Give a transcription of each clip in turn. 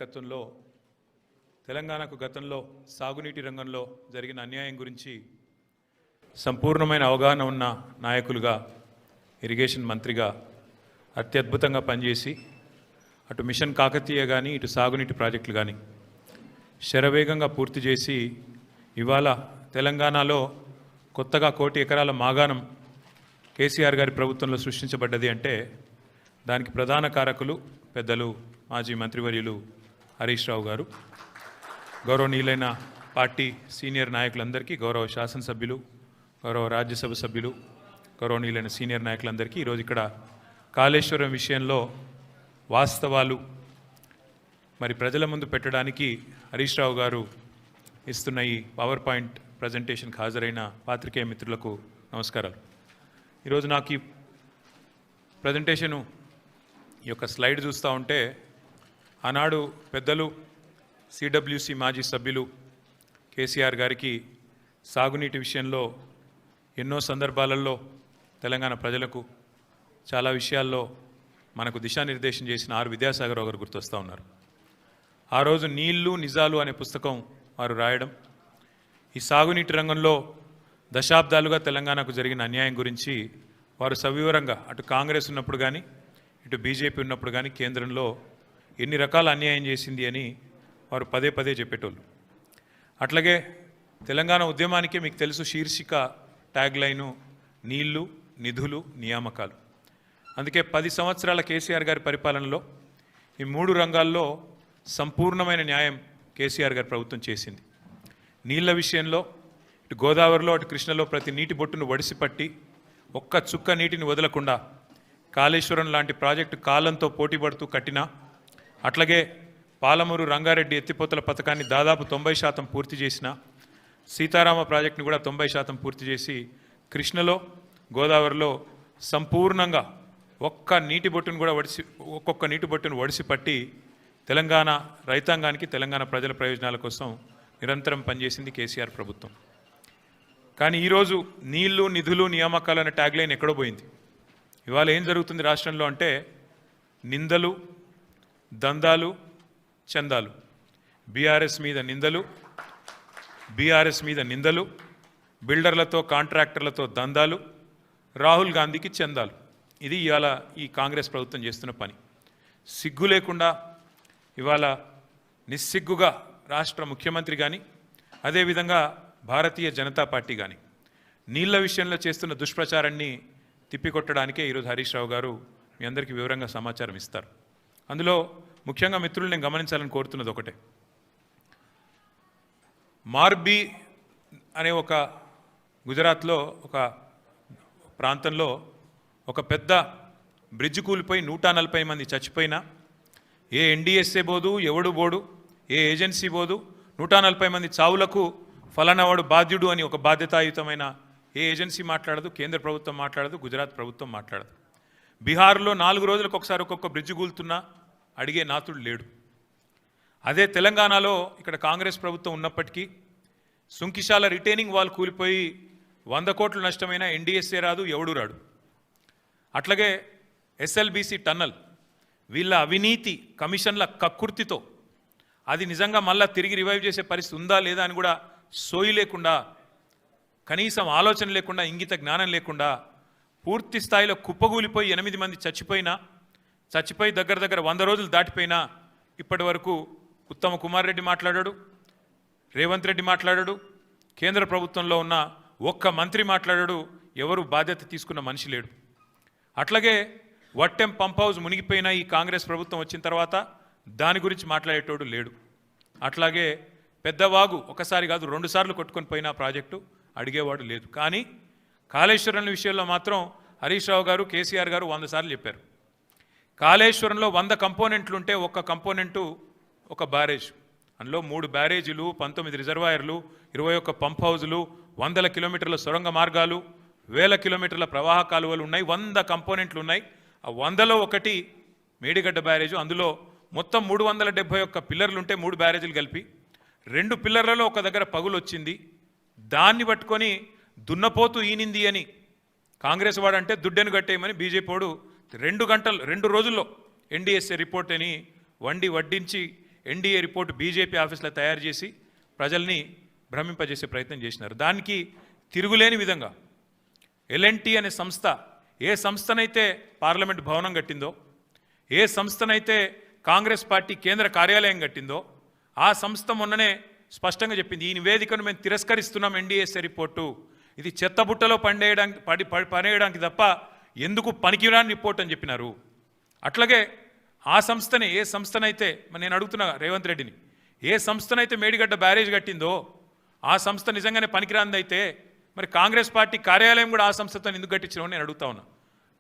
నాయకత్వంలో తెలంగాణకు గతంలో సాగునీటి రంగంలో జరిగిన అన్యాయం గురించి సంపూర్ణమైన అవగాహన ఉన్న నాయకులుగా, ఇరిగేషన్ మంత్రిగా అత్యద్భుతంగా పనిచేసి అటు మిషన్ కాకతీయ కానీ ఇటు సాగునీటి ప్రాజెక్టులు కానీ శరవేగంగా పూర్తి చేసి ఇవాళ తెలంగాణలో కొత్తగా 1 కోటి ఎకరాల మాగాణం కేసీఆర్ గారి ప్రభుత్వంలో సృష్టించబడ్డది అంటే దానికి ప్రధాన కారకులు పెద్దలు మాజీ మంత్రివర్యులు హరీష్ రావు గారు. గౌరవనీయులైన పార్టీ సీనియర్ నాయకులందరికీ, గౌరవ శాసనసభ్యులు, గౌరవ రాజ్యసభ సభ్యులు, గౌరవనీయులైన సీనియర్ నాయకులందరికీ ఈరోజు ఇక్కడ కాళేశ్వరం విషయంలో వాస్తవాలు మరి ప్రజల ముందు పెట్టడానికి హరీష్ రావు గారు ఇస్తున్న ఈ పవర్ పాయింట్ ప్రజెంటేషన్కి హాజరైన పాత్రికేయ మిత్రులకు నమస్కారాలు. ఈరోజు నాకు ఈ ప్రజెంటేషను ఈ యొక్క స్లైడ్ చూస్తూ ఉంటే ఆనాడు పెద్దలు సిడబ్ల్యూసి మాజీ సభ్యులు కేసీఆర్ గారికి సాగునీటి విషయంలో ఎన్నో సందర్భాలలో తెలంగాణ ప్రజలకు చాలా విషయాల్లో మనకు దిశానిర్దేశం చేసిన ఆర్ విద్యాసాగర్ గారు గుర్తొస్తూ ఉన్నారు. ఆ రోజు నీళ్లు నిజాలు అనే పుస్తకం వారు రాయడం, ఈ సాగునీటి రంగంలో దశాబ్దాలుగా తెలంగాణకు జరిగిన అన్యాయం గురించి వారు సవివరంగా అటు కాంగ్రెస్ ఉన్నప్పుడు కానీ ఇటు బీజేపీ ఉన్నప్పుడు కానీ కేంద్రంలో ఎన్ని రకాల అన్యాయం చేసింది అని వారు పదే పదే చెప్పేటోళ్ళు. అట్లాగే తెలంగాణ ఉద్యమానికి మీకు తెలుసు శీర్షిక ట్యాగ్ లైను నీళ్లు, నిధులు, నియామకాలు. అందుకే 10 సంవత్సరాల కేసీఆర్ గారి పరిపాలనలో ఈ 3 రంగాల్లో సంపూర్ణమైన న్యాయం కేసీఆర్ గారి ప్రభుత్వం చేసింది. నీళ్ల విషయంలో ఇటు గోదావరిలో అటు కృష్ణలో ప్రతి నీటి బొట్టును వడిసిపట్టి ఒక్క చుక్క నీటిని వదలకుండా కాళేశ్వరం లాంటి ప్రాజెక్టు కాలంతో పోటీపడుతూ కట్టినా, అట్లాగే పాలమూరు రంగారెడ్డి ఎత్తిపోతల పథకాన్ని దాదాపు 90% పూర్తి చేసిన, సీతారామ ప్రాజెక్టును కూడా 90% పూర్తి చేసి కృష్ణలో గోదావరిలో సంపూర్ణంగా ఒక్కొక్క నీటి బొట్టును వడిసిపట్టి తెలంగాణ రైతాంగానికి, తెలంగాణ ప్రజల ప్రయోజనాల కోసం నిరంతరం పనిచేసింది కేసీఆర్ ప్రభుత్వం. కానీ ఈరోజు నీళ్లు, నిధులు, నియామకాలు అనే ట్యాగ్ లైన్ ఎక్కడో పోయింది. ఇవాళ ఏం జరుగుతుంది రాష్ట్రంలో అంటే నిందలు, దందాలు, చందాలు. బీఆర్ఎస్ మీద నిందలు, బిల్డర్లతో కాంట్రాక్టర్లతో దందాలు, రాహుల్ గాంధీకి చందాలు. ఇది ఇవాళ ఈ కాంగ్రెస్ ప్రభుత్వం చేస్తున్న పని. సిగ్గు లేకుండా ఇవాళ నిస్సిగ్గుగా రాష్ట్ర ముఖ్యమంత్రి కానీ అదేవిధంగా భారతీయ జనతా పార్టీ కానీ నీళ్ల విషయంలో చేస్తున్న దుష్ప్రచారాన్ని తిప్పికొట్టడానికే ఈరోజు హరీష్ రావు గారు మీ అందరికీ వివరంగా సమాచారం ఇస్తారు. అందులో ముఖ్యంగా మిత్రులు నేను గమనించాలని కోరుతున్నది ఒకటే. మార్బీ అనే ఒక గుజరాత్లో ఒక ప్రాంతంలో ఒక పెద్ద బ్రిడ్జ్ కూలిపోయి 140 మంది చచ్చిపోయినా ఏ ఎన్డీఎస్ఏ బోదు, ఎవడు బోడు, ఏ ఏజెన్సీ బోదు, 140 మంది చావులకు ఫలానావాడు బాధ్యుడు అని ఒక బాధ్యతాయుతమైన ఏ ఏజెన్సీ మాట్లాడదు, కేంద్ర ప్రభుత్వం మాట్లాడదు, గుజరాత్ ప్రభుత్వం మాట్లాడదు. బీహార్లో 4 రోజులకు ఒకసారి ఒక్కొక్క బ్రిడ్జ్ కూలుతున్నా అడిగే నాతుడు లేడు. అదే తెలంగాణలో ఇక్కడ కాంగ్రెస్ ప్రభుత్వం ఉన్నప్పటికీ సుంకిశాల రిటైనింగ్ వాల్ కూలిపోయి 100 కోట్లు నష్టమైన ఎన్డీఎస్ఏ రాదు, ఎవడు రాడు. అట్లాగే ఎస్ఎల్బీసీ టన్నల్ వీళ్ళ అవినీతి కమిషన్ల కక్కుర్తితో అది నిజంగా మళ్ళా తిరిగి రివైవ్ చేసే పరిస్థితి ఉందా లేదా అని కూడా సోయి లేకుండా, కనీసం ఆలోచన లేకుండా, ఇంగిత జ్ఞానం లేకుండా పూర్తి స్థాయిలో కుప్పగూలిపోయి 8 మంది చచ్చిపోయి దగ్గర 100 రోజులు దాటిపోయినా ఇప్పటి వరకు ఉత్తమ కుమార్ రెడ్డి మాట్లాడాడు, రేవంత్ రెడ్డి మాట్లాడాడు, కేంద్ర ప్రభుత్వంలో ఉన్న ఒక్క మంత్రి మాట్లాడాడు, ఎవరు బాధ్యత తీసుకున్న మనిషి లేడు. అట్లాగే వట్టెం పంప్ హౌస్ మునిగిపోయిన ఈ కాంగ్రెస్ ప్రభుత్వం వచ్చిన తర్వాత దాని గురించి మాట్లాడేటోడు లేడు. అట్లాగే పెద్దవాగు ఒకసారి కాదు 2 సార్లు కొట్టుకొని పోయిన ప్రాజెక్టు అడిగేవాడు లేదు. కానీ కాళేశ్వరం విషయంలో మాత్రం హరీష్ రావు గారు, కేసీఆర్ గారు 100 సార్లు చెప్పారు. కాళేశ్వరంలో 100 కంపోనెంట్లు ఉంటే ఒక్క కంపోనెంటు ఒక బ్యారేజ్, అందులో 3 బ్యారేజీలు, 19 రిజర్వాయర్లు, 21 పంప్ హౌజులు, 100 కిలోమీటర్ల సొరంగ మార్గాలు, 1000 కిలోమీటర్ల ప్రవాహ కాలువలు ఉన్నాయి, 100 కంపోనెంట్లు ఉన్నాయి. ఆ 100లో ఒకటి మేడిగడ్డ బ్యారేజు. అందులో మొత్తం 371 పిల్లర్లు ఉంటే 3 బ్యారేజీలు కలిపి 2 పిల్లర్లలో ఒక దగ్గర పగులు వచ్చింది. దాన్ని పట్టుకొని దున్నపోతూ ఈనింది అని కాంగ్రెస్ వాడంటే దుడ్డెను కట్టేయమని బీజేపీ వాడు 2 రోజుల్లో ఎన్డీఎస్ఏ రిపోర్ట్ అని వడ్డించి ఎన్డీఏ రిపోర్టు బీజేపీ ఆఫీస్లో తయారు చేసి ప్రజల్ని భ్రమింపజేసే ప్రయత్నం చేసినారు. దానికి తిరుగులేని విధంగా ఎల్ఎన్టీ అనే సంస్థ ఏ సంస్థనైతే పార్లమెంట్ భవనం కట్టిందో, ఏ సంస్థనైతే కాంగ్రెస్ పార్టీ కేంద్ర కార్యాలయం కట్టిందో, ఆ సంస్థ మొన్ననే స్పష్టంగా చెప్పింది, ఈ నివేదికను మేము తిరస్కరిస్తున్నాం, ఎన్డీఏసీ రిపోర్టు ఇది చెత్తబుట్టలో పడేయడానికి తప్ప ఎందుకు పనికిరాని రిపోర్ట్ అని చెప్పినారు. అట్లాగే ఆ సంస్థని, ఏ సంస్థనైతే నేను అడుగుతున్నా రేవంత్ రెడ్డిని, ఏ సంస్థనైతే మేడిగడ్డ బ్యారేజ్ కట్టిందో ఆ సంస్థ నిజంగానే పనికిరాందైతే మరి కాంగ్రెస్ పార్టీ కార్యాలయం కూడా ఆ సంస్థతో ఎందుకు కట్టించినామని నేను అడుగుతా ఉన్నా.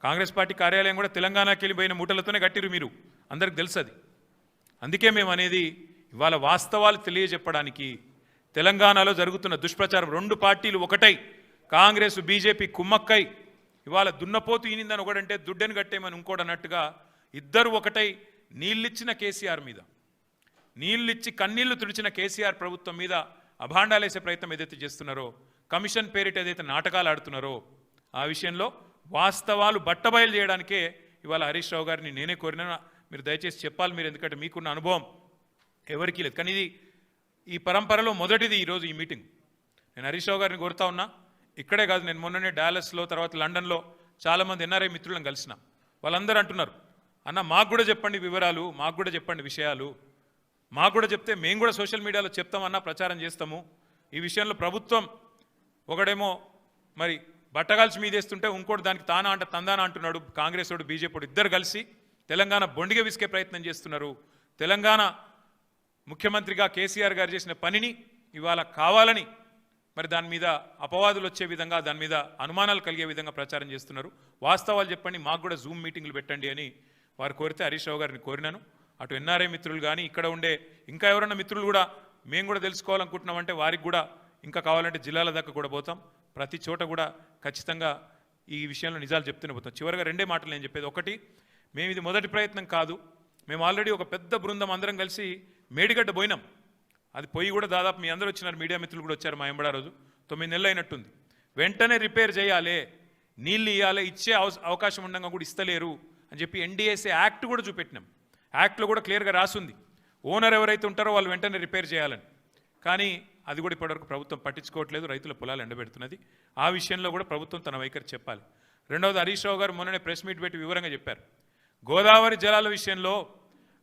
కాంగ్రెస్ పార్టీ కార్యాలయం కూడా తెలంగాణకి వెళ్ళిపోయిన మూటలతోనే కట్టిరు మీరు, అందరికి తెలుసు అది. అందుకే మేము అనేది ఇవాళ వాస్తవాలు తెలియజెప్పడానికి, తెలంగాణలో జరుగుతున్న దుష్ప్రచారం, రెండు పార్టీలు ఒకటై కాంగ్రెస్ బీజేపీ కుమ్మక్కై ఇవాళ దున్నపోతు ఈనిందని ఒకడంటే దుడ్డెను కట్టేమని ఇంకోటి అన్నట్టుగా ఇద్దరు ఒకటై నీళ్ళిచ్చిన కేసీఆర్ మీద, నీళ్ళిచ్చి కన్నీళ్లు తుడిచిన కేసీఆర్ ప్రభుత్వం మీద అభాండాలేసే ప్రయత్నం ఏదైతే చేస్తున్నారో, కమిషన్ పేరిట ఏదైతే నాటకాలు ఆడుతున్నారో, ఆ విషయంలో వాస్తవాలు బట్టబయలు చేయడానికే ఇవాళ హరీష్ రావు గారిని నేనే కోరినా. మీరు దయచేసి చెప్పాలి, మీరు ఎందుకంటే మీకున్న అనుభవం ఎవరికీ లేదు. కానీ ఇది ఈ పరంపరలో మొదటిది ఈరోజు ఈ మీటింగ్. నేను హరీష్ రావు గారిని కోరుతా ఉన్నా. ఇక్కడే కాదు, నేను మొన్ననే డాలస్లో, తర్వాత లండన్లో చాలామంది ఎన్ఆర్ఐ మిత్రులను కలిసిన. వాళ్ళందరూ అంటున్నారు, అన్న మాకు కూడా చెప్పండి వివరాలు, మాకు కూడా చెప్పండి విషయాలు, మాకు కూడా చెప్తే మేము కూడా సోషల్ మీడియాలో చెప్తామన్నా, ప్రచారం చేస్తాము. ఈ విషయంలో ప్రభుత్వం ఒకడేమో మరి బట్టగాల్చి మీదేస్తుంటే ఇంకోటి దానికి తానా అంట తందానా అంటున్నాడు. కాంగ్రెస్ వాడు బీజేపీ వాడు ఇద్దరు కలిసి తెలంగాణ బొండిగా విసికే ప్రయత్నం చేస్తున్నారు. తెలంగాణ ముఖ్యమంత్రిగా కేసీఆర్ గారు చేసిన పనిని ఇవాళ కావాలని మరి దాని మీద అపవాదులు వచ్చే విధంగా, దాని మీద అనుమానాలు కలిగే విధంగా ప్రచారం చేస్తున్నారు. వాస్తవాలు చెప్పండి, మాకు కూడా జూమ్ మీటింగ్లు పెట్టండి అని వారు కోరితే హరీష్ రావు గారిని కోరినాను. అటు ఎన్ఆర్ఐ మిత్రులు కానీ, ఇక్కడ ఉండే ఇంకా ఎవరన్నా మిత్రులు కూడా మేము కూడా తెలుసుకోవాలనుకుంటున్నామంటే వారికి కూడా ఇంకా కావాలంటే జిల్లాల దాకా కూడా పోతాం. ప్రతి చోట కూడా ఖచ్చితంగా ఈ విషయంలో నిజాలు చెప్తూనే పోతాం. చివరిగా రెండే మాటలు నేను చెప్పేది. ఒకటి, మేము ఇది మొదటి ప్రయత్నం కాదు, మేము ఆల్రెడీ ఒక పెద్ద బృందం అందరం కలిసి మేడిగడ్డ పోయినాం. అది పోయి కూడా దాదాపు మీ అందరూ వచ్చినారు, మీడియా మిత్రులు కూడా వచ్చారు. మా ఎంబడా రోజు 9 నెలలు అయినట్టుంది. వెంటనే రిపేర్ చేయాలి, నీళ్ళు ఇవ్వాలి, ఇచ్చే అవకాశం ఉండగా కూడా ఇస్తలేరు అని చెప్పి ఎన్డీఏసీ యాక్ట్ కూడా చూపెట్టినాం. యాక్ట్లో కూడా క్లియర్గా రాసుంది, ఓనర్ ఎవరైతే ఉంటారో వాళ్ళు వెంటనే రిపేర్ చేయాలని. కానీ అది కూడా ఇప్పటివరకు ప్రభుత్వం పట్టించుకోవట్లేదు, రైతుల పొలాలు ఎండబెడుతున్నది. ఆ విషయంలో కూడా ప్రభుత్వం తన వైఖరి చెప్పాలి. రెండవది, హరీష్ రావు గారు మొన్ననే ప్రెస్ మీట్ పెట్టి వివరంగా చెప్పారు, గోదావరి జలాల విషయంలో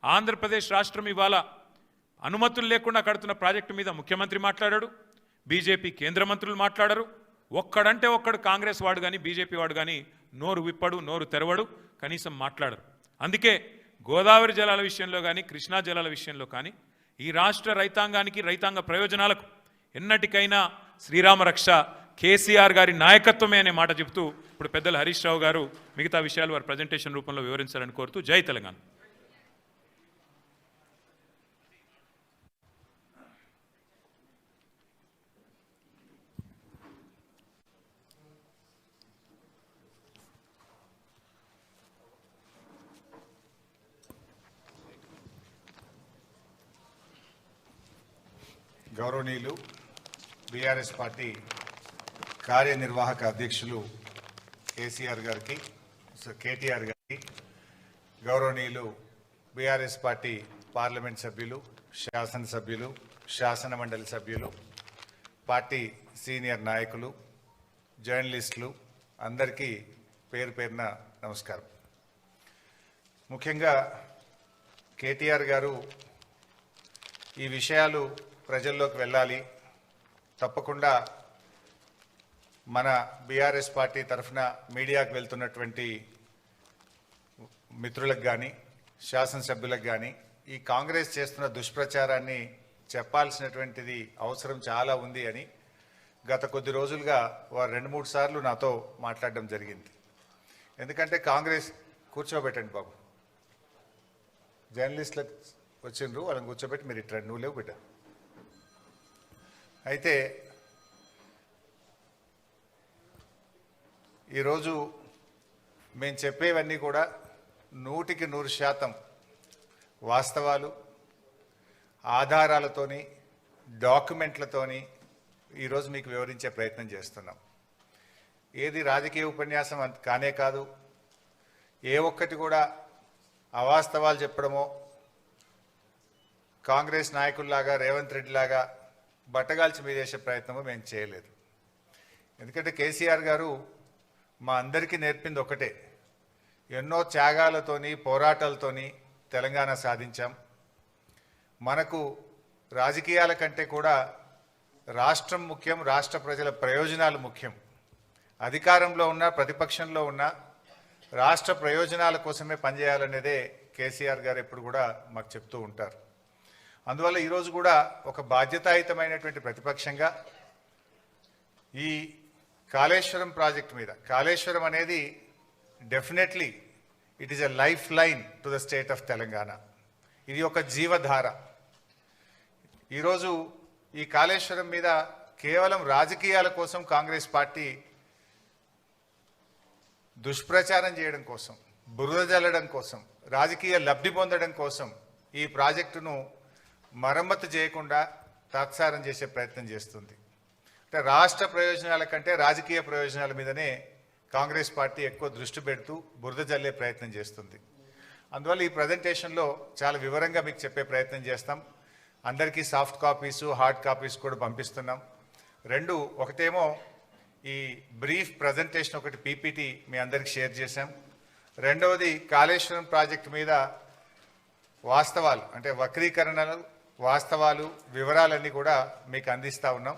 ఆంధ్రప్రదేశ్ రాష్ట్రం ఇవాళ అనుమతులు లేకుండా కడుతున్న ప్రాజెక్టు మీద ముఖ్యమంత్రి మాట్లాడాడు, బీజేపీ కేంద్ర మంత్రులు మాట్లాడరు. ఒక్కడంటే ఒక్కడు కాంగ్రెస్ వాడు కానీ బీజేపీ వాడు కానీ నోరు విప్పడు, నోరు తెరవడు, కనీసం మాట్లాడరు. అందుకే గోదావరి జలాల విషయంలో కానీ, కృష్ణా జలాల విషయంలో కానీ ఈ రాష్ట్ర రైతాంగానికి, రైతాంగ ప్రయోజనాలకు ఎన్నటికైనా శ్రీరామ రక్ష కేసీఆర్ గారి నాయకత్వమే అనే మాట చెబుతూ ఇప్పుడు పెద్దలు హరీష్ రావు గారు మిగతా విషయాలు వారి ప్రజెంటేషన్ రూపంలో వివరించాలని కోరుతూ జై తెలంగాణ. గౌరవనీయులు బీఆర్ఎస్ పార్టీ కార్యనిర్వాహక అధ్యక్షులు కేటీఆర్ గారికి, గౌరవనీయులు బీఆర్ఎస్ పార్టీ పార్లమెంట్ సభ్యులు, శాసనసభ్యులు, శాసన మండలి సభ్యులు, పార్టీ సీనియర్ నాయకులు, జర్నలిస్టులు అందరికీ పేరు పేరున నమస్కారం. ముఖ్యంగా కేటీఆర్ గారు ఈ విషయాలు ప్రజల్లోకి వెళ్ళాలి, తప్పకుండా మన బీఆర్ఎస్ పార్టీ తరఫున మీడియాకు వెళ్తున్నటువంటి మిత్రులకు కానీ, శాసనసభ్యులకు కానీ ఈ కాంగ్రెస్ చేస్తున్న దుష్ప్రచారాన్ని చెప్పాల్సినటువంటిది అవసరం చాలా ఉంది అని గత కొద్ది రోజులుగా వారు 2-3 సార్లు నాతో మాట్లాడడం జరిగింది. ఎందుకంటే కాంగ్రెస్, కూర్చోబెట్టండి బాబు, జర్నలిస్టులకు వచ్చిండ్రు, వాళ్ళని కూర్చోబెట్టి మీరు ఇట్లా నువ్వు లేవు బిడ్డ. అయితే ఈరోజు మేము చెప్పేవన్నీ కూడా 100% వాస్తవాలు, ఆధారాలతోని, డాక్యుమెంట్లతోని ఈరోజు మీకు వివరించే ప్రయత్నం చేస్తున్నాం. ఏది రాజకీయ ఉపన్యాసం కానే కాదు, ఏ ఒక్కటి కూడా అవాస్తవాలు చెప్పడమో, కాంగ్రెస్ నాయకుల్లాగా రేవంత్ రెడ్డి లాగా బట్టగాల్చి మీదేసే ప్రయత్నము మేము చేయలేదు. ఎందుకంటే కేసీఆర్ గారు మా అందరికీ నేర్పింది ఒకటే, ఎన్నో త్యాగాలతోని పోరాటాలతోని తెలంగాణ సాధించాం. మనకు రాజకీయాల కంటే కూడా రాష్ట్రం ముఖ్యం, రాష్ట్ర ప్రజల ప్రయోజనాలు ముఖ్యం. అధికారంలో ఉన్న ప్రతిపక్షంలో ఉన్న రాష్ట్ర ప్రయోజనాల కోసమే పనిచేయాలనేదే కేసీఆర్ గారు ఎప్పుడు కూడా మాకు చెప్తూ ఉంటారు. అందువల్ల ఈరోజు కూడా ఒక బాధ్యతాయుతమైనటువంటి ప్రతిపక్షంగా ఈ కాళేశ్వరం ప్రాజెక్ట్ మీద, కాళేశ్వరం అనేది definitely it is a life line to the state of Telangana. ఇది ఒక జీవధార. ఈరోజు ఈ కాళేశ్వరం మీద కేవలం రాజకీయాల కోసం కాంగ్రెస్ పార్టీ దుష్ప్రచారం చేయడం కోసం, బురద జల్లడం కోసం, రాజకీయ లబ్ధి పొందడం కోసం ఈ ప్రాజెక్టును మరమ్మతు చేయకుండా తాత్సారం చేసే ప్రయత్నం చేస్తుంది. అంటే రాష్ట్ర ప్రయోజనాల కంటే రాజకీయ ప్రయోజనాల మీదనే కాంగ్రెస్ పార్టీ ఎక్కువ దృష్టి పెడుతూ బురద జల్లే ప్రయత్నం చేస్తుంది. అందువల్ల ఈ ప్రజెంటేషన్లో చాలా వివరంగా మీకు చెప్పే ప్రయత్నం చేస్తాం. అందరికీ సాఫ్ట్ కాపీసు, హార్డ్ కాపీస్ కూడా పంపిస్తున్నాం. ఒకటేమో ఈ బ్రీఫ్ ప్రజెంటేషన్, ఒకటి పీపీటీ మీ అందరికి షేర్ చేశాం. రెండవది కాళేశ్వరం ప్రాజెక్టు మీద వాస్తవాలు, అంటే వక్రీకరణలు, వాస్తవాలు, వివరాలన్నీ కూడా మీకు అందిస్తూ ఉన్నాం.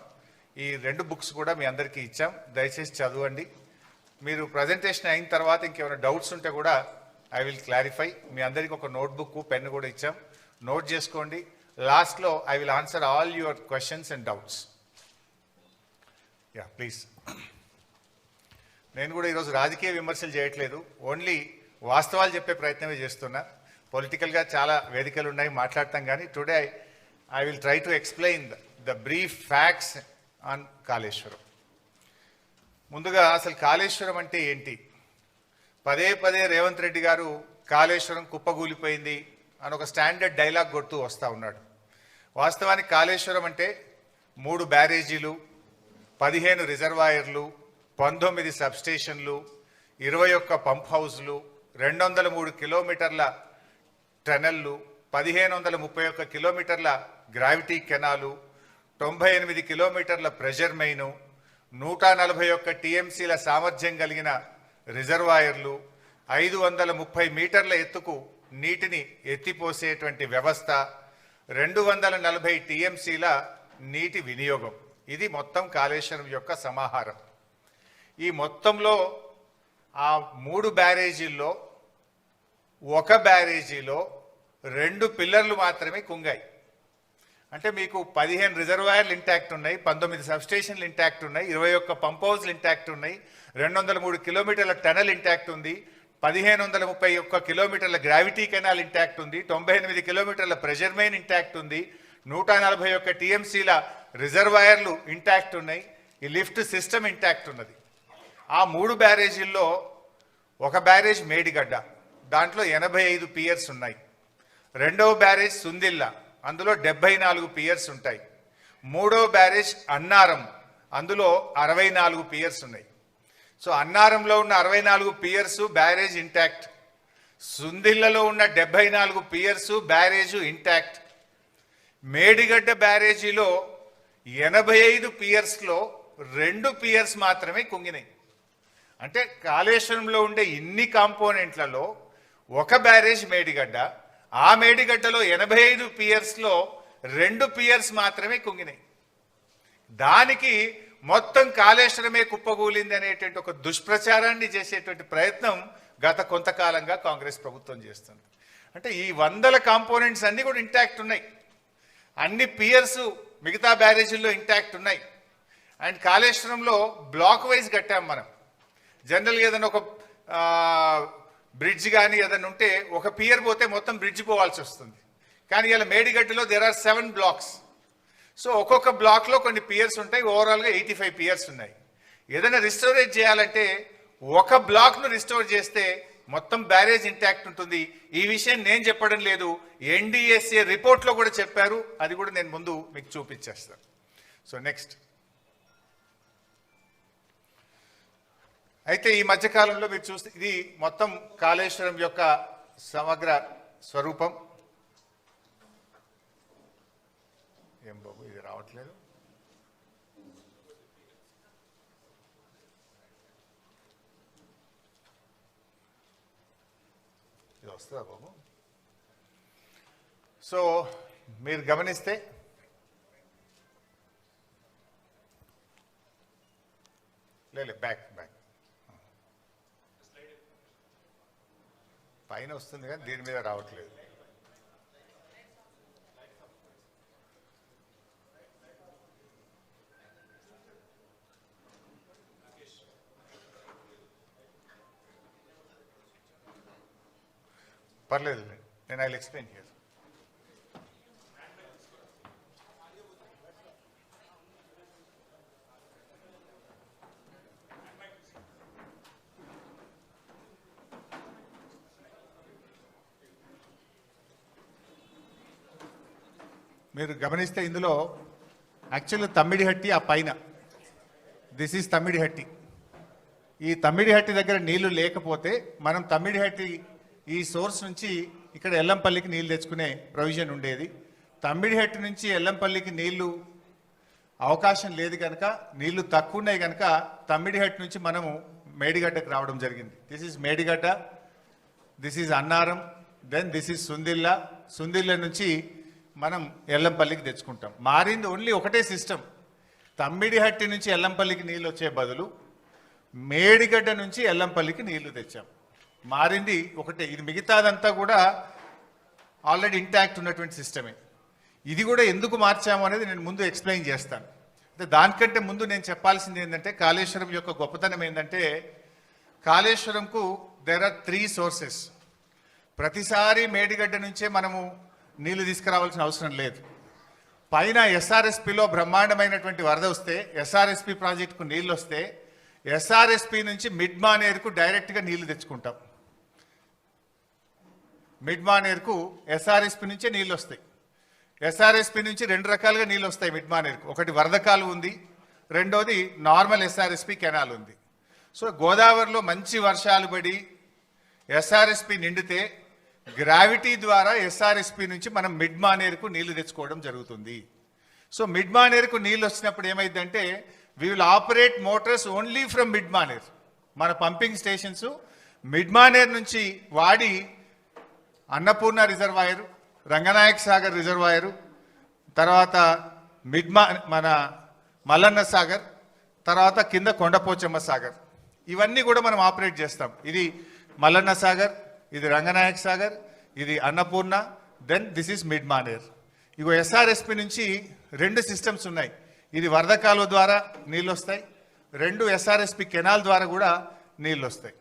ఈ 2 బుక్స్ కూడా మీ అందరికీ ఇచ్చాం. దయచేసి చదవండి. మీరు ప్రజెంటేషన్ అయిన తర్వాత ఇంకేమైనా డౌట్స్ ఉంటే కూడా ఐ విల్ క్లారిఫై. మీ అందరికీ ఒక నోట్బుక్, పెన్ కూడా ఇచ్చాం, నోట్ చేసుకోండి. లాస్ట్లో I will answer all your questions and doubts. Yeah please. నేను కూడా ఈరోజు రాజకీయ విమర్శలు చేయట్లేదు, ఓన్లీ వాస్తవాలు చెప్పే ప్రయత్నమే చేస్తున్నా. పొలిటికల్గా చాలా వేదికలు ఉన్నాయి, మాట్లాడతాం. కానీ today I will try to explain the brief facts on Kaleshwaram. ముందుగా అసలు కాళేశ్వరం అంటే ఏంటి? పదే రేవంత్ రెడ్డి గారు కాళేశ్వరం కుప్పగూలిపోయింది అని ఒక స్టాండర్డ్ డైలాగ్ కొడుతూ వస్తూ ఉన్నాడు. వాస్తవానికి కాళేశ్వరం అంటే 3 బ్యారేజీలు, 15 రిజర్వాయర్లు, 19 సబ్స్టేషన్లు, 21 పంప్ హౌస్లు, 203 కిలోమీటర్ల టనెల్లు, 1531 కిలోమీటర్ల గ్రావిటీ కెనాలు, 98 కిలోమీటర్ల ప్రెషర్ మెయిను, 141 టీఎంసీల సామర్థ్యం కలిగిన రిజర్వాయర్లు, 530 మీటర్ల ఎత్తుకు నీటిని ఎత్తిపోసేటువంటి వ్యవస్థ, 240 టీఎంసీల నీటి వినియోగం. ఇది మొత్తం కాళేశ్వరం యొక్క సమాహారం. ఈ మొత్తంలో ఆ 3 బ్యారేజీల్లో ఒక బ్యారేజీలో 2 పిల్లర్లు మాత్రమే కుంగాయి. అంటే మీకు 15 రిజర్వాయర్లు ఇంటాక్ట్ ఉన్నాయి, 19 సబ్స్టేషన్లు ఇంటాక్ట్ ఉన్నాయి, 21 పంప్ హౌస్లు ఇంటాక్ట్ ఉన్నాయి, 203 కిలోమీటర్ల టనల్ ఇంటాక్ట్ ఉంది, 1531 కిలోమీటర్ల గ్రావిటీ కెనాల్ ఇంటాక్ట్ ఉంది, 98 కిలోమీటర్ల ప్రెషర్ మెయిన్ ఇంటాక్ట్ ఉంది, 141 టీఎంసీల రిజర్వాయర్లు ఇంటాక్ట్ ఉన్నాయి, ఈ లిఫ్ట్ సిస్టమ్ ఇంటాక్ట్ ఉన్నది. ఆ 3 బ్యారేజీల్లో ఒక బ్యారేజ్ మేడిగడ్డ, దాంట్లో 85 పియర్స్ ఉన్నాయి. రెండవ బ్యారేజ్ సుందిల్ల, అందులో 74 పియర్స్ ఉంటాయి. మూడవ బ్యారేజ్ అన్నారం, అందులో 64 పియర్స్ ఉన్నాయి. సో అన్నారంలో ఉన్న 64 పియర్స్ బ్యారేజ్ ఇంటాక్ట్, సుందిల్లలో ఉన్న 74 పియర్స్ బ్యారేజ్ ఇంటాక్ట్. మేడిగడ్డ బ్యారేజీలో 85 పియర్స్లో 2 పియర్స్ మాత్రమే కుంగినాయి. అంటే కాళేశ్వరంలో ఉండే ఇన్ని కాంపోనెంట్లలో ఒక బ్యారేజ్ మేడిగడ్డ, ఆ మేడిగడ్డలో 85 పియర్స్లో 2 పియర్స్ మాత్రమే కుంగినాయి. దానికి మొత్తం కాళేశ్వరమే కుప్పగూలింది అనేటువంటి ఒక దుష్ప్రచారాన్ని చేసేటువంటి ప్రయత్నం గత కొంతకాలంగా కాంగ్రెస్ ప్రభుత్వం చేస్తుంది. అంటే ఈ 100 కాంపోనెంట్స్ అన్ని కూడా ఇంటాక్ట్ ఉన్నాయి, అన్ని పియర్స్ మిగతా బ్యారేజీల్లో ఇంటాక్ట్ ఉన్నాయి. అండ్ కాళేశ్వరంలో బ్లాక్ వైజ్ కట్టాం మనం. జనరల్గా ఏదైనా ఒక బ్రిడ్జ్ కానీ ఏదైనా ఉంటే ఒక పియర్ పోతే మొత్తం బ్రిడ్జ్ పోవాల్సి వస్తుంది. కానీ ఇలా మేడిగడ్డలో దేర్ ఆర్ 7 బ్లాక్స్. సో ఒక్కొక్క బ్లాక్లో కొన్ని పియర్స్ ఉంటాయి, ఓవరాల్గా 85 పియర్స్ ఉన్నాయి. ఏదైనా రిస్టోరేజ్ చేయాలంటే ఒక బ్లాక్ను రిస్టోర్ చేస్తే మొత్తం బ్యారేజ్ ఇంటాక్ట్ ఉంటుంది. ఈ విషయం నేను చెప్పడం లేదు, ఎన్డీఎస్ఏ రిపోర్ట్లో కూడా చెప్పారు. అది కూడా నేను ముందు మీకు చూపించేస్తాను. సో నెక్స్ట్, అయితే ఈ మధ్యకాలంలో మీరు చూస్తే ఇది మొత్తం కాళేశ్వరం యొక్క సమగ్ర స్వరూపం. ఏం బాబు ఇది రావట్లేదు. ఇది వస్తుందా బాబు? సో మీరు గమనిస్తే లేదు బ్యాక్ పైన వస్తుంది కానీ దీని మీద రావట్లేదు. పర్లేదు, నేను ఐ విల్ ఎక్స్ప్లెయిన్ హియర్. మీరు గమనిస్తే ఇందులో యాక్చువల్గా తమ్మిడిహట్టి ఆ పైన, దిస్ ఈజ్ తమ్మిడిహట్టి. ఈ తమ్మిడిహట్టి దగ్గర నీళ్లు లేకపోతే మనం తమ్మిడిహట్టి ఈ సోర్స్ నుంచి ఇక్కడ ఎల్లంపల్లికి నీళ్లు తెచ్చుకునే ప్రొవిజన్ ఉండేది. తమ్మిడిహట్టి నుంచి ఎల్లంపల్లికి నీళ్లు అవకాశం లేదు కనుక, నీళ్లు తక్కువ ఉన్నాయి కనుక తమ్మిడిహట్టి నుంచి మనము మేడిగడ్డకు రావడం జరిగింది. This is Medigadda, this is Annaram, then this is Sundilla. Sundilla నుంచి మనం ఎల్లంపల్లికి తెచ్చుకుంటాం. మారింది ఓన్లీ ఒకటే సిస్టమ్. తమ్మిడిహట్టి నుంచి ఎల్లంపల్లికి నీళ్ళు వచ్చే బదులు మేడిగడ్డ నుంచి ఎల్లంపల్లికి నీళ్లు తెచ్చాం. మారింది ఒకటే. ఇది మిగతాదంతా కూడా ఆల్రెడీ ఇంటాక్ట్ ఉన్నటువంటి సిస్టమే. ఇది కూడా ఎందుకు మార్చాము అనేది నేను ముందు ఎక్స్ప్లెయిన్ చేస్తాను. అంటే దానికంటే ముందు నేను చెప్పాల్సింది ఏంటంటే, కాళేశ్వరం యొక్క గొప్పతనం ఏంటంటే, కాళేశ్వరంకు దేర్ ఆర్ 3 సోర్సెస్. ప్రతిసారి మేడిగడ్డ నుంచే మనము నీళ్లు తీసుకురావాల్సిన అవసరం లేదు. పైన ఎస్ఆర్ఎస్పిలో బ్రహ్మాండమైనటువంటి వరద వస్తే, ఎస్ఆర్ఎస్పి ప్రాజెక్టుకు నీళ్ళు వస్తే, ఎస్ఆర్ఎస్పి నుంచి మిడ్ మానేరుకు డైరెక్ట్గా నీళ్లు తెచ్చుకుంటాం. మిడ్ మానేరుకు ఎస్ఆర్ఎస్పి నుంచే నీళ్ళు వస్తాయి. ఎస్ఆర్ఎస్పి నుంచి 2 రకాలుగా నీళ్ళు వస్తాయి మిడ్ మానేరుకు. ఒకటి వరద కాలువ ఉంది, రెండోది నార్మల్ ఎస్ఆర్ఎస్పి కెనాల్ ఉంది. సో గోదావరిలో మంచి వర్షాలు పడి ఎస్ఆర్ఎస్పి నిండితే గ్రావిటీ ద్వారా ఎస్ఆర్ఎస్పి నుంచి మనం మిడ్ మానేరుకు నీళ్లు తెచ్చుకోవడం జరుగుతుంది. సో మిడ్ మానేరుకు నీళ్ళు వచ్చినప్పుడు ఏమైందంటే, we will operate Motors only from mid Maner. మన పంపింగ్ స్టేషన్స్ మిడ్ మానేర్ నుంచి వాడి అన్నపూర్ణ రిజర్వాయరు, రంగనాయక సాగర్ రిజర్వాయరు, తర్వాత మన మల్లన్న సాగర్, తర్వాత కింద కొండపోచమ్మ సాగర్, ఇవన్నీ కూడా మనం ఆపరేట్ చేస్తాం. ఇది మల్లన్న సాగర్, ఇది రంగనాయక సాగర్, ఇది Annapurna, then this is mid Manair. ఇగో ఎస్ఆర్ఎస్పి నుంచి 2 సిస్టమ్స్ ఉన్నాయి. ఇది వరద కాలువ ద్వారా నీళ్ళు వస్తాయి, 2 ఎస్ఆర్ఎస్పి కెనాల్ ద్వారా కూడా నీళ్ళు వస్తాయి.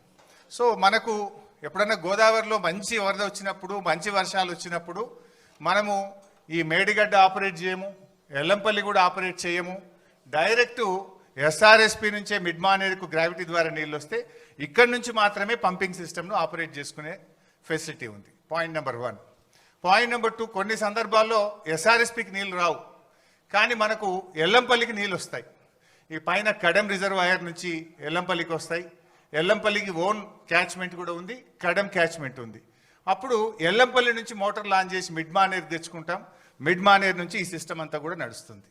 సో మనకు ఎప్పుడన్నా గోదావరిలో మంచి వరద వచ్చినప్పుడు, మంచి వర్షాలు వచ్చినప్పుడు మనము ఈ మేడిగడ్డ ఆపరేట్ చేయము, ఎల్లంపల్లి కూడా ఆపరేట్ చేయము. డైరెక్టు ఎస్ఆర్ఎస్పి నుంచే మిడ్ మానేరుకు గ్రావిటీ ద్వారా నీళ్ళు వస్తే ఇక్కడి నుంచి మాత్రమే పంపింగ్ సిస్టమ్ను ఆపరేట్ చేసుకునే ఫెసిలిటీ ఉంది. Point number 1. పాయింట్ నెంబర్ 2, కొన్ని సందర్భాల్లో ఎస్ఆర్ఎస్పికి నీళ్ళు రావు, కానీ మనకు ఎల్లంపల్లికి నీళ్ళు వస్తాయి. ఈ పైన కడెం రిజర్వాయర్ నుంచి ఎల్లంపల్లికి వస్తాయి. ఎల్లంపల్లికి ఓన్ క్యాచ్మెంట్ కూడా ఉంది, కడెం క్యాచ్మెంట్ ఉంది. అప్పుడు ఎల్లంపల్లి నుంచి మోటార్ లాంచ్ చేసి మిడ్ మానేరు తెచ్చుకుంటాం. మిడ్ మానేరు నుంచి ఈ సిస్టమ్ అంతా కూడా నడుస్తుంది.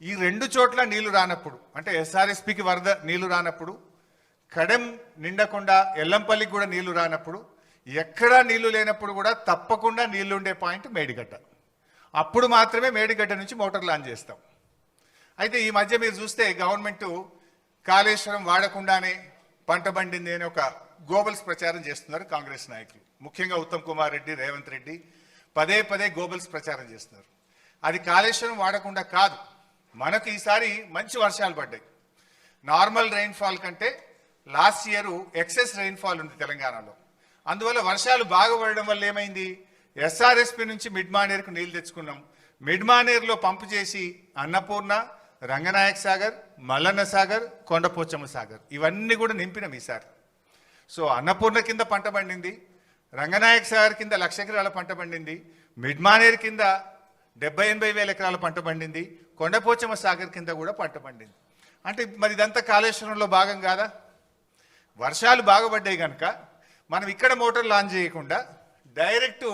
ఈ 2 చోట్ల నీళ్లు రానప్పుడు, అంటే ఎస్ఆర్ఎస్పికి వరద నీళ్లు రానప్పుడు, కడెం నిండకుండా ఎల్లంపల్లికి కూడా నీళ్లు రానప్పుడు, ఎక్కడా నీళ్లు లేనప్పుడు కూడా తప్పకుండా నీళ్లు ఉండే పాయింట్ మేడిగడ్డ. అప్పుడు మాత్రమే మేడిగడ్డ నుంచి మోటార్ లాంచ్ చేస్తాం. అయితే ఈ మధ్య మీరు చూస్తే గవర్నమెంట్ కాళేశ్వరం వాడకుండానే పంట పండింది అని ఒక గోబల్స్ ప్రచారం చేస్తున్నారు కాంగ్రెస్ నాయకులు, ముఖ్యంగా ఉత్తమ్ కుమార్ రెడ్డి, రేవంత్ రెడ్డి పదే గోబల్స్ ప్రచారం చేస్తున్నారు. అది కాళేశ్వరం వాడకుండా కాదు, మనకు ఈసారి మంచి వర్షాలు పడ్డాయి. నార్మల్ రెయిన్ఫాల్ కంటే లాస్ట్ ఇయర్ ఎక్సెస్ రెయిన్ఫాల్ ఉంది తెలంగాణలో. అందువల్ల వర్షాలు బాగా పడడం వల్ల ఏమైంది, ఎస్ఆర్ఎస్పి నుంచి మిడ్ మానేరుకు నీళ్లు తెచ్చుకున్నాం. మిడ్ మానేరులో పంపు చేసి అన్నపూర్ణ, రంగనాయక సాగర్, మల్లన్న సాగర్, కొండపోచమ్మ సాగర్ ఇవన్నీ కూడా నింపినాం ఈసారి. సో అన్నపూర్ణ కింద పంట పండింది, రంగనాయక సాగర్ కింద 1,00,000 ఎకరాల పంట పండింది, మిడ్ మానేరు కింద 70-80 వేల ఎకరాల పంట పండింది, కొండపోచమ్మ సాగర్ కింద కూడా పంట పండింది. అంటే మరి ఇదంతా కాళేశ్వరంలో భాగం కాదా? వర్షాలు బాగుపడ్డాయి కనుక మనం ఇక్కడ మోటార్ లాంచ్ చేయకుండా డైరెక్ట్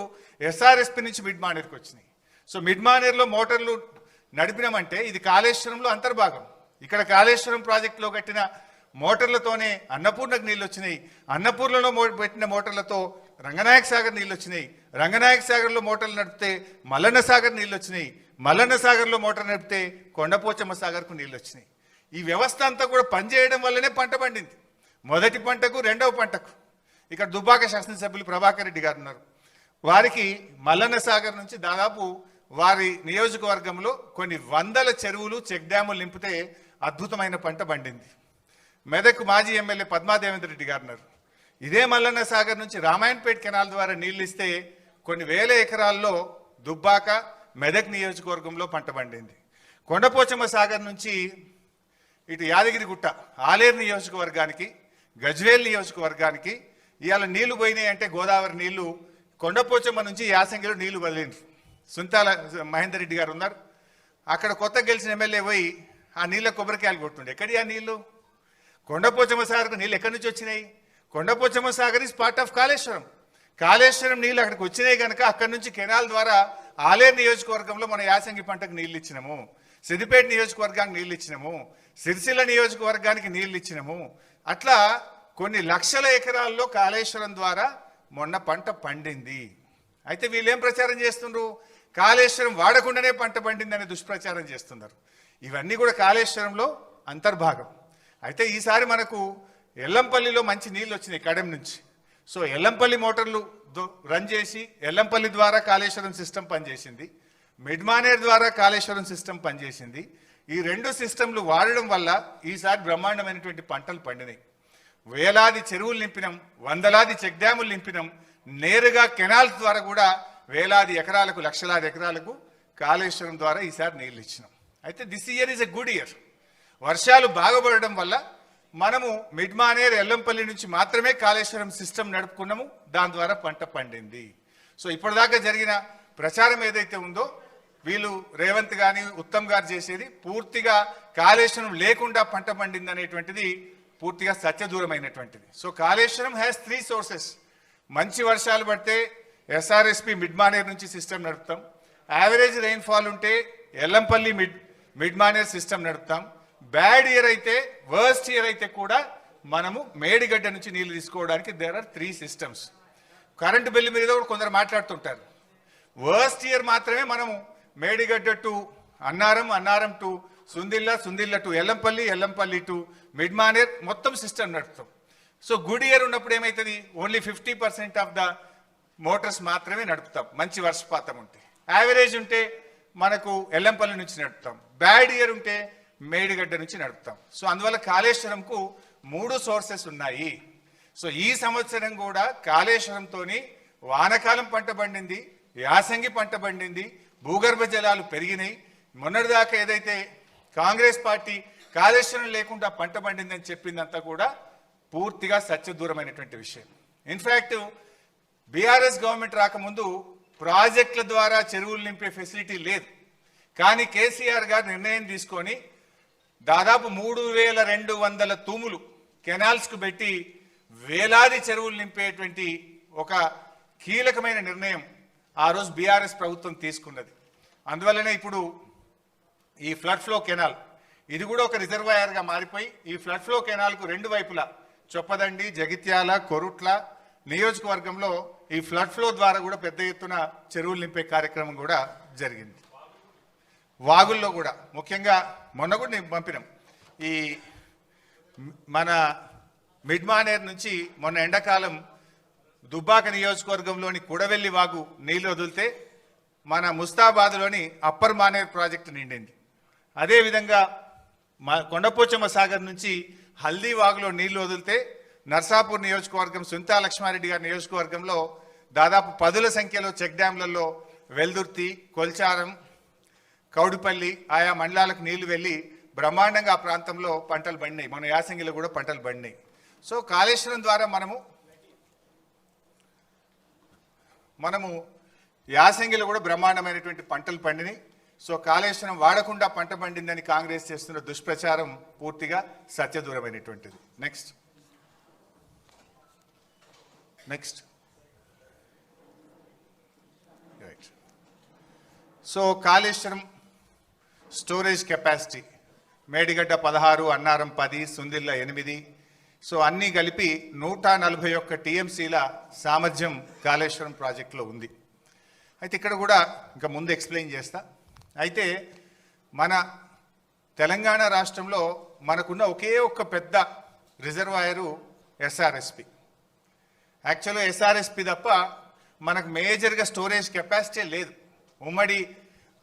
ఎస్ఆర్ఎస్పి నుంచి మిడ్ మానేరుకు వచ్చినాయి. సో మిడ్ మానేరులో మోటార్లు నడిపినామంటే ఇది కాళేశ్వరంలో అంతర్భాగం. ఇక్కడ కాళేశ్వరం ప్రాజెక్టులో కట్టిన మోటార్లతోనే అన్నపూర్ణకు నీళ్ళు వచ్చినాయి, అన్నపూర్ణలో పెట్టిన మోటార్లతో రంగనాయక సాగర్ నీళ్ళు వచ్చినాయి, రంగనాయక సాగర్లో మోటార్లు నడిపితే మల్లన్న సాగర్ నీళ్ళు వచ్చినాయి, మల్లన్న సాగర్లో మోటార్ నడిపితే కొండపోచమ్మ సాగర్కు నీళ్ళు వచ్చినాయి. ఈ వ్యవస్థ అంతా కూడా పనిచేయడం వల్లనే పంట పండింది, మొదటి పంటకు రెండవ పంటకు. ఇక్కడ దుబ్బాక శాసనసభ్యులు ప్రభాకర్ రెడ్డి గారు ఉన్నారు. వారికి మల్లన్న సాగర్ నుంచి దాదాపు వారి నియోజకవర్గంలో కొన్ని వందల చెరువులు చెక్ డ్యాములు నింపితే అద్భుతమైన పంట పండింది. మెదక్ మాజీ ఎమ్మెల్యే పద్మాదేవేంద్ర రెడ్డి గారు ఉన్నారు. ఇదే మల్లన్న సాగర్ నుంచి రామాయణపేట కెనాల్ ద్వారా నీళ్లు ఇస్తే కొన్ని వేల ఎకరాల్లో దుబ్బాక మెదక్ నియోజకవర్గంలో పంట పండింది. కొండపోచమ్మ సాగర్ నుంచి ఇటు యాదగిరిగుట్ట ఆలేరు నియోజకవర్గానికి, గజ్వేల్ నియోజకవర్గానికి ఇవాళ నీళ్లు పోయినాయి అంటే గోదావరి నీళ్లు కొండపోచమ్మ నుంచి యాసంగిలో నీళ్లు వదిలిండ్రు. సుంతాల మహేందర్ రెడ్డి గారు ఉన్నారు. అక్కడ కొత్త గెలిచిన ఎమ్మెల్యే పోయి ఆ నీళ్ళ కొబ్బరికాయలు కొట్టుండే. ఎక్కడి ఆ నీళ్లు? కొండపోచమ్మ సాగర్కు నీళ్ళు ఎక్కడి నుంచి వచ్చినాయి? Kondapochamma Sagar is part of Kaleshwaram. Kaleshwaram నీళ్ళు అక్కడికి వచ్చినాయి కనుక అక్కడి నుంచి కెనాల్ ద్వారా ఆలేరు నియోజకవర్గంలో మన యాసంగి పంటకు నీళ్ళు ఇచ్చినాము, సిద్దిపేట నియోజకవర్గానికి నీళ్ళు ఇచ్చినాము, సిరిసిల్ల నియోజకవర్గానికి నీళ్ళు ఇచ్చినాము. అట్లా కొన్ని లక్షల ఎకరాల్లో కాళేశ్వరం ద్వారా మొన్న పంట పండింది. అయితే వీళ్ళేం ప్రచారం చేస్తున్నారు? కాళేశ్వరం వాడకుండానే పంట పండిందనే దుష్ప్రచారం చేస్తున్నారు. ఇవన్నీ కూడా కాళేశ్వరంలో అంతర్భాగం. అయితే ఈసారి మనకు ఎల్లంపల్లిలో మంచి నీళ్ళు వచ్చినాయి కడెం నుంచి. సో ఎల్లంపల్లి మోటార్లు రన్ చేసి ఎల్లంపల్లి ద్వారా కాళేశ్వరం సిస్టమ్ పనిచేసింది, మిడ్మానేర్ ద్వారా కాళేశ్వరం సిస్టమ్ పనిచేసింది. ఈ రెండు సిస్టంలు వాడడం వల్ల ఈసారి బ్రహ్మాండమైనటువంటి పంటలు పండినాయి. వేలాది చెరువులు నింపినాం, వందలాది చెక్ డ్యాములు నింపినాం, నేరుగా కెనాల్స్ ద్వారా కూడా వేలాది ఎకరాలకు లక్షలాది ఎకరాలకు కాళేశ్వరం ద్వారా ఈసారి నీళ్ళు ఇచ్చినాం. అయితే this year is a good year. వర్షాలు బాగుపడడం వల్ల మనము మిడ్మానేర్ ఎల్లంపల్లి నుంచి మాత్రమే కాళేశ్వరం సిస్టమ్ నడుపుకున్నాము, దాని ద్వారా పంట పండింది. సో ఇప్పటిదాకా జరిగిన ప్రచారం ఏదైతే ఉందో వీళ్ళు రేవంత్ గాని ఉత్తమ్ గారు చేసేది పూర్తిగా కాళేశ్వరం లేకుండా పంట పండింది అనేటువంటిది పూర్తిగా సత్యదూరమైనటువంటిది. So Kaleshwaram has 3 sources. మంచి వర్షాలు పడితే ఎస్ఆర్ఎస్పి మిడ్మానేర్ నుంచి సిస్టమ్ నడుపుతాం, యావరేజ్ రెయిన్ఫాల్ ఉంటే Yellampalli Mid Manair system నడుపుతాం, bad year అయితే వర్స్ట్ ఇయర్ అయితే కూడా మనము మేడిగడ్డ నుంచి నీళ్లు తీసుకోవడానికి there are 3 systems. Current bill మీద కూడా కొందరు మాట్లాడుతుంటారు. వర్స్ట్ ఇయర్ మాత్రమే మనము Medigadda to Annaram, Annaram to Sundilla, Sundilla to Yellampalli, Yellampalli to Mid Manair మొత్తం సిస్టమ్ నడుపుతాం. సో గుడ్ ఇయర్ ఉన్నప్పుడు ఏమవుతుంది? ఓన్లీ 50% ఆఫ్ ద మోటార్స్ మాత్రమే నడుపుతాం మంచి వర్షపాతం ఉంటే. యావరేజ్ ఉంటే మనకు ఎల్లంపల్లి నుంచి నడుపుతాం, బ్యాడ్ ఇయర్ ఉంటే మేడిగడ్డ నుంచి నడుపుతాం. సో అందువల్ల కాళేశ్వరంకు 3 సోర్సెస్ ఉన్నాయి. సో ఈ సంవత్సరం కూడా కాళేశ్వరంతోని వానకాలం పంట పండింది, యాసంగి పంట పండింది, భూగర్భ జలాలు పెరిగినాయి. మొన్నటిదాకా ఏదైతే కాంగ్రెస్ పార్టీ కాళేశ్వరం లేకుండా పంట పండిందని చెప్పిందంతా కూడా పూర్తిగా సత్యదూరమైనటువంటి విషయం. ఇన్ఫ్యాక్ట్ బీఆర్ఎస్ గవర్నమెంట్ రాకముందు ప్రాజెక్టుల ద్వారా చెరువులు నింపే ఫెసిలిటీ లేదు. కానీ కేసీఆర్ గారు నిర్ణయం తీసుకొని దాదాపు 3200 తూములు కెనాల్స్కు పెట్టి వేలాది చెరువులు నింపేటువంటి ఒక కీలకమైన నిర్ణయం ఆ రోజు బీఆర్ఎస్ ప్రభుత్వం తీసుకున్నది. అందువల్లనే ఇప్పుడు ఈ ఫ్లడ్ ఫ్లో కెనాల్ ఇది కూడా ఒక రిజర్వాయర్గా మారిపోయి ఈ ఫ్లడ్ ఫ్లో కెనాల్కు 2 వైపులా చొప్పదండి, జగిత్యాల, కొరుట్ల నియోజకవర్గంలో ఈ ఫ్లడ్ ఫ్లో ద్వారా కూడా పెద్ద ఎత్తున చెరువులు నింపే కార్యక్రమం కూడా జరిగింది. వాగుల్లో కూడా ముఖ్యంగా మొన్న కూడా నేను పంపినాం. ఈ మన మిడ్మానేర్ నుంచి మొన్న ఎండాకాలం దుబ్బాక నియోజకవర్గంలోని కుడవెల్లి వాగు నీళ్లు వదిలితే మన ముస్తాబాద్లోని అప్పర్ మానేర్ ప్రాజెక్టు నిండింది. అదేవిధంగా కొండపోచమ్మ సాగర్ నుంచి హల్దీ వాగులో నీళ్లు వదిలితే నర్సాపూర్ నియోజకవర్గం సుంతా లక్ష్మారెడ్డి గారి నియోజకవర్గంలో దాదాపు 10ల సంఖ్యలో చెక్ డ్యాంలలో వెల్దుర్తి, కొల్చారం, కౌడిపల్లి ఆయా మండలాలకు నీళ్లు వెళ్ళి బ్రహ్మాండంగా ఆ ప్రాంతంలో పంటలు పండినాయి. మన యాసంగిలో కూడా పంటలు పండినాయి. సో కాళేశ్వరం ద్వారా మనము యాసంగిలో కూడా బ్రహ్మాండమైనటువంటి పంటలు పండినాయి. సో కాళేశ్వరం వాడకుండా పంట పండిందని కాంగ్రెస్ చేస్తున్న దుష్ప్రచారం పూర్తిగా సత్యదూరమైనటువంటిది. Next right. So Kaleshwaram storage capacity Medigadda 16, Annaram 10, Sundilla 8, so అన్నీ కలిపి 141 టీఎంసీల సామర్థ్యం కాళేశ్వరం ప్రాజెక్టులో ఉంది. అయితే ఇక్కడ కూడా ఇంకా ముందు ఎక్స్ప్లెయిన్ చేస్తా. అయితే మన తెలంగాణ రాష్ట్రంలో మనకున్న ఒకే ఒక్క పెద్ద రిజర్వాయరు ఎస్ఆర్ఎస్పి. యాక్చువల్గా ఎస్ఆర్ఎస్పి తప్ప మనకు మేజర్గా స్టోరేజ్ కెపాసిటీ లేదు. ఉమ్మడి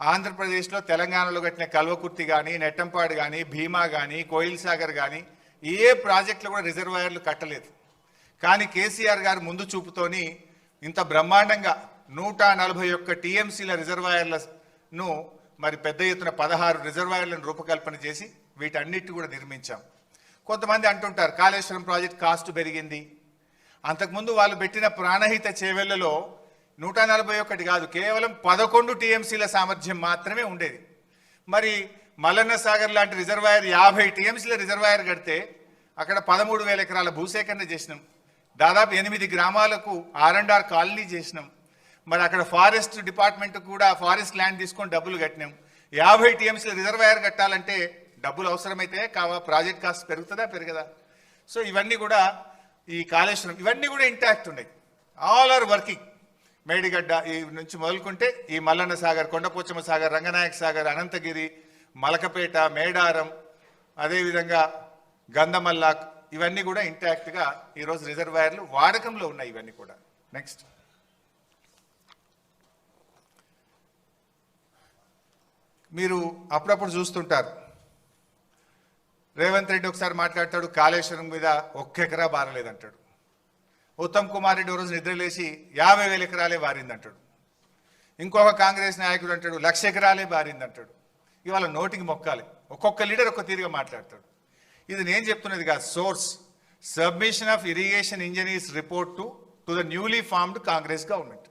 ఆంధ్రప్రదేశ్లో తెలంగాణలో కట్టిన కల్వకుర్తి కానీ, నెట్టంపాడు కానీ, భీమా కానీ, కోయిల్ సాగర్ కానీ ఏ ప్రాజెక్టులు కూడా రిజర్వాయర్లు కట్టలేదు. కానీ కేసీఆర్ గారు ముందు చూపుతోని ఇంత బ్రహ్మాండంగా 141 టీఎంసీల రిజర్వాయర్లను మరి పెద్ద ఎత్తున 16 రిజర్వాయర్లను రూపకల్పన చేసి వీటన్నిటి కూడా నిర్మించాం. కొంతమంది అంటుంటారు కాళేశ్వరం ప్రాజెక్ట్ కాస్ట్ పెరిగింది. అంతకుముందు వాళ్ళు పెట్టిన ప్రాణహిత చేవెళ్లలో 141 కాదు, కేవలం 11 టీఎంసీల సామర్థ్యం మాత్రమే ఉండేది. మరి మల్లన్న సాగర్ లాంటి రిజర్వాయర్ 50 టీఎంసీల రిజర్వాయర్ కడితే అక్కడ 13,000 ఎకరాల భూసేకరణ చేసినాం. దాదాపు 8 గ్రామాలకు R&R కాలనీ చేసినాం. మరి అక్కడ ఫారెస్ట్ డిపార్ట్మెంట్ కూడా ఫారెస్ట్ ల్యాండ్ తీసుకొని డబ్బులు కట్టినాం. 50 టీఎంసీల రిజర్వాయర్ కట్టాలంటే డబ్బులు అవసరమైతే ప్రాజెక్ట్ కాస్ట్ పెరుగుతుందా పెరగదా? సో ఇవన్నీ కూడా ఈ కాళేశ్వరం ఇవన్నీ కూడా ఇంటాక్ట్ ఉన్నాయి. All are working. మేడిగడ్డ ఈ నుంచి మొదలుకుంటే ఈ మల్లన్న సాగర్, కొండపోచమ్మ సాగర్, రంగనాయక సాగర్, అనంతగిరి, మలకపేట, మేడారం, అదేవిధంగా గంధమల్లాక్ ఇవన్నీ కూడా ఇంటాక్ట్గా ఈరోజు రిజర్వాయర్లు వాడకంలో ఉన్నాయి. ఇవన్నీ కూడా నెక్స్ట్ మీరు అప్పుడప్పుడు చూస్తుంటారు. రేవంత్ రెడ్డి ఒకసారి మాట్లాడతాడు కాళేశ్వరం మీద 1 ఎకరా బారలేదంటాడు. ఉత్తమ్ కుమార్ రెడ్డి రోజు నిద్రలేసి 50,000 ఎకరాలే బారిందంటాడు. ఇంకొక కాంగ్రెస్ నాయకుడు అంటాడు 1,00,000 ఎకరాలే బారిందంటాడు. ఇవాళ నోటికి మొక్కాలి. ఒక్కొక్క లీడర్ ఒక్క తీరుగా మాట్లాడతాడు. ఇది నేను చెప్తున్నది కాదు. Source submission of irrigation engineers report to the newly formed Congress government.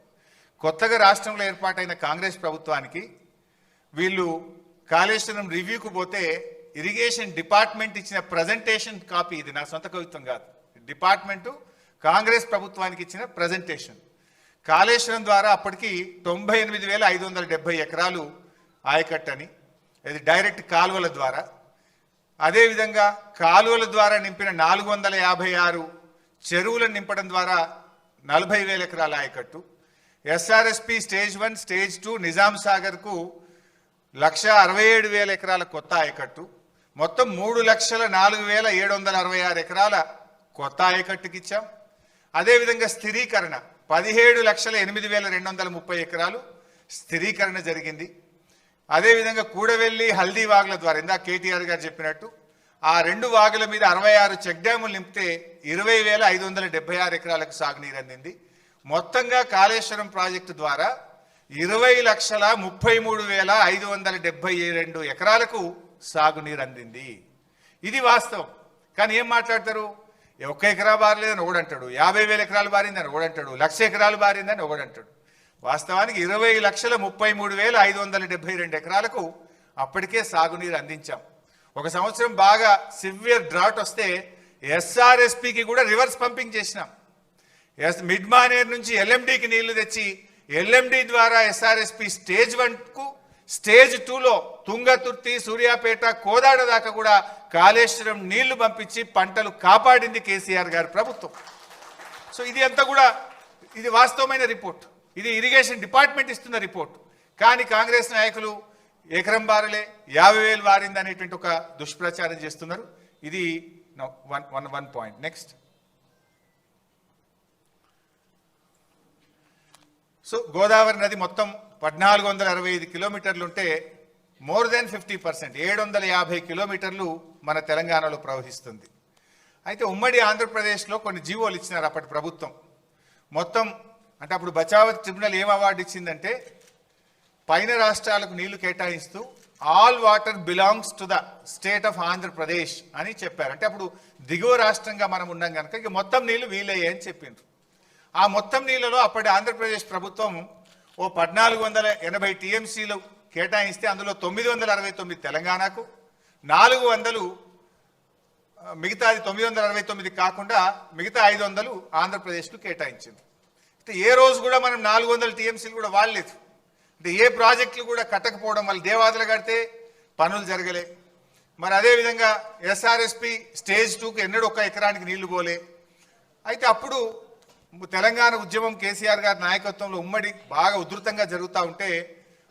కొత్తగా రాష్ట్రంలో ఏర్పాటైన కాంగ్రెస్ ప్రభుత్వానికి వీళ్ళు కాళేశ్వరం రివ్యూకు పోతే ఇరిగేషన్ డిపార్ట్మెంట్ ఇచ్చిన ప్రజెంటేషన్ కాపీ, ఇది నా సొంత కవిత్వం కాదు, డిపార్ట్మెంటు కాంగ్రెస్ ప్రభుత్వానికి ఇచ్చిన ప్రజెంటేషన్. కాళేశ్వరం ద్వారా అప్పటికి 98,570 ఎకరాలు ఆయకట్టని, ఇది డైరెక్ట్ కాలువల ద్వారా. అదేవిధంగా కాలువల ద్వారా నింపిన 456 చెరువులను నింపడం ద్వారా 40,000 ఎకరాల ఆయకట్టు. ఎస్ఆర్ఎస్పి స్టేజ్ 1, స్టేజ్ 2 నిజాం సాగర్కు 1,67,000 ఎకరాల కొత్త ఆయకట్టు. మొత్తం 3,04,766 ఎకరాల కొత్త ఆయకట్టుకి ఇచ్చాం. అదేవిధంగా స్థిరీకరణ 17,08,230 ఎకరాలు స్థిరీకరణ జరిగింది. అదేవిధంగా కూడవెల్లి, హల్దీ వాగుల ద్వారా ఇందాక కేటీఆర్ గారు చెప్పినట్టు ఆ 2 వాగుల మీద 66 చెక్ డ్యాములు నింపితే 20,576 ఎకరాలకు సాగునీరు అందింది. మొత్తంగా కాళేశ్వరం ప్రాజెక్టు ద్వారా 20,33,572 ఎకరాలకు సాగునీరు అందింది. ఇది వాస్తవం. కానీ ఏం మాట్లాడతారు? 1 ఎకరా బారలేదని ఒకడంటాడు, 50,000 ఎకరాలు బారిందని ఒకడంటాడు, 1,00,000 ఎకరాలు బారిందని ఒకడంటాడు. వాస్తవానికి 20,33,572 ఎకరాలకు అప్పటికే సాగునీరు అందించాం. ఒక సంవత్సరం బాగా సివియర్ డ్రాట్ వస్తే ఎస్ఆర్ఎస్పికి కూడా రివర్స్ పంపింగ్ చేసినాం. మిడ్ మానేర్ నుంచి ఎల్ఎండికి నీళ్లు తెచ్చి ఎల్ఎండి ద్వారా ఎస్ఆర్ఎస్పి స్టేజ్ 1కు, స్టేజ్ 2లో తుంగతుర్తి, సూర్యాపేట, కోదాడ దాకా కూడా కాళేశ్వరం నీళ్లు పంపించి పంటలు కాపాడింది కేసీఆర్ గారి ప్రభుత్వం. సో ఇది అంతా కూడా ఇది వాస్తవమైన రిపోర్ట్. ఇది ఇరిగేషన్ డిపార్ట్మెంట్ ఇస్తున్న రిపోర్ట్. కానీ కాంగ్రెస్ నాయకులు ఎకరం బారలే 50,000 వారింది అనేటువంటి ఒక దుష్ప్రచారం చేస్తున్నారు. ఇది one point. Next, so Godavari నది మొత్తం 1,465 కిలోమీటర్లు ఉంటే మోర్ దెన్ 50%, 750 కిలోమీటర్లు మన తెలంగాణలో ప్రవహిస్తుంది. అయితే ఉమ్మడి ఆంధ్రప్రదేశ్లో కొన్ని జీవోలు ఇచ్చినారు అప్పటి ప్రభుత్వం. మొత్తం అంటే అప్పుడు బచావత్ ట్రిబ్యునల్ ఏం అవార్డు ఇచ్చిందంటే పైన రాష్ట్రాలకు నీళ్లు కేటాయిస్తూ all water belongs to the state of Andhra Pradesh అని చెప్పారు. అంటే అప్పుడు దిగువ రాష్ట్రంగా మనం ఉన్నాం కనుక ఇక మొత్తం నీళ్లు వీలయ్యాయి అని చెప్పిండ్రు. ఆ మొత్తం నీళ్లలో అప్పటి ఆంధ్రప్రదేశ్ ప్రభుత్వం 1,480 టీఎంసీలు కేటాయిస్తే అందులో 969 తెలంగాణకు, 400 మిగతాది 969 కాకుండా మిగతా 500 ఆంధ్రప్రదేశ్కు కేటాయించింది. అంటే ఏ రోజు కూడా మనం 400 టీఎంసీలు కూడా వాడలేదు. అంటే ఏ ప్రాజెక్టులు కూడా కట్టకపోవడం వల్ల దేవాదులు కడితే పనులు జరగలే. మరి అదేవిధంగా ఎస్ఆర్ఎస్పి స్టేజ్ 2కు ఎన్నడూ 1 ఎకరానికి నీళ్లు పోలే. అయితే అప్పుడు తెలంగాణ ఉద్యమం కేసీఆర్ గారి నాయకత్వంలో ఉమ్మడి బాగా ఉధృతంగా జరుగుతూ ఉంటే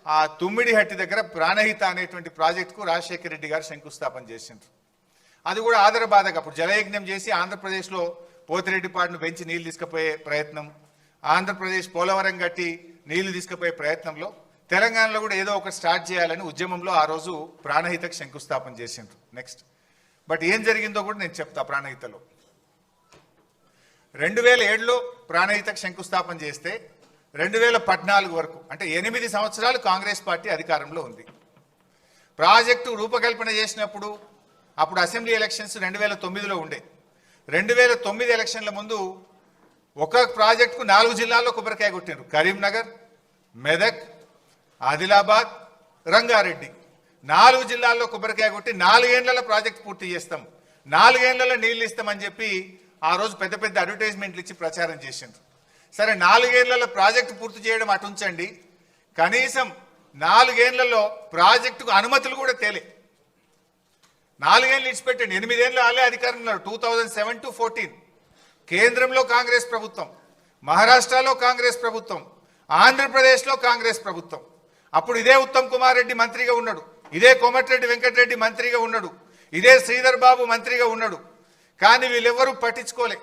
ఆ తుమ్మిడిహట్టి దగ్గర ప్రాణహిత అనేటువంటి ప్రాజెక్టుకు రాజశేఖర రెడ్డి గారు శంకుస్థాపన చేసిండ్రు. అది కూడా ఆదరబాధగా అప్పుడు జలయజ్ఞం చేసి ఆంధ్రప్రదేశ్లో పోతిరెడ్డిపాడును పెంచి నీళ్లు తీసుకుపోయే ప్రయత్నం, ఆంధ్రప్రదేశ్ పోలవరం కట్టి నీళ్లు తీసుకుపోయే ప్రయత్నంలో తెలంగాణలో కూడా ఏదో ఒకటి స్టార్ట్ చేయాలని ఉద్యమంలో ఆ రోజు ప్రాణహితకు శంకుస్థాపన చేసిండ్రు. నెక్స్ట్ బట్ ఏం జరిగిందో కూడా నేను చెప్తా. ప్రాణహితలో 2007లో ప్రాణహితకు శంకుస్థాపన చేస్తే 2014 వరకు అంటే 8 సంవత్సరాలు కాంగ్రెస్ పార్టీ అధికారంలో ఉంది. ప్రాజెక్టు రూపకల్పన చేసినప్పుడు అప్పుడు అసెంబ్లీ ఎలక్షన్స్ 2009లో ఉండే. 2009 ఎలక్షన్ల ముందు ఒక ప్రాజెక్టుకు 4 జిల్లాల్లో కొబ్బరికాయ కొట్టిండ్రు. కరీంనగర్, మెదక్, ఆదిలాబాద్, రంగారెడ్డి 4 జిల్లాల్లో కొబ్బరికాయ కొట్టి 4 ఏళ్లలో ప్రాజెక్టు పూర్తి చేస్తాం, 4 ఏళ్లలో నీళ్లు ఇస్తామని చెప్పి ఆ రోజు పెద్ద పెద్ద అడ్వర్టైజ్మెంట్లు ఇచ్చి ప్రచారం చేసిండ్రు. సరే 4 ఏళ్లలో ప్రాజెక్టు పూర్తి చేయడం అటుంచండి, కనీసం 4 ఏళ్లలో ప్రాజెక్టుకు అనుమతులు కూడా తేలే. 4 ఏళ్ళు ఇచ్చిపెట్టండి, 8 ఏళ్ళు వాళ్ళే అధికారంలో. 2007 to 14 కేంద్రంలో కాంగ్రెస్ ప్రభుత్వం, మహారాష్ట్రలో కాంగ్రెస్ ప్రభుత్వం, ఆంధ్రప్రదేశ్లో కాంగ్రెస్ ప్రభుత్వం. అప్పుడు ఇదే ఉత్తమ్ కుమార్ రెడ్డి మంత్రిగా ఉన్నాడు, ఇదే కోమటిరెడ్డి వెంకటరెడ్డి మంత్రిగా ఉన్నాడు, ఇదే శ్రీధర్ బాబు మంత్రిగా ఉన్నాడు. కానీ వీళ్ళెవరూ పట్టించుకోలే.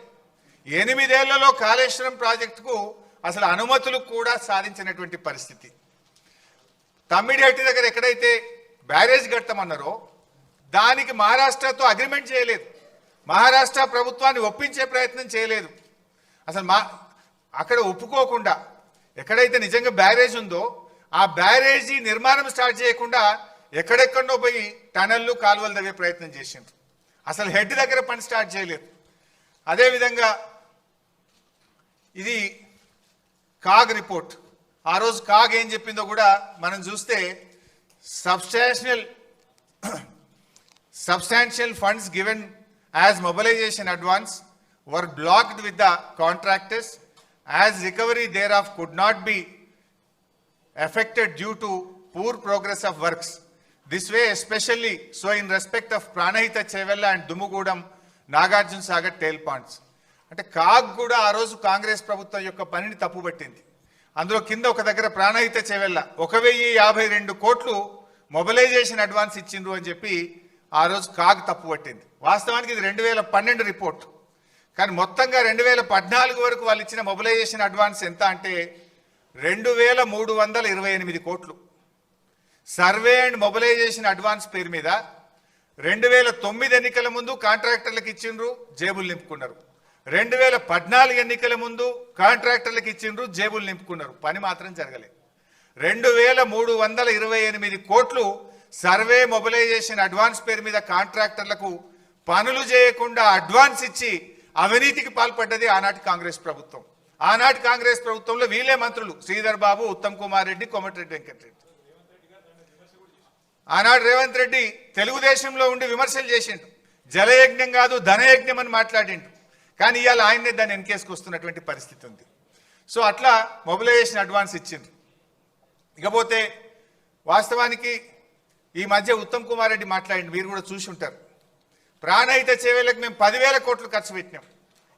8 ఏళ్లలో కాళేశ్వరం ప్రాజెక్టుకు అసలు అనుమతులు కూడా సాధించినటువంటి పరిస్థితి. తమ్మిడిహట్టి దగ్గర ఎక్కడైతే బ్యారేజ్ కడతామన్నారో దానికి మహారాష్ట్రతో అగ్రిమెంట్ చేయలేదు, మహారాష్ట్ర ప్రభుత్వాన్ని ఒప్పించే ప్రయత్నం చేయలేదు. అసలు అక్కడ ఒప్పుకోకుండా ఎక్కడైతే నిజంగా బ్యారేజ్ ఉందో ఆ బ్యారేజీ నిర్మాణం స్టార్ట్ చేయకుండా ఎక్కడెక్కడో పోయి టనల్లు కాలువలు తవ్వే ప్రయత్నం చేసిండ్రు. అసలు హెడ్ దగ్గర పని స్టార్ట్ చేయలేదు. అదేవిధంగా ఇది కాగ్ రిపోర్ట్. ఆ రోజు కాగ్ ఏం చెప్పిందో కూడా మనం చూస్తే substantial funds given as mobilization advance were blocked with the contractors as recovery thereof could not be affected due to poor progress of works. This way especially so in respect of Pranahita Chevella and Dumugudam Nagarjun Sagar tail ponds. అంటే CAG కూడా ఆ రోజు కాంగ్రెస్ ప్రభుత్వం యొక్క పనిని తప్పుపట్టింది. అందులో కింద ఒక దగ్గర ప్రాణహిత చెవెల్ల 1052 కోట్లు మొబిలైజేషన్ అడ్వాన్స్ ఇచ్చిండ్రు అని చెప్పి ఆ రోజు కాగ్ తప్పుపట్టింది. వాస్తవానికి ఇది 2012 రిపోర్ట్. కానీ మొత్తంగా 2014 వరకు వాళ్ళు ఇచ్చిన మొబిలైజేషన్ అడ్వాన్స్ ఎంత అంటే 2328 కోట్లు. సర్వే అండ్ మొబిలైజేషన్ అడ్వాన్స్ పేరు మీద 2009 ఎన్నికల ముందు కాంట్రాక్టర్లకు ఇచ్చిండ్రు, జేబులు నింపుకున్నారు. 2014 ఎన్నికల ముందు కాంట్రాక్టర్లకు ఇచ్చిండ్రు, జేబులు నింపుకున్నారు. పని మాత్రం జరగలేదు. 2328 కోట్లు సర్వే మొబిలైజేషన్ అడ్వాన్స్ పేరు మీద కాంట్రాక్టర్లకు పనులు చేయకుండా అడ్వాన్స్ ఇచ్చి అవినీతికి పాల్పడ్డది ఆనాటి కాంగ్రెస్ ప్రభుత్వం. ఆనాటి కాంగ్రెస్ ప్రభుత్వంలో వీళ్ళే మంత్రులు శ్రీధర్ బాబు, ఉత్తమ్ కుమార్ రెడ్డి, కోమటిరెడ్డి వెంకటరెడ్డి. ఆనాడు రేవంత్ రెడ్డి తెలుగుదేశంలో ఉండి విమర్శలు చేసిండు, జలయజ్ఞం కాదు ధనయజ్ఞం అని మాట్లాడిండు. కానీ ఇవాళ ఆయన్నే దాన్ని వెనకేసుకొస్తున్నటువంటి పరిస్థితి ఉంది. సో అట్లా మొబిలైజేషన్ అడ్వాన్స్ ఇచ్చిండ్రు. ఇకపోతే వాస్తవానికి ఈ మధ్య ఉత్తమ్ కుమార్ రెడ్డి మాట్లాడిండు, మీరు కూడా చూసి ఉంటారు. ప్రాణహిత చేవేలకు మేము 10,000 కోట్లు ఖర్చు పెట్టినాం,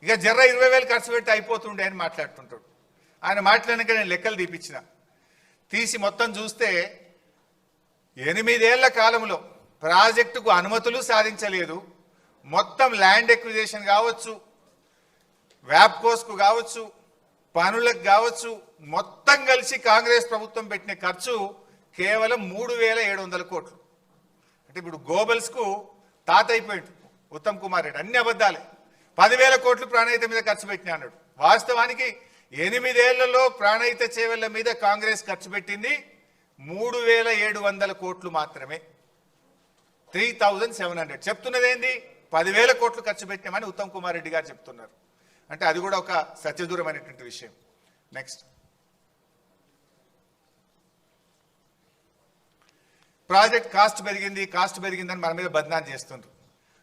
ఇక జర్ర 20,000 ఖర్చు పెట్టి అయిపోతుండే అని మాట్లాడుతుంటాడు. ఆయన మాట్లాడినాక నేను లెక్కలు తీసి మొత్తం చూస్తే 8 ఏళ్ల కాలంలో ప్రాజెక్టుకు అనుమతులు సాధించలేదు. మొత్తం ల్యాండ్ ఎక్విజిషన్ కావచ్చు, వ్యాప్కోస్కు కావచ్చు, పనులకు కావచ్చు, మొత్తం కలిసి కాంగ్రెస్ ప్రభుత్వం పెట్టిన ఖర్చు కేవలం 3,700 కోట్లు. అంటే ఇప్పుడు గోబల్స్కు తాత అయిపోయింది ఉత్తమ్ కుమార్ రెడ్డి. అన్ని అబద్ధాలే. 10,000 కోట్లు ప్రాణహిత మీద ఖర్చు పెట్టినా అన్నాడు. వాస్తవానికి 8 ఏళ్లలో ప్రాణహిత చేవెళ్ల మీద కాంగ్రెస్ ఖర్చు పెట్టింది 3,700 కోట్లు మాత్రమే. 3,700 చెప్తున్నది ఏంది? 10,000 కోట్లు ఖర్చు పెట్టామని ఉత్తమ్ కుమార్ రెడ్డి గారు చెప్తున్నారు. అంటే అది కూడా ఒక సత్యదూరమైనటువంటి విషయం. నెక్స్ట్, ప్రాజెక్ట్ కాస్ట్ పెరిగిందని మన మీద బద్నాం చేస్తుండ్రు.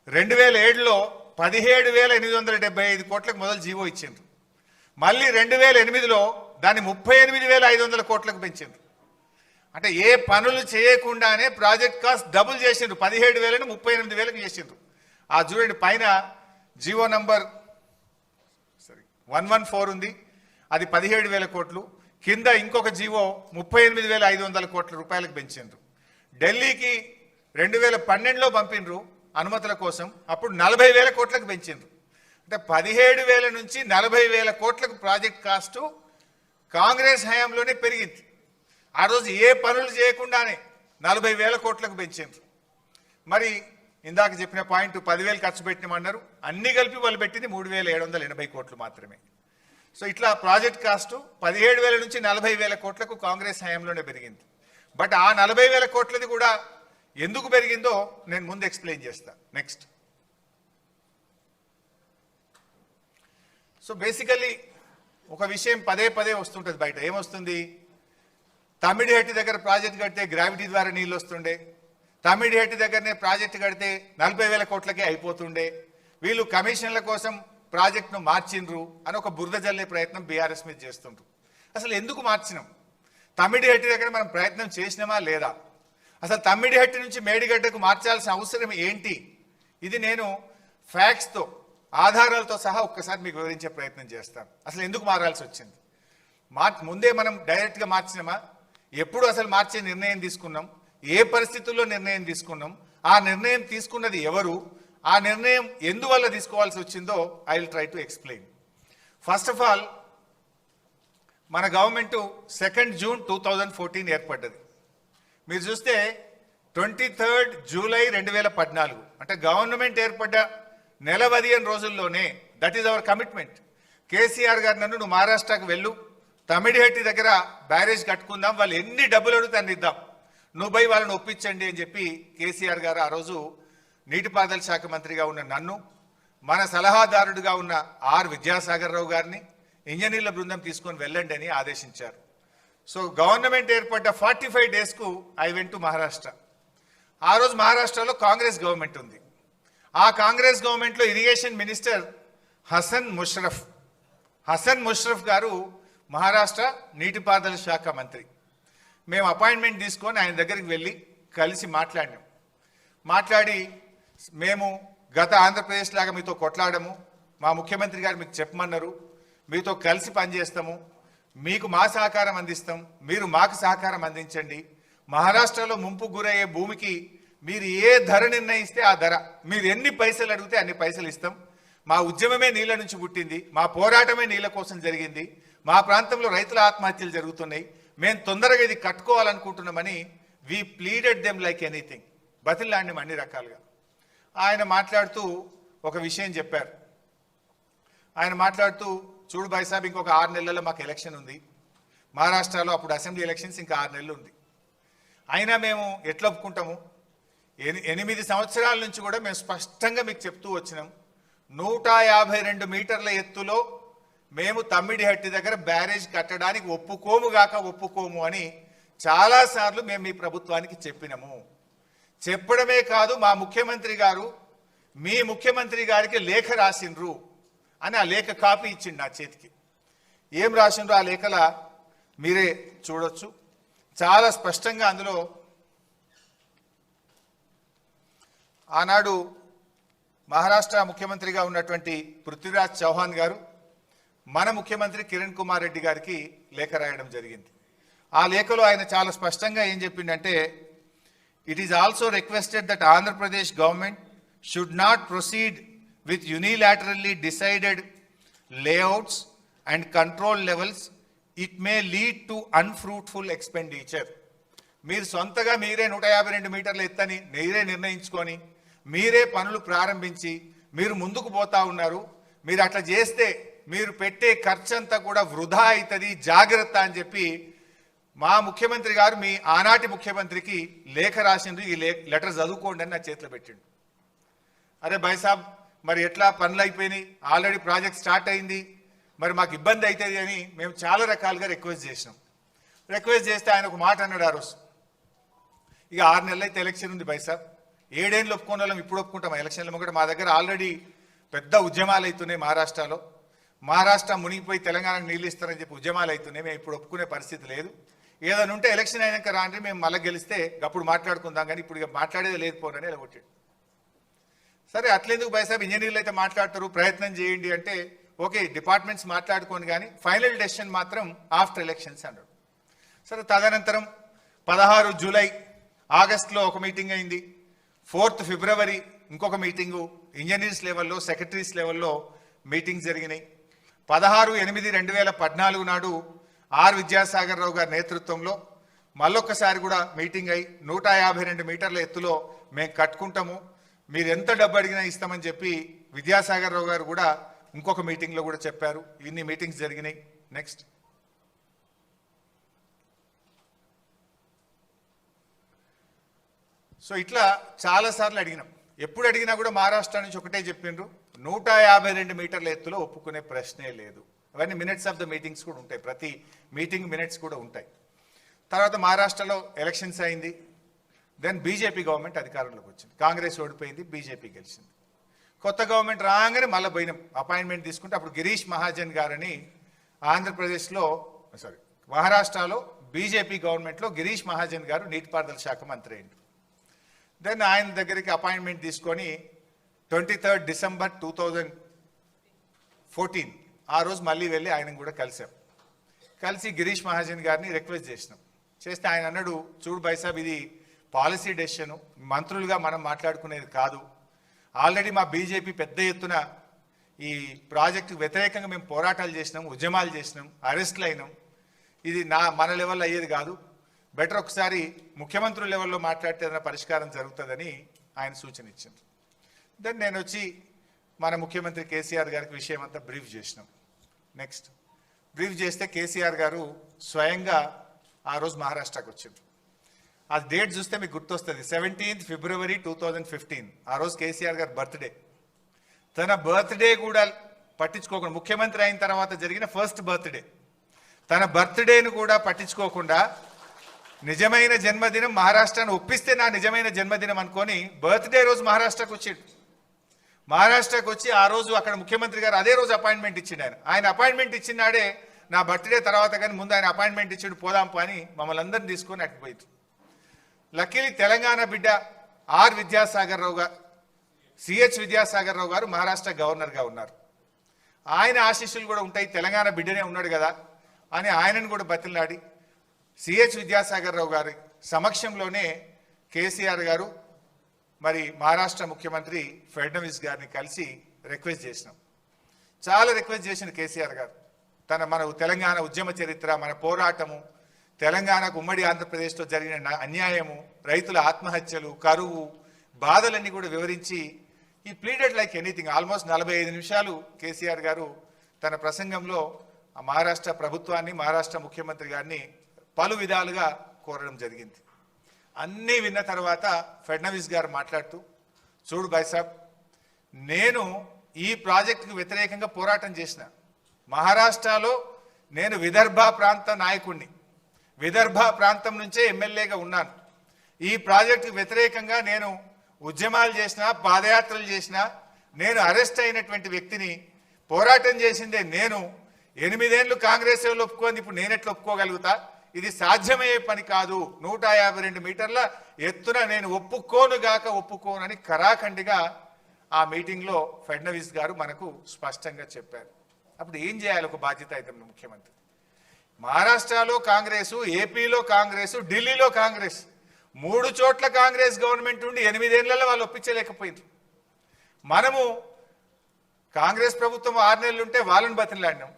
2007లో 17,875 కోట్లకు మొదలు జీవో ఇచ్చిండ్రు. మళ్ళీ 2008లో దాన్ని 38,500 కోట్లకు పెంచిండ్రు. అంటే ఏ పనులు చేయకుండానే ప్రాజెక్ట్ కాస్ట్ డబుల్ చేసిండ్రు. 17,000ని 38,000కి చేసిండ్రు. ఆ చూడండి పైన జీవో నంబర్ 114 ఉంది, అది 17,000 కోట్లు. కింద ఇంకొక జీవో 38,500 కోట్ల రూపాయలకు పెంచిండ్రు. ఢిల్లీకి 2012లో పంపిండ్రు అనుమతుల కోసం, అప్పుడు 40,000 కోట్లకు పెంచిండ్రు. అంటే 17,000 నుంచి 40,000 కోట్లకు ప్రాజెక్ట్ కాస్టు కాంగ్రెస్ హయాంలోనే పెరిగింది. ఆ రోజు ఏ పనులు చేయకుండానే 40,000 కోట్లకు పెంచిండ్రు. మరి ఇందాక చెప్పిన పాయింట్ 10,000 ఖర్చు పెట్టినామన్నారు, అన్ని కలిపి వాళ్ళు పెట్టింది 3,780 కోట్లు మాత్రమే. సో ఇట్లా ప్రాజెక్ట్ కాస్టు 17,000 నుంచి 40,000 కోట్లకు కాంగ్రెస్ హయాంలోనే పెరిగింది. బట్ ఆ 40,000 కోట్లది కూడా ఎందుకు పెరిగిందో నేను ముందు ఎక్స్ప్లెయిన్ చేస్తా. నెక్స్ట్. సో బేసికల్లీ ఒక విషయం పదే పదే వస్తుంటుంది బయట. ఏమొస్తుంది? తమిడిహెట్టి దగ్గర ప్రాజెక్ట్ కడితే గ్రావిటీ ద్వారా నీళ్ళు వస్తుండే, తమిడిహెట్టి దగ్గరనే ప్రాజెక్టు కడితే 40,000 కోట్లకే అయిపోతుండే, వీళ్ళు కమిషన్ల కోసం ప్రాజెక్టును మార్చిండ్రు అని ఒక బురద జల్లే ప్రయత్నం బీఆర్ఎస్ మీద చేస్తుండ్రు. అసలు ఎందుకు మార్చినాం? తమిడిహెట్టి దగ్గర మనం ప్రయత్నం చేసినామా లేదా? అసలు తమ్మిడిహెట్టి నుంచి మేడిగడ్డకు మార్చాల్సిన అవసరం ఏంటి? ఇది నేను ఫ్యాక్ట్స్తో, ఆధారాలతో సహా ఒక్కసారి మీకు వివరించే ప్రయత్నం చేస్తాను. అసలు ఎందుకు మారాల్సి వచ్చింది? ముందే మనం డైరెక్ట్గా మార్చినామా? ఎప్పుడు అసలు మార్చే నిర్ణయం తీసుకున్నాం? ఏ పరిస్థితుల్లో నిర్ణయం తీసుకున్నాం? ఆ నిర్ణయం తీసుకున్నది ఎవరు? ఆ నిర్ణయం ఎందువల్ల తీసుకోవాల్సి వచ్చిందో I will try to explain. First of all, మన గవర్నమెంట్ 2 జూన్ 2014 ఏర్పడ్డది. మీరు చూస్తే 23 జూలై 2014, అంటే గవర్నమెంట్ ఏర్పడ్డ నెల 15 రోజుల్లోనే, that is our commitment. KCR గారు నన్ను నువ్వు మహారాష్ట్రకు వెళ్ళు, తమిడిహెట్టి దగ్గర బ్యారేజ్ కట్టుకుందాం, వాళ్ళు ఎన్ని డబ్బులు అడుగుతాను ఇద్దాం, నువ్వు పోయి వాళ్ళని ఒప్పించండి అని చెప్పి కేసీఆర్ గారు ఆ రోజు నీటిపారుదల శాఖ మంత్రిగా ఉన్న నన్ను, మన సలహాదారుడిగా ఉన్న ఆర్ విద్యాసాగర్ రావు గారిని ఇంజనీర్ల బృందం తీసుకొని వెళ్ళండి అని ఆదేశించారు. సో గవర్నమెంట్ ఏర్పడ్డ 45 డేస్కు ఐ వెంట్ టు మహారాష్ట్ర. ఆ రోజు మహారాష్ట్రలో కాంగ్రెస్ గవర్నమెంట్ ఉంది. ఆ కాంగ్రెస్ గవర్నమెంట్లో ఇరిగేషన్ మినిస్టర్ హసన్ ముషరఫ్ గారు మహారాష్ట్ర నీటిపారుదల శాఖ మంత్రి. మేము అపాయింట్మెంట్ తీసుకొని ఆయన దగ్గరికి వెళ్ళి కలిసి మాట్లాడి మేము గత ఆంధ్రప్రదేశ్ లాగా మీతో కొట్లాడము, మా ముఖ్యమంత్రి గారు మీకు చెప్పమన్నారు, మీతో కలిసి పనిచేస్తాము, మీకు మా సహకారం అందిస్తాం, మీరు మాకు సహకారం అందించండి, మహారాష్ట్రలో ముంపు గురయ్యే భూమికి మీరు ఏ ధర నిర్ణయిస్తే ఆ ధర, మీరు ఎన్ని పైసలు అడిగితే అన్ని పైసలు ఇస్తాం, మా ఉద్యమమే నీళ్ళ నుంచి పుట్టింది, మా పోరాటమే నీళ్ళ కోసం జరిగింది, మా ప్రాంతంలో రైతుల ఆత్మహత్యలు జరుగుతున్నాయి, మేము తొందరగా ఇది కట్టుకోవాలనుకుంటున్నామని వి ప్లీడెడ్ దెమ్ లైక్ ఎనీథింగ్, బతిలాడినాం అన్ని రకాలుగా. ఆయన మాట్లాడుతూ ఒక విషయం చెప్పారు. ఆయన మాట్లాడుతూ, చూడు భాయ్ సాబ్, ఇంకొక 6 నెలల్లో మాకు ఎలక్షన్ ఉంది, మహారాష్ట్రలో అప్పుడు అసెంబ్లీ ఎలక్షన్స్ ఇంకా 6 నెలలు ఉంది, అయినా మేము ఎట్లా ఒప్పుకుంటాము? 8 సంవత్సరాల నుంచి కూడా మేము స్పష్టంగా మీకు చెప్తూ వచ్చినాం, 152 మీటర్ల ఎత్తులో మేము తమ్మిడిహట్టి దగ్గర బ్యారేజ్ కట్టడానికి ఒప్పుకోము అని చాలాసార్లు మేము మీ ప్రభుత్వానికి చెప్పినాము. చెప్పడమే కాదు, మా ముఖ్యమంత్రి గారు మీ ముఖ్యమంత్రి గారికి లేఖ రాసిండ్రు అని ఆ లేఖ కాపీ ఇచ్చిండు నా చేతికి. ఏం రాసిండ్రు ఆ లేఖల మీరే చూడొచ్చు. చాలా స్పష్టంగా అందులో ఆనాడు మహారాష్ట్ర ముఖ్యమంత్రిగా ఉన్నటువంటి పృథ్వీరాజ్ చౌహాన్ గారు మన ముఖ్యమంత్రి కిరణ్ కుమార్ రెడ్డి గారికి లేఖ రాయడం జరిగింది. ఆ లేఖలో ఆయన చాలా స్పష్టంగా ఏం చెప్పిండంటే, it is also requested that Andhra Pradesh government should not proceed with unilaterally decided layouts and control levels. It may lead to unfruitful expenditure. మీరు సొంతగా మీరే 152 మీటర్ల ఎత్తని మీరే నిర్ణయించుకొని మీరే పనులు ప్రారంభించి మీరు ముందుకు పోతా ఉన్నారు. మీరు అట్లా చేస్తే మీరు పెట్టే ఖర్చంతా కూడా వృధా అవుతుంది, జాగ్రత్త అని చెప్పి మా ముఖ్యమంత్రి గారు మీ ఆనాటి ముఖ్యమంత్రికి లేఖ రాసిండ్రు. ఈ లెటర్ చదువుకోండి అని నా చేతిలో పెట్టిండు. అరే భాయ్ సాబ్, మరి ఎట్లా పనులు అయిపోయినాయి, ఆల్రెడీ ప్రాజెక్ట్ స్టార్ట్ అయింది, మరి మాకు ఇబ్బంది అవుతుంది అని మేము చాలా రకాలుగా రిక్వెస్ట్ చేసినాం. రిక్వెస్ట్ చేస్తే ఆయన ఒక మాట అన్నాడు ఆ రోజు, ఇక 6 నెలలు అయితే ఎలక్షన్ ఉంది భాయ్ సాబ్, 7 ఏళ్ళు ఒప్పుకునే వాళ్ళం ఇప్పుడు ఒప్పుకుంటాం ఎలక్షన్లు కూడా, మా దగ్గర ఆల్రెడీ పెద్ద ఉద్యమాలు అవుతున్నాయి మహారాష్ట్రలో, మహారాష్ట్ర మునిగిపోయి తెలంగాణకు నీళ్ళు ఇస్తారని చెప్పి ఉద్యమాలు అవుతున్నాయి, మేము ఇప్పుడు ఒప్పుకునే పరిస్థితి లేదు, ఏదైనా ఉంటే ఎలక్షన్ అయినాక రాండి, మేము మళ్ళీ గెలిస్తే అప్పుడు మాట్లాడుకుందాం, కానీ ఇప్పుడు ఇక మాట్లాడేది లేదు పోనని ఎలగొట్టాడు. సరే అట్లెందుకు బైసాబ్, ఇంజనీర్లు అయితే మాట్లాడతారు, ప్రయత్నం చేయండి అంటే ఓకే డిపార్ట్మెంట్స్ మాట్లాడుకోండి, కానీ ఫైనల్ డెసిషన్ మాత్రం ఆఫ్టర్ ఎలక్షన్స్ అన్నాడు. సరే తదనంతరం 16 జూలై ఆగస్టులో ఒక మీటింగ్ అయింది, 4th ఫిబ్రవరి ఇంకొక మీటింగు, ఇంజనీర్స్ లెవెల్లో సెక్రటరీస్ లెవెల్లో మీటింగ్స్ జరిగినాయి. 16/8/2014 నాడు ఆర్ విద్యాసాగర్ రావు గారి నేతృత్వంలో మళ్ళొక్కసారి కూడా మీటింగ్ అయి 152 మీటర్ల ఎత్తులో మేము కట్టుకుంటాము, మీరు ఎంత డబ్బు అడిగినా ఇస్తామని చెప్పి విద్యాసాగర్ రావు గారు కూడా ఇంకొక మీటింగ్లో కూడా చెప్పారు. ఇన్ని మీటింగ్స్ జరిగినాయి. నెక్స్ట్ సో ఇట్లా చాలాసార్లు అడిగినాం. ఎప్పుడు అడిగినా కూడా మహారాష్ట్ర నుంచి ఒకటే చెప్పిండ్రు, 152 మీటర్ల ఎత్తులో ఒప్పుకునే ప్రశ్నే లేదు. అవన్నీ మినిట్స్ ఆఫ్ ద మీటింగ్స్ కూడా ఉంటాయి, ప్రతి మీటింగ్ మినిట్స్ కూడా ఉంటాయి. తర్వాత మహారాష్ట్రలో ఎలక్షన్స్ అయింది. దెన్ బీజేపీ గవర్నమెంట్ అధికారంలోకి వచ్చింది, కాంగ్రెస్ ఓడిపోయింది, బీజేపీ గెలిచింది. కొత్త గవర్నమెంట్ రాగానే మళ్ళీ పోయినాం అపాయింట్మెంట్ తీసుకుంటే, అప్పుడు గిరీష్ మహాజన్ గారని ఆంధ్రప్రదేశ్లో మహారాష్ట్రలో బీజేపీ గవర్నమెంట్లో గిరీష్ మహాజన్ గారు నీటిపారుదల శాఖ మంత్రి అయింది. దెన్ ఆయన దగ్గరికి అపాయింట్మెంట్ తీసుకొని 23 డిసెంబర్ 2014 ఆ రోజు మళ్ళీ వెళ్ళి ఆయన కూడా కలిసాం. కలిసి గిరీష్ మహాజన్ గారిని రిక్వెస్ట్ చేస్తే ఆయన అన్నాడు, చూడు బైసాబ్, ఇది పాలసీ డెసిషన్, మంత్రులుగా మనం మాట్లాడుకునేది కాదు. ఆల్రెడీ మా బీజేపీ పెద్ద ఎత్తున ఈ ప్రాజెక్టు వ్యతిరేకంగా మేము పోరాటాలు చేసినాం, ఉద్యమాలు చేసినాం, అరెస్ట్లు అయినాం. ఇది మన లెవెల్లో అయ్యేది కాదు, బెటర్ ఒకసారి ముఖ్యమంత్రుల లెవెల్లో మాట్లాడితే ఏదైనా పరిష్కారం జరుగుతుందని ఆయన సూచన ఇచ్చింది. దెన్ నేను వచ్చి మన ముఖ్యమంత్రి కేసీఆర్ గారికి విషయం అంతా బ్రీఫ్ చేసినాం. నెక్స్ట్ బ్రీఫ్ చేస్తే కేసీఆర్ గారు స్వయంగా ఆ రోజు మహారాష్ట్రకు వచ్చింది. ఆ డేట్ చూస్తే మీకు గుర్తొస్తుంది, 17th ఫిబ్రవరి 2015. ఆ రోజు కేసీఆర్ గారు బర్త్డే. తన బర్త్డే కూడా పట్టించుకోకుండా, ముఖ్యమంత్రి అయిన తర్వాత జరిగిన ఫస్ట్ బర్త్డే, తన బర్త్డేను కూడా పట్టించుకోకుండా నిజమైన జన్మదినం మహారాష్ట్రను ఒప్పిస్తే నా నిజమైన జన్మదినం అనుకొని బర్త్డే రోజు మహారాష్ట్రకు వచ్చాడు. మహారాష్ట్రకు వచ్చి ఆ రోజు అక్కడ ముఖ్యమంత్రి గారు అదే రోజు అపాయింట్మెంట్ ఇచ్చిండు. ఆయన అపాయింట్మెంట్ ఇచ్చినాడే నా బర్త్డే తర్వాత, కానీ ముందు ఆయన అపాయింట్మెంట్ ఇచ్చాడు, పోదాంపా అని మమ్మల్ని అందరిని తీసుకొని అటుపోయింది. లక్కీలీ తెలంగాణ బిడ్డ ఆర్ విద్యాసాగర్ రావు గారు, సిహెచ్ విద్యాసాగర్ రావు గారు మహారాష్ట్ర గవర్నర్గా ఉన్నారు. ఆయన ఆశీస్సులు కూడా ఉంటాయి, తెలంగాణ బిడ్డనే ఉన్నాడు కదా అని ఆయనను కూడా బతిలాడి సిహెచ్ విద్యాసాగర్ రావు గారి సమక్షంలోనే కేసీఆర్ గారు మరి మహారాష్ట్ర ముఖ్యమంత్రి ఫడ్నవీస్ గారిని కలిసి రిక్వెస్ట్ చేసినాం. చాలా రిక్వెస్ట్ చేసిన కేసీఆర్ గారు, మన తెలంగాణ ఉద్యమ చరిత్ర, మన పోరాటము, తెలంగాణకు ఉమ్మడి ఆంధ్రప్రదేశ్లో జరిగిన అన్యాయము, రైతుల ఆత్మహత్యలు, కరువు, బాధలన్నీ కూడా వివరించి ఈ ప్లీడెడ్ లైక్ ఎనీథింగ్. ఆల్మోస్ట్ 45 నిమిషాలు కేసీఆర్ గారు తన ప్రసంగంలో మహారాష్ట్ర ప్రభుత్వాన్ని, మహారాష్ట్ర ముఖ్యమంత్రి గారిని పలు విధాలుగా కోరడం జరిగింది. అన్నీ విన్న తర్వాత ఫడ్నవీస్ గారు మాట్లాడుతూ, చూడు బైసాబ్, నేను ఈ ప్రాజెక్టుకు వ్యతిరేకంగా పోరాటం చేసిన, మహారాష్ట్రలో నేను విదర్భ ప్రాంత నాయకుడిని, విదర్భ ప్రాంతం నుంచే ఎమ్మెల్యేగా ఉన్నాను. ఈ ప్రాజెక్టుకు వ్యతిరేకంగా నేను ఉద్యమాలు చేసినా, పాదయాత్రలు చేసినా, నేను అరెస్ట్ అయినటువంటి వ్యక్తిని, పోరాటం చేసిందే నేను. 8 ఏళ్ళు కాంగ్రెస్ వాళ్ళు ఒప్పుకోండి, ఇప్పుడు నేనెట్లా ఒప్పుకోగలుగుతా? ఇది సాధ్యమయ్యే పని కాదు. 152 మీటర్ల ఎత్తున నేను ఒప్పుకోనని కరాఖండిగా ఆ మీటింగ్లో ఫడ్నవీస్ గారు మనకు స్పష్టంగా చెప్పారు. అప్పుడు ఏం చేయాలి ఒక బాధ్యత అయితే ముఖ్యమంత్రి? మహారాష్ట్రలో కాంగ్రెసు, ఏపీలో కాంగ్రెసు, ఢిల్లీలో కాంగ్రెస్, 3 చోట్ల కాంగ్రెస్ గవర్నమెంట్ ఉండి 8 ఏళ్లలో వాళ్ళు ఒప్పించలేకపోయింది. మనము కాంగ్రెస్ ప్రభుత్వం 6 నెలలు ఉంటే వాళ్ళని బతిలాడినాం,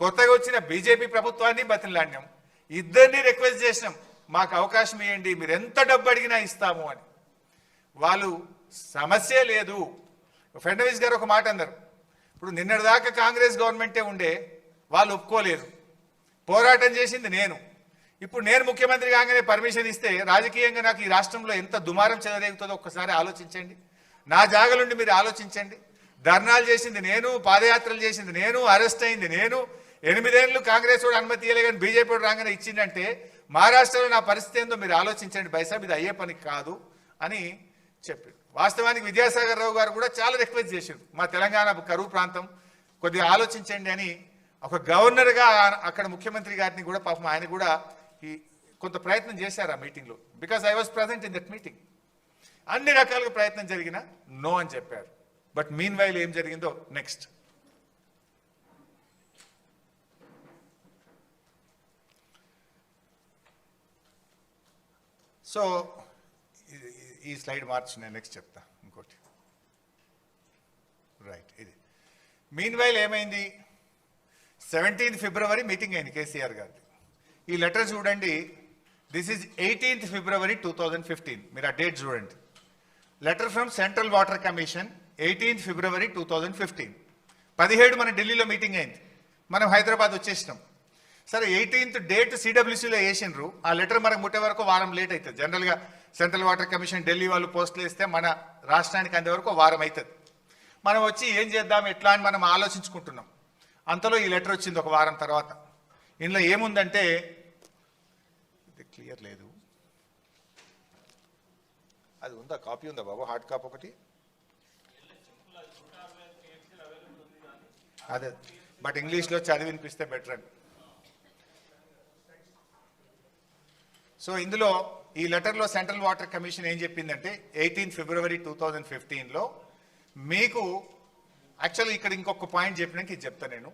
కొత్తగా వచ్చిన బీజేపీ ప్రభుత్వాన్ని బతిలాడినాం, ఇద్దరిని రిక్వెస్ట్ చేసినాం, మాకు అవకాశం ఇవ్వండి, మీరు ఎంత డబ్బు అడిగినా ఇస్తాము అని. వాళ్ళు సమస్య లేదు. ఫడ్నవీస్ గారు ఒక మాట అన్నారు, ఇప్పుడు నిన్నటిదాకా కాంగ్రెస్ గవర్నమెంటే ఉండే, వాళ్ళు ఒప్పుకోలేదు, పోరాటం చేసింది నేను, ఇప్పుడు నేను ముఖ్యమంత్రి కాగానే పర్మిషన్ ఇస్తే రాజకీయంగా నాకు ఈ రాష్ట్రంలో ఎంత దుమారం చెలరేగుతుందో ఒక్కసారి ఆలోచించండి. నా జాగలుండి మీరు ఆలోచించండి. ధర్నాలు చేసింది నేను, పాదయాత్రలు చేసింది నేను, అరెస్ట్ అయింది నేను, 8 ఏళ్ళు కాంగ్రెస్ వాడు అనుమతి ఇవ్వలే కానీ బీజేపీ వాడు రాగానే ఇచ్చిందంటే మహారాష్ట్రలో నా పరిస్థితి ఏందో మీరు ఆలోచించండి బైసాబ్, ఇది అయ్యే పని కాదు అని చెప్పారు. వాస్తవానికి విద్యాసాగర్ రావు గారు కూడా చాలా రిక్వెస్ట్ చేశారు, మా తెలంగాణ కరువు ప్రాంతం కొద్దిగా ఆలోచించండి అని. ఒక గవర్నర్గా అక్కడ ముఖ్యమంత్రి గారిని కూడా పాపం ఆయన కూడా కొంత ప్రయత్నం చేశారు ఆ మీటింగ్లో, because I was present in that meeting. అన్ని రకాలుగా ప్రయత్నం జరిగినా నో అని చెప్పారు. బట్ మీన్ వైల్ ఏం జరిగిందో నెక్స్ట్. సో ఈ స్లైడ్ మార్చి నేను నెక్స్ట్ చెప్తా ఇంకోటి. రైట్, ఇది మీన్ వైల్ ఏమైంది, 17th February మీటింగ్ అయింది కేసీఆర్ గారిది. ఈ లెటర్ చూడండి, దిస్ ఈజ్ 18th February 2015. మీరు ఆ డేట్ చూడండి. Letter from central water commission 18th February 2015. 17 మన ఢిల్లీలో మీటింగ్ అయింది, మనం హైదరాబాద్ వచ్చేసినాం. సరే 18th డేట్ సిడబ్ల్యూసీలో వేసిండ్రు, ఆ లెటర్ మనకు ముట్టే వరకు వారం లేట్ అవుతుంది. జనరల్గా సెంట్రల్ వాటర్ కమిషన్ ఢిల్లీ వాళ్ళు పోస్టులు వేస్తే మన రాష్ట్రానికి అందే వరకు వారం అవుతుంది. మనం వచ్చి ఏం చేద్దాం ఎట్లా అని మనం ఆలోచించుకుంటున్నాం. అంతలో ఈ లెటర్ వచ్చింది ఒక వారం తర్వాత. ఇందులో ఏముందంటే, ఇది క్లియర్ లేదు, అది ఉందా, కాపీ ఉందా బాబు, హార్డ్ కాపీ ఒకటి అదే, బట్ ఇంగ్లీష్లో చదివి వినిపిస్తే బెటర్ అని. సో ఇందులో ఈ లెటర్లో సెంట్రల్ వాటర్ కమిషన్ ఏం చెప్పిందంటే 18th February 2015లో మీకు యాక్చువల్గా ఇక్కడ ఇంకొక పాయింట్ చెప్పినాక ఇది చెప్తా నేను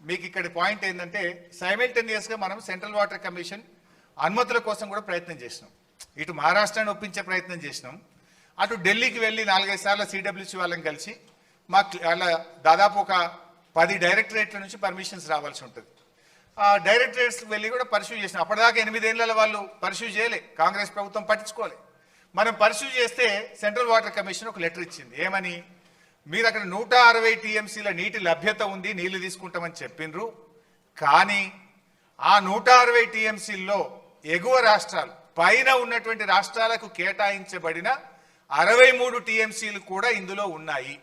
మీకు. ఇక్కడ పాయింట్ ఏంటంటే సైమల్టేనియస్గా మనం సెంట్రల్ వాటర్ కమిషన్ అనుమతుల కోసం కూడా ప్రయత్నం చేసినాం. ఇటు మహారాష్ట్రాన్ని ఒప్పించే ప్రయత్నం చేసినాం, అటు ఢిల్లీకి వెళ్ళి 4-5 సార్లు సిడబ్ల్యూసీ వాళ్ళని కలిసి మాకు అలా దాదాపు ఒక 10 డైరెక్టరేట్ల నుంచి పర్మిషన్స్ రావాల్సి ఉంటుంది. ఆ డైరెక్టరేట్స్కి వెళ్ళి కూడా పర్స్యూ చేసినాం. అప్పటిదాకా 8 ఏళ్ళ వాళ్ళు పర్స్యూ చేయలే, కాంగ్రెస్ ప్రభుత్వం పట్టించుకోలే. మనం పర్స్యూ చేస్తే సెంట్రల్ వాటర్ కమిషన్ ఒక లెటర్ ఇచ్చింది. ఏమని, మీరు అక్కడ 160 TMCల నీటి లభ్యత ఉంది, నీళ్లు తీసుకుంటామని చెప్పిండ్రు, కానీ ఆ 160 TMCల్లో ఎగువ రాష్ట్రాలు పైన ఉన్నటువంటి రాష్ట్రాలకు కేటాయించబడిన 63 TMCలు కూడా ఇందులో ఉన్నాయి.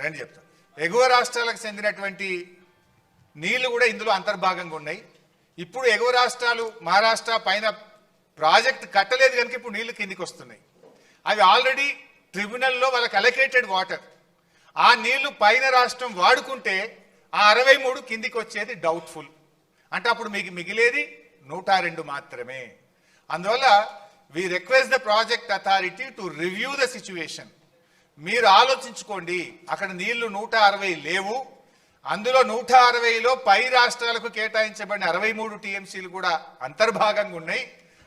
రండి చెప్తా. ఎగువ రాష్ట్రాలకు చెందినటువంటి నీళ్లు కూడా ఇందులో అంతర్భాగంగా ఉన్నాయి. ఇప్పుడు ఎగువ రాష్ట్రాలు మహారాష్ట్ర పైన ప్రాజెక్ట్ కట్టలేదు కనుక ఇప్పుడు నీళ్లు కిందికి వస్తున్నాయి. అవి ఆల్రెడీ ట్రిబ్యునల్లో వాళ్ళకి అలొకేటెడ్ వాటర్. ఆ నీళ్లు పైన రాష్ట్రం వాడుకుంటే ఆ 63 కిందికి వచ్చేది డౌట్ఫుల్. అంటే అప్పుడు మీకు మిగిలేది 102 మాత్రమే. అందువల్ల we request the project authority to review the situation. మీరు ఆలోచించుకోండి, అక్కడ నీళ్లు 160 లేవు, అందులో 160లో పై రాష్ట్రాలకు కేటాయించబడిన 63 TMCలు కూడా అంతర్భాగంగా ఉన్నాయి.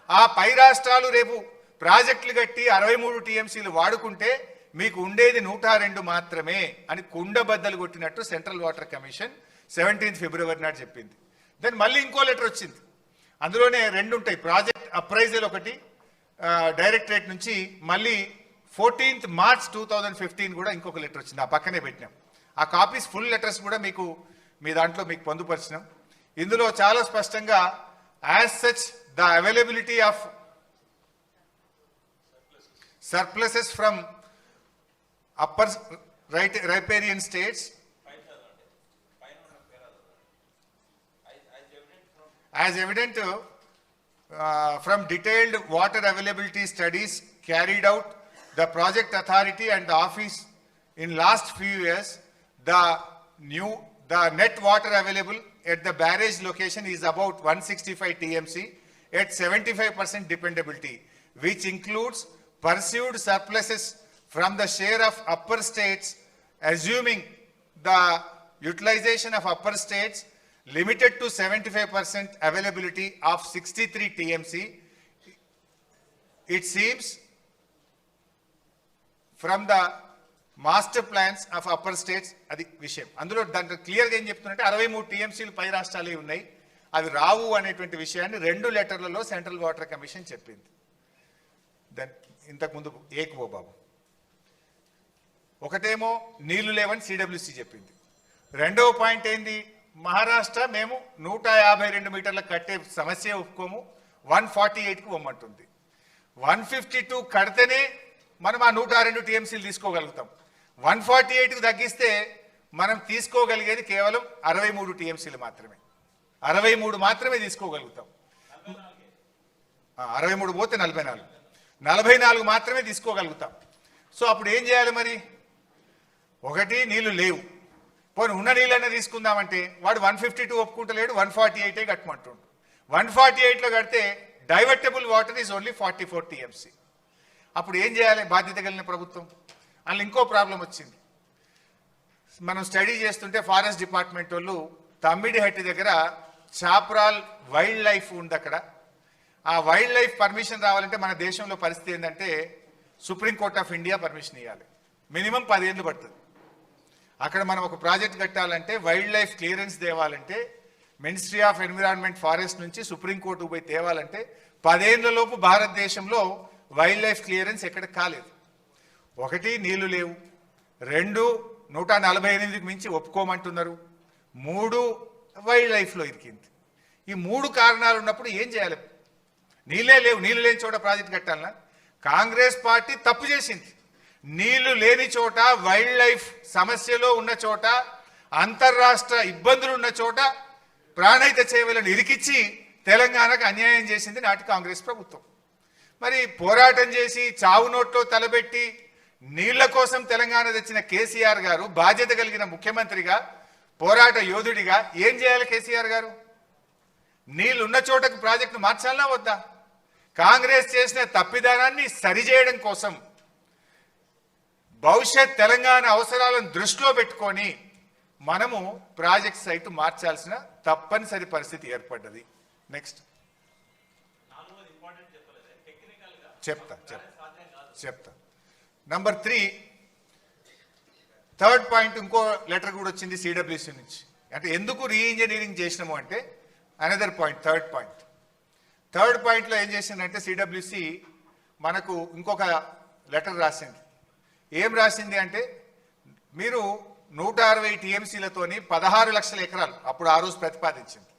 ఆ పై రాష్ట్రాలు రేపు ప్రాజెక్టులు కట్టి 63 TMCలు వాడుకుంటే మీకు ఉండేది 102 మాత్రమే అని కుండబద్దలు కొట్టినట్టు central water commission 17th February నాడు చెప్పింది. దెన్ మళ్ళీ ఇంకో లెటర్ వచ్చింది, అందులోనే 2 ఉంటాయి, ప్రాజెక్ట్ అప్రైజల్ ఒకటి డైరెక్టరేట్ నుంచి, మళ్ళీ 14th March 2015 కూడా ఇంకొక లెటర్ వచ్చింది, ఆ పక్కనే పెట్టినాం. ఆ కాపీస్ ఫుల్ లెటర్స్ కూడా మీకు మీ దాంట్లో మీకు పొందుపరిచినాం. ఇందులో చాలా స్పష్టంగా as such the availability of surpluses from upper riparian states as evident from detailed water availability studies carried out the project authority and the office in last few years, the net water available at the barrage location is about 165 TMC at 75% dependability, which includes pursued surpluses from the share of upper states, assuming the utilization of upper states limited to 75% availability of 63 TMC. It seems from the master plans of upper states, అది విషయం. అందులో దాంట్లో క్లియర్గా ఏం చెప్తున్నట్టే 63 TMCలు పై రాష్ట్రాలే ఉన్నాయి, అవి రావు అనేటువంటి విషయాన్ని 2 లెటర్లలో సెంట్రల్ వాటర్ కమిషన్ చెప్పింది. దెన్ ఇంతకుముందు ఏకువో బాబు, ఒకటేమో నీళ్లు లేవని సిడబ్ల్యూసీ చెప్పింది. రెండవ పాయింట్ ఏంది, మహారాష్ట్ర మేము 152 మీటర్లకు కట్టే సమస్య ఒప్పుకోము, 148కు పొమ్మంటుంది. 152 కడితేనే మనం ఆ 102 TMCలు తీసుకోగలుగుతాం. 148కు తగ్గిస్తే మనం తీసుకోగలిగేది కేవలం 63 TMCలు మాత్రమే. 63 మాత్రమే తీసుకోగలుగుతాం. 63 పోతే 44 మాత్రమే తీసుకోగలుగుతాం. సో అప్పుడు ఏం చేయాలి మరి, ఒకటి నీళ్లు లేవు, పోనీ ఉన్న నీళ్ళనే తీసుకుందామంటే వాడు 152 ఒప్పుకుంటలేడు, 148 కట్టమంటుండు. 148లో కడితే divertible water is only 44 TMC. అప్పుడు ఏం చేయాలి బాధ్యత కలిగిన ప్రభుత్వం? అందులో ఇంకో ప్రాబ్లం వచ్చింది. మనం స్టడీ చేస్తుంటే ఫారెస్ట్ డిపార్ట్మెంట్ వాళ్ళు తమ్మిడిహట్టి దగ్గర చాప్రాల్ వైల్డ్ లైఫ్ ఉంది. అక్కడ ఆ వైల్డ్ లైఫ్ పర్మిషన్ రావాలంటే మన దేశంలో పరిస్థితి ఏంటంటే సుప్రీంకోర్ట్ ఆఫ్ ఇండియా పర్మిషన్ ఇవ్వాలి. మినిమం 10 ఏళ్ళు పడుతుంది. అక్కడ మనం ఒక ప్రాజెక్ట్ కట్టాలంటే వైల్డ్ లైఫ్ క్లియరెన్స్ తేవాలంటే మినిస్ట్రీ ఆఫ్ ఎన్విరాన్మెంట్ ఫారెస్ట్ నుంచి సుప్రీంకోర్టుకు పోయి తేవాలంటే 10 ఏళ్లలోపు భారతదేశంలో వైల్డ్ లైఫ్ క్లియరెన్స్ ఎక్కడ కాలేదు. ఒకటి నీళ్లు లేవు, 2 148కి మించి ఒప్పుకోమంటున్నారు, 3 వైల్డ్ లైఫ్లో ఇరికింది. ఈ 3 కారణాలు ఉన్నప్పుడు ఏం చేయాలి? నీళ్ళే లేవు, నీళ్లు లేని చోట ప్రాజెక్ట్ కట్టాలన్నా? కాంగ్రెస్ పార్టీ తప్పు చేసింది. నీళ్లు లేని చోట, వైల్డ్ లైఫ్ సమస్యలో ఉన్న చోట, అంతర్రాష్ట్ర ఇబ్బందులు ఉన్న చోట ప్రాణహిత చేవలను ఇరికిచ్చి తెలంగాణకు అన్యాయం చేసింది నాటి కాంగ్రెస్ ప్రభుత్వం. మరి పోరాటం చేసి చావు నోట్లో తలబెట్టి నీళ్ల కోసం తెలంగాణ తెచ్చిన కేసీఆర్ గారు బాధ్యత కలిగిన ముఖ్యమంత్రిగా, పోరాట యోధుడిగా ఏం చేయాలి కేసీఆర్ గారు? నీళ్లు ఉన్న చోటకు ప్రాజెక్టును మార్చాలనా వద్దా? కాంగ్రెస్ చేసిన తప్పిదానాన్ని సరిచేయడం కోసం భవిష్యత్ తెలంగాణ అవసరాలను దృష్టిలో పెట్టుకొని మనము ప్రాజెక్ట్ సైట్ మార్చాల్సిన తప్పనిసరి పరిస్థితి ఏర్పడ్డది. నెక్స్ట్ చెప్తా. నంబర్ 3, థర్డ్ పాయింట్ ఇంకో లెటర్ కూడా వచ్చింది సిడబ్ల్యూసీ నుంచి. అంటే ఎందుకు రీఇంజనీరింగ్ చేసినాము అంటే అనదర్ పాయింట్, థర్డ్ పాయింట్లో ఏం చేసిందంటే సిడబ్ల్యూసీ మనకు ఇంకొక లెటర్ రాసింది. ఏం రాసింది అంటే మీరు 160 TMCలతోని 16 లక్షల ఎకరాలు అప్పుడు ఆ రోజు ప్రతిపాదించింది.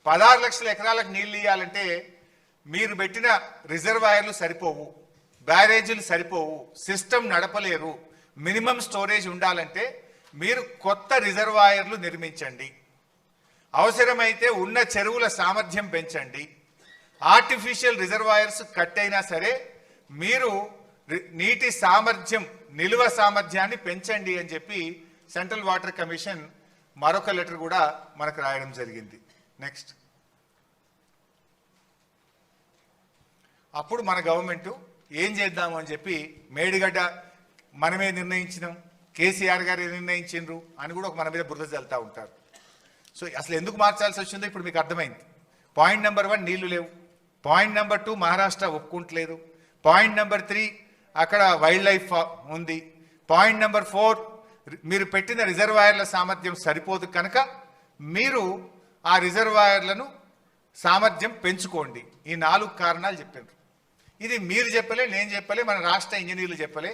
16 లక్షల ఎకరాలకు నీళ్లు ఇవ్వాలంటే మీరు పెట్టిన రిజర్వాయర్లు సరిపోవు, బ్యారేజీలు సరిపోవు, సిస్టమ్ నడపలేరు. మినిమం స్టోరేజ్ ఉండాలంటే మీరు కొత్త రిజర్వాయర్లు నిర్మించండి, అవసరమైతే ఉన్న చెరువుల సామర్థ్యం పెంచండి, ఆర్టిఫిషియల్ రిజర్వాయర్స్ కట్టైనా సరే మీరు నీటి సామర్థ్యం, నిల్వ సామర్థ్యాన్ని పెంచండి అని చెప్పి సెంట్రల్ వాటర్ కమిషన్ మరొక లెటర్ కూడా మనకు రాయడం జరిగింది. నెక్స్ట్, అప్పుడు మన గవర్నమెంట్ ఏం చేద్దాము అని చెప్పి మేడిగడ్డ మనమే నిర్ణయించినాం, కేసీఆర్ గారు నిర్ణయించిండ్రు అని కూడా మన మీద బురద చల్లుతూ ఉంటారు. సో అసలు ఎందుకు మార్చాల్సి వచ్చిందో ఇప్పుడు మీకు అర్థమైంది. పాయింట్ నెంబర్ 1 నీళ్లు లేవు, పాయింట్ నెంబర్ 2 మహారాష్ట్ర ఒప్పుకుంటలేదు, పాయింట్ నెంబర్ 3 అక్కడ వైల్డ్ లైఫ్ ఉంది, పాయింట్ నెంబర్ 4 మీరు పెట్టిన రిజర్వాయర్ల సామర్థ్యం సరిపోదు కనుక మీరు ఆ రిజర్వాయర్లను సామర్థ్యం పెంచుకోండి. ఈ 4 కారణాలు చెప్పారు. ఇది మీరు చెప్పలే, నేను చెప్పలే, మన రాష్ట్ర ఇంజనీర్లు చెప్పలే,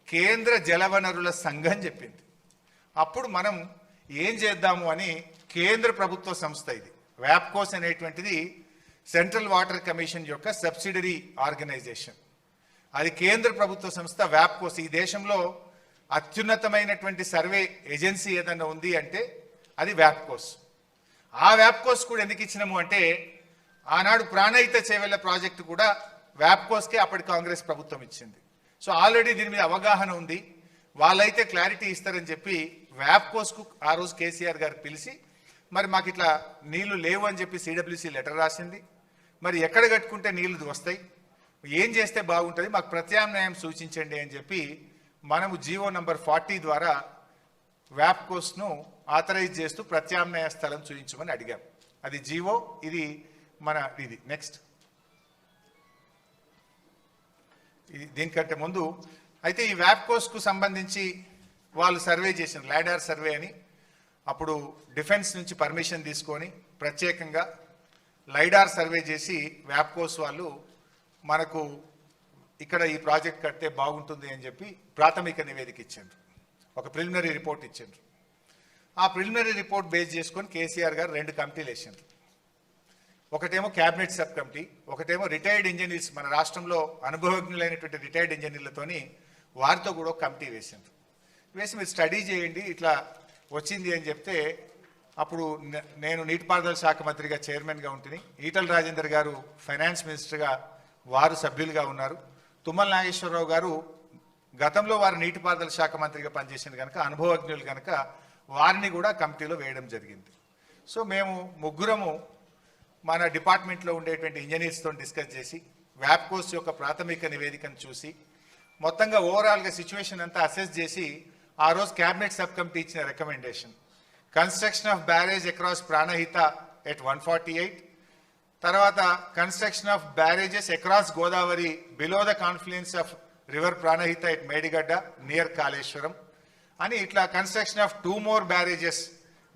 కేంద్ర జలవనరుల సంఘం చెప్పింది. అప్పుడు మనం ఏం చేద్దాము అని కేంద్ర ప్రభుత్వ సంస్థ, ఇది వ్యాప్కోస్ అనేటువంటిది సెంట్రల్ వాటర్ కమిషన్ యొక్క సబ్సిడరీ ఆర్గనైజేషన్. అది కేంద్ర ప్రభుత్వ సంస్థ వ్యాప్కోస్. ఈ దేశంలో అత్యున్నతమైనటువంటి సర్వే ఏజెన్సీ ఏదన్నా ఉంది అంటే అది వ్యాప్కోస్. ఆ వ్యాప్కోస్ కూడా ఎందుకు ఇచ్చినాము అంటే ఆనాడు ప్రాణహిత చేవెళ్ల ప్రాజెక్టు కూడా వ్యాప్కోస్కే అప్పటి కాంగ్రెస్ ప్రభుత్వం ఇచ్చింది. సో ఆల్రెడీ దీని మీద అవగాహన ఉంది, వాళ్ళైతే క్లారిటీ ఇస్తారని చెప్పి వ్యాప్కోస్కు ఆ రోజు కేసీఆర్ గారు పిలిచి మరి మాకు ఇట్లా నీళ్లు లేవు అని చెప్పి సిడబ్ల్యూసీ లెటర్ రాసింది. మరి ఎక్కడ కట్టుకుంటే నీళ్లు వస్తాయి, ఏం చేస్తే బాగుంటుంది, మాకు ప్రత్యామ్నాయం సూచించండి అని చెప్పి మనము జీవో నంబర్ 40 ద్వారా వ్యాప్కోస్ను ఆథరైజ్ చేస్తూ ప్రత్యామ్నాయ స్థలం చూపించమని అడిగాం. అది జీవో, ఇది మన ఇది. నెక్స్ట్, దీనికంటే ముందు అయితే ఈ వ్యాప్కోస్కు సంబంధించి వాళ్ళు సర్వే చేసిన లాడార్ సర్వే అని, అప్పుడు డిఫెన్స్ నుంచి పర్మిషన్ తీసుకొని ప్రత్యేకంగా లైడార్ సర్వే చేసి వ్యాప్కోస్ వాళ్ళు మనకు ఇక్కడ ఈ ప్రాజెక్ట్ కడితే బాగుంటుంది అని చెప్పి ప్రాథమిక నివేదిక ఇచ్చిండ్రు, ఒక ప్రిలిమినరీ రిపోర్ట్ ఇచ్చిండ్రు. ఆ ప్రిలిమినరీ రిపోర్ట్ బేస్ చేసుకొని కేసీఆర్ గారు 2 కమిటీలు వేసిండ్రు. ఒకటేమో క్యాబినెట్ సబ్ కమిటీ, ఒకటేమో రిటైర్డ్ ఇంజనీర్స్, మన రాష్ట్రంలో అనుభవజ్ఞులైనటువంటి రిటైర్డ్ ఇంజనీర్లతోని వారితో కూడా ఒక కమిటీ వేసిండ్రు. వేసి మీరు స్టడీ చేయండి ఇట్లా వచ్చింది అని చెప్తే అప్పుడు నేను నీటిపారుదల శాఖ మంత్రిగా చైర్మన్గా ఉంటుంది, ఈటల రాజేందర్ గారు ఫైనాన్స్ మినిస్టర్గా వారు సభ్యులుగా ఉన్నారు, తుమ్మల నాగేశ్వరరావు గారు గతంలో వారు నీటిపారుదల శాఖ మంత్రిగా పనిచేసింది కనుక అనుభవజ్ఞులు కనుక వారిని కూడా కమిటీలో వేయడం జరిగింది. సో మేము ముగ్గురము మన డిపార్ట్మెంట్లో ఉండేటువంటి ఇంజనీర్స్తో డిస్కస్ చేసి వ్యాప్కోస్ యొక్క ప్రాథమిక నివేదికను చూసి మొత్తంగా ఓవరాల్గా సిచ్యువేషన్ అంతా అసెస్ చేసి ఆ రోజు క్యాబినెట్ సబ్ కమిటీ ఇచ్చిన recommendation construction of barrage across Pranahita at 148, తర్వాత construction of barrages across Godavari below the confluence of river Pranahita at Medigadda near Kaleshwaram అని ఇట్లా construction of 2 more barrages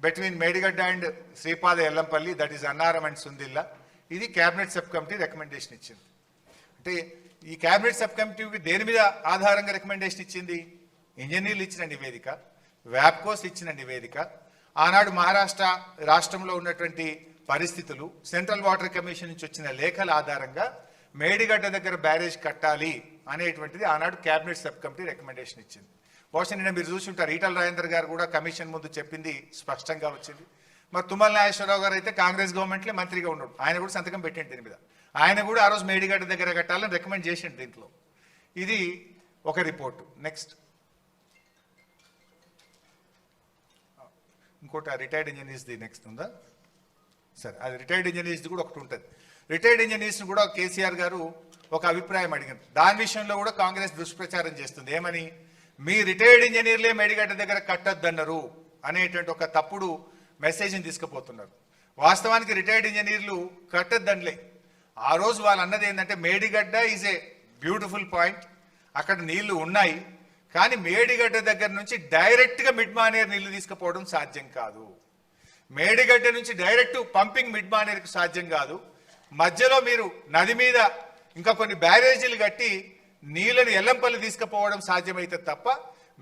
between Medigadda and Sripada Yellampalli, that is Annaram and Sundilla. ఇది cabinet sub committee recommendation ఇచ్చింది. అంటే ఈ cabinet sub కమిటీకి దేని మీద ఆధారంగా రికమెండేషన్ ఇచ్చింది? ఇంజనీర్లు ఇచ్చిన నివేదిక, వ్యాప్కోస్ ఇచ్చిన నివేదిక, ఆనాడు మహారాష్ట్ర రాష్ట్రంలో ఉన్నటువంటి పరిస్థితులు, సెంట్రల్ వాటర్ కమిషన్ నుంచి వచ్చిన లేఖల ఆధారంగా మేడిగడ్డ దగ్గర బ్యారేజ్ కట్టాలి అనేటువంటిది ఆనాడు క్యాబినెట్ సబ్ కమిటీ రికమెండేషన్ ఇచ్చింది. బహుశా నిన్న మీరు చూసుంటారు, ఈటల రాజేందర్ గారు కూడా కమిషన్ ముందు చెప్పింది స్పష్టంగా వచ్చింది. మరి తుమ్మల నాగేశ్వరరావు గారు అయితే కాంగ్రెస్ గవర్నమెంట్లో మంత్రిగా ఉన్నాడు, ఆయన కూడా సంతకం పెట్టండి దీని మీద. ఆయన కూడా ఆ రోజు మేడిగడ్డ దగ్గర కట్టాలని రికమెండ్ చేసిండు దీంట్లో. ఇది ఒక రిపోర్టు. నెక్స్ట్ ఇంకోటి రిటైర్డ్ ఇంజనీర్స్ది నెక్స్ట్ ఉందా? సరే, అది రిటైర్డ్ ఇంజనీర్స్ది కూడా ఒకటి ఉంటుంది. రిటైర్డ్ ఇంజనీర్స్ని కూడా కేసీఆర్ గారు ఒక అభిప్రాయం అడిగారు. దాని విషయంలో కూడా కాంగ్రెస్ దుష్ప్రచారం చేస్తుంది. ఏమని? మీ రిటైర్డ్ ఇంజనీర్లే మేడిగడ్డ దగ్గర కట్టొద్దన్నారు అనేటువంటి ఒక తప్పుడు మెసేజ్ని తీసుకుపోతున్నారు. వాస్తవానికి రిటైర్డ్ ఇంజనీర్లు కట్టొద్దనిలే. ఆ రోజు వాళ్ళు అన్నది ఏంటంటే Medigadda is a beautiful point, అక్కడ నీళ్లు ఉన్నాయి, కానీ మేడిగడ్డ దగ్గర నుంచి డైరెక్ట్గా మిడ్ మానేర్ నీళ్లు తీసుకుపోవడం సాధ్యం కాదు. మేడిగడ్డ నుంచి డైరెక్ట్ పంపింగ్ మిడ్ మానేర్కి సాధ్యం కాదు. మధ్యలో మీరు నది మీద ఇంకా కొన్ని బ్యారేజీలు కట్టి నీళ్లను ఎల్లంపల్లి తీసుకుపోవడం సాధ్యమైతే తప్ప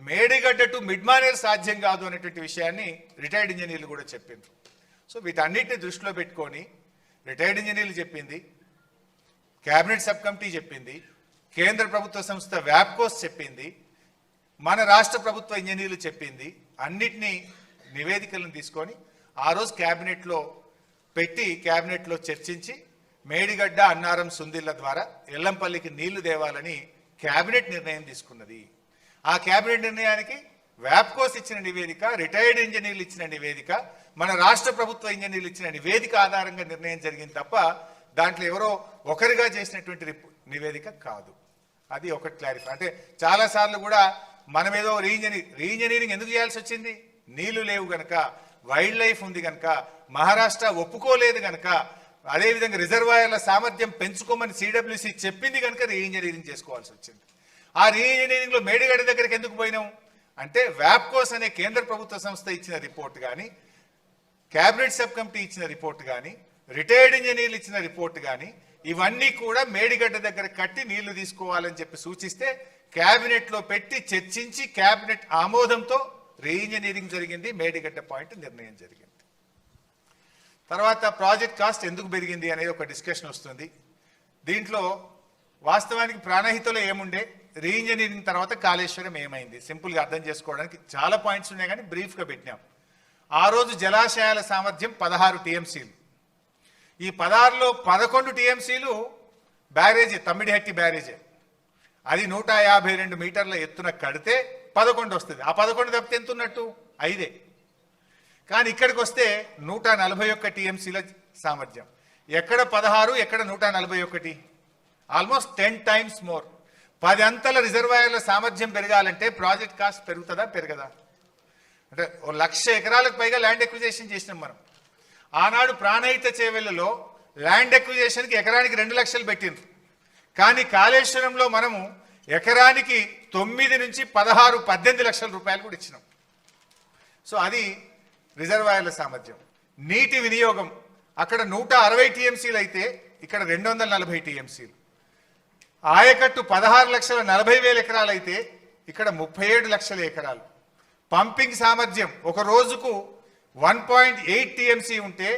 మేడిగడ్డ టు మిడ్ మానేర్ సాధ్యం కాదు అనేటువంటి విషయాన్ని రిటైర్డ్ ఇంజనీర్లు కూడా చెప్పింది. సో వీటన్నిటిని దృష్టిలో పెట్టుకొని రిటైర్డ్ ఇంజనీర్లు చెప్పింది, క్యాబినెట్ సబ్ కమిటీ చెప్పింది, కేంద్ర ప్రభుత్వ సంస్థ వ్యాప్కోస్ చెప్పింది, మన రాష్ట్ర ప్రభుత్వ ఇంజనీర్లు చెప్పింది, అన్నిటినీ నివేదికలను తీసుకొని ఆ రోజు క్యాబినెట్లో పెట్టి క్యాబినెట్లో చర్చించి మేడిగడ్డ అన్నారం సుందిల్ల ద్వారా ఎల్లంపల్లికి నీళ్లు దేవాలని క్యాబినెట్ నిర్ణయం తీసుకున్నది. ఆ క్యాబినెట్ నిర్ణయానికి వ్యాప్కోస్ ఇచ్చిన నివేదిక, రిటైర్డ్ ఇంజనీర్లు ఇచ్చిన నివేదిక, మన రాష్ట్ర ప్రభుత్వ ఇంజనీర్లు ఇచ్చిన నివేదిక ఆధారంగా నిర్ణయం జరిగింది తప్ప దాంట్లో ఎవరో ఒకరిగా చేసినటువంటి నివేదిక కాదు. అది ఒకటి క్లారిఫై. అంటే చాలాసార్లు కూడా మనం ఏదో రీఇంజనీరింగ్ ఎందుకు చేయాల్సి వచ్చింది? నీళ్లు లేవు గనక, వైల్డ్ లైఫ్ ఉంది గనక, మహారాష్ట్ర ఒప్పుకోలేదు గనక, అదేవిధంగా రిజర్వాయర్ల సామర్థ్యం పెంచుకోమని సిడబ్ల్యూసి చెప్పింది కనుక రీఇంజనీరింగ్ చేసుకోవాల్సి వచ్చింది. ఆ రీఇంజనీరింగ్ లో మేడిగడ్డ దగ్గరికి ఎందుకు పోయినాం అంటే వ్యాప్కోస్ అనే కేంద్ర ప్రభుత్వ సంస్థ ఇచ్చిన రిపోర్ట్ కానీ, క్యాబినెట్ సబ్ కమిటీ ఇచ్చిన రిపోర్ట్ కానీ, రిటైర్డ్ ఇంజనీర్లు ఇచ్చిన రిపోర్ట్ కానీ ఇవన్నీ కూడా మేడిగడ్డ దగ్గర కట్టి నీళ్లు తీసుకోవాలని చెప్పి సూచిస్తే క్యాబినెట్ లో పెట్టి చర్చించి క్యాబినెట్ ఆమోదంతో రీఇంజనీరింగ్ జరిగింది, మేడిగడ్డ పాయింట్ నిర్ణయం జరిగింది. తర్వాత ప్రాజెక్ట్ కాస్ట్ ఎందుకు పెరిగింది అనేది ఒక డిస్కషన్ వస్తుంది. దీంట్లో వాస్తవానికి ప్రాణహితలో ఏముండే, రీఇంజనీరింగ్ తర్వాత కాళేశ్వరం ఏమైంది, సింపుల్గా అర్థం చేసుకోవడానికి చాలా పాయింట్స్ ఉన్నాయి కానీ బ్రీఫ్గా పెట్టినాం. ఆ రోజు జలాశయాల సామర్థ్యం 16 టీఎంసీలు. ఈ 16లో 11 టీఎంసీలు బ్యారేజీ, తమ్మిడిహట్టి బ్యారేజే. అది 152 మీటర్ల ఎత్తున కడితే 11 వస్తుంది. ఆ 11 తప్పితే ఎంత ఉన్నట్టు? 5. కానీ ఇక్కడికి వస్తే 141 టీఎంసీల సామర్థ్యం. ఎక్కడ 16, ఎక్కడ 141, ఆల్మోస్ట్ 10 times మోర్. 10 అంతల రిజర్వాయర్ల సామర్థ్యం పెరగాలంటే ప్రాజెక్ట్ కాస్ట్ పెరుగుతుందా పెరగదా? అంటే 1,00,000 ఎకరాలకు పైగా ల్యాండ్ ఎక్విజేషన్ చేసినాం మనం. ఆనాడు ప్రాణహిత చేవెళ్లలో ల్యాండ్ ఎక్విజేషన్కి ఎకరానికి 2 లక్షలు పెట్టిండ్రు. కానీ కాళేశ్వరంలో మనము ఎకరానికి 9 నుంచి 16, 18 లక్షల రూపాయలు కూడా ఇచ్చినాం. సో అది రిజర్వాయర్ల సామర్థ్యం. నీటి వినియోగం అక్కడ 160 టీఎంసీలు అయితే ఇక్కడ 240 టీఎంసీలు. ఆయకట్టు 16,40,000 ఎకరాలు అయితే ఇక్కడ 37 లక్షల ఎకరాలు. పంపింగ్ సామర్థ్యం ఒక రోజుకు 1.8 టీఎంసీ ఉంటే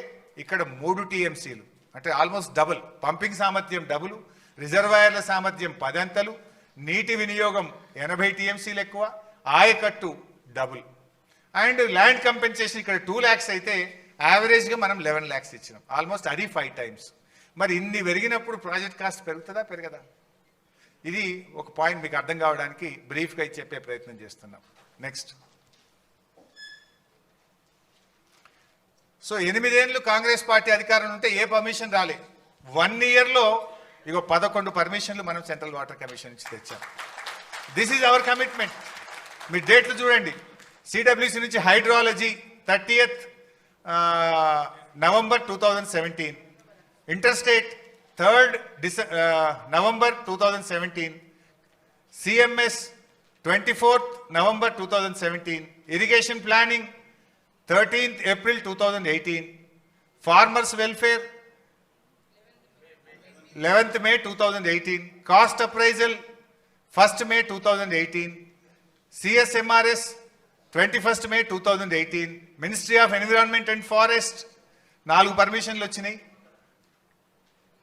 ఇక్కడ 3 టీఎంసీలు, అంటే ఆల్మోస్ట్ డబుల్. పంపింగ్ సామర్థ్యం డబుల్, రిజర్వాయర్ల సామర్థ్యం 10 అంతలు, నీటి వినియోగం 80 టీఎంసీలు ఎక్కువ, ఆయకట్టు డబుల్. అండ్ ల్యాండ్ కంపెన్సేషన్ ఇక్కడ 2 lakhs అయితే యావరేజ్గా మనం 11 lakhs ఇచ్చినాం. ఆల్మోస్ట్ అది 5 times. మరి ఇన్ని పెరిగినప్పుడు ప్రాజెక్ట్ కాస్ట్ పెరుగుతుందా పెరగదా? ఇది ఒక పాయింట్ మీకు అర్థం కావడానికి బ్రీఫ్గా చెప్పే ప్రయత్నం చేస్తున్నాం. నెక్స్ట్ సో 8 ఏళ్ళు కాంగ్రెస్ పార్టీ అధికారంలో ఉంటే ఏ పర్మిషన్ రాలే. 1 ఇయర్లో ఇగో 11 పర్మిషన్లు మనం సెంట్రల్ వాటర్ కమిషన్ నుంచి తెచ్చాం. This is our commitment. మీ డేట్లు చూడండి. సిడబ్ల్యూసి నుంచి hydrology 30th November 2017, interstate 3rd November 2017, CMS 24th November 2017, irrigation planning 13th April 2018, farmers welfare 11th May 2018, cost appraisal 1st May 2018, CSMRS 21st May 2018, ministry of environment and forest 4 పర్మిషన్లు వచ్చినాయి.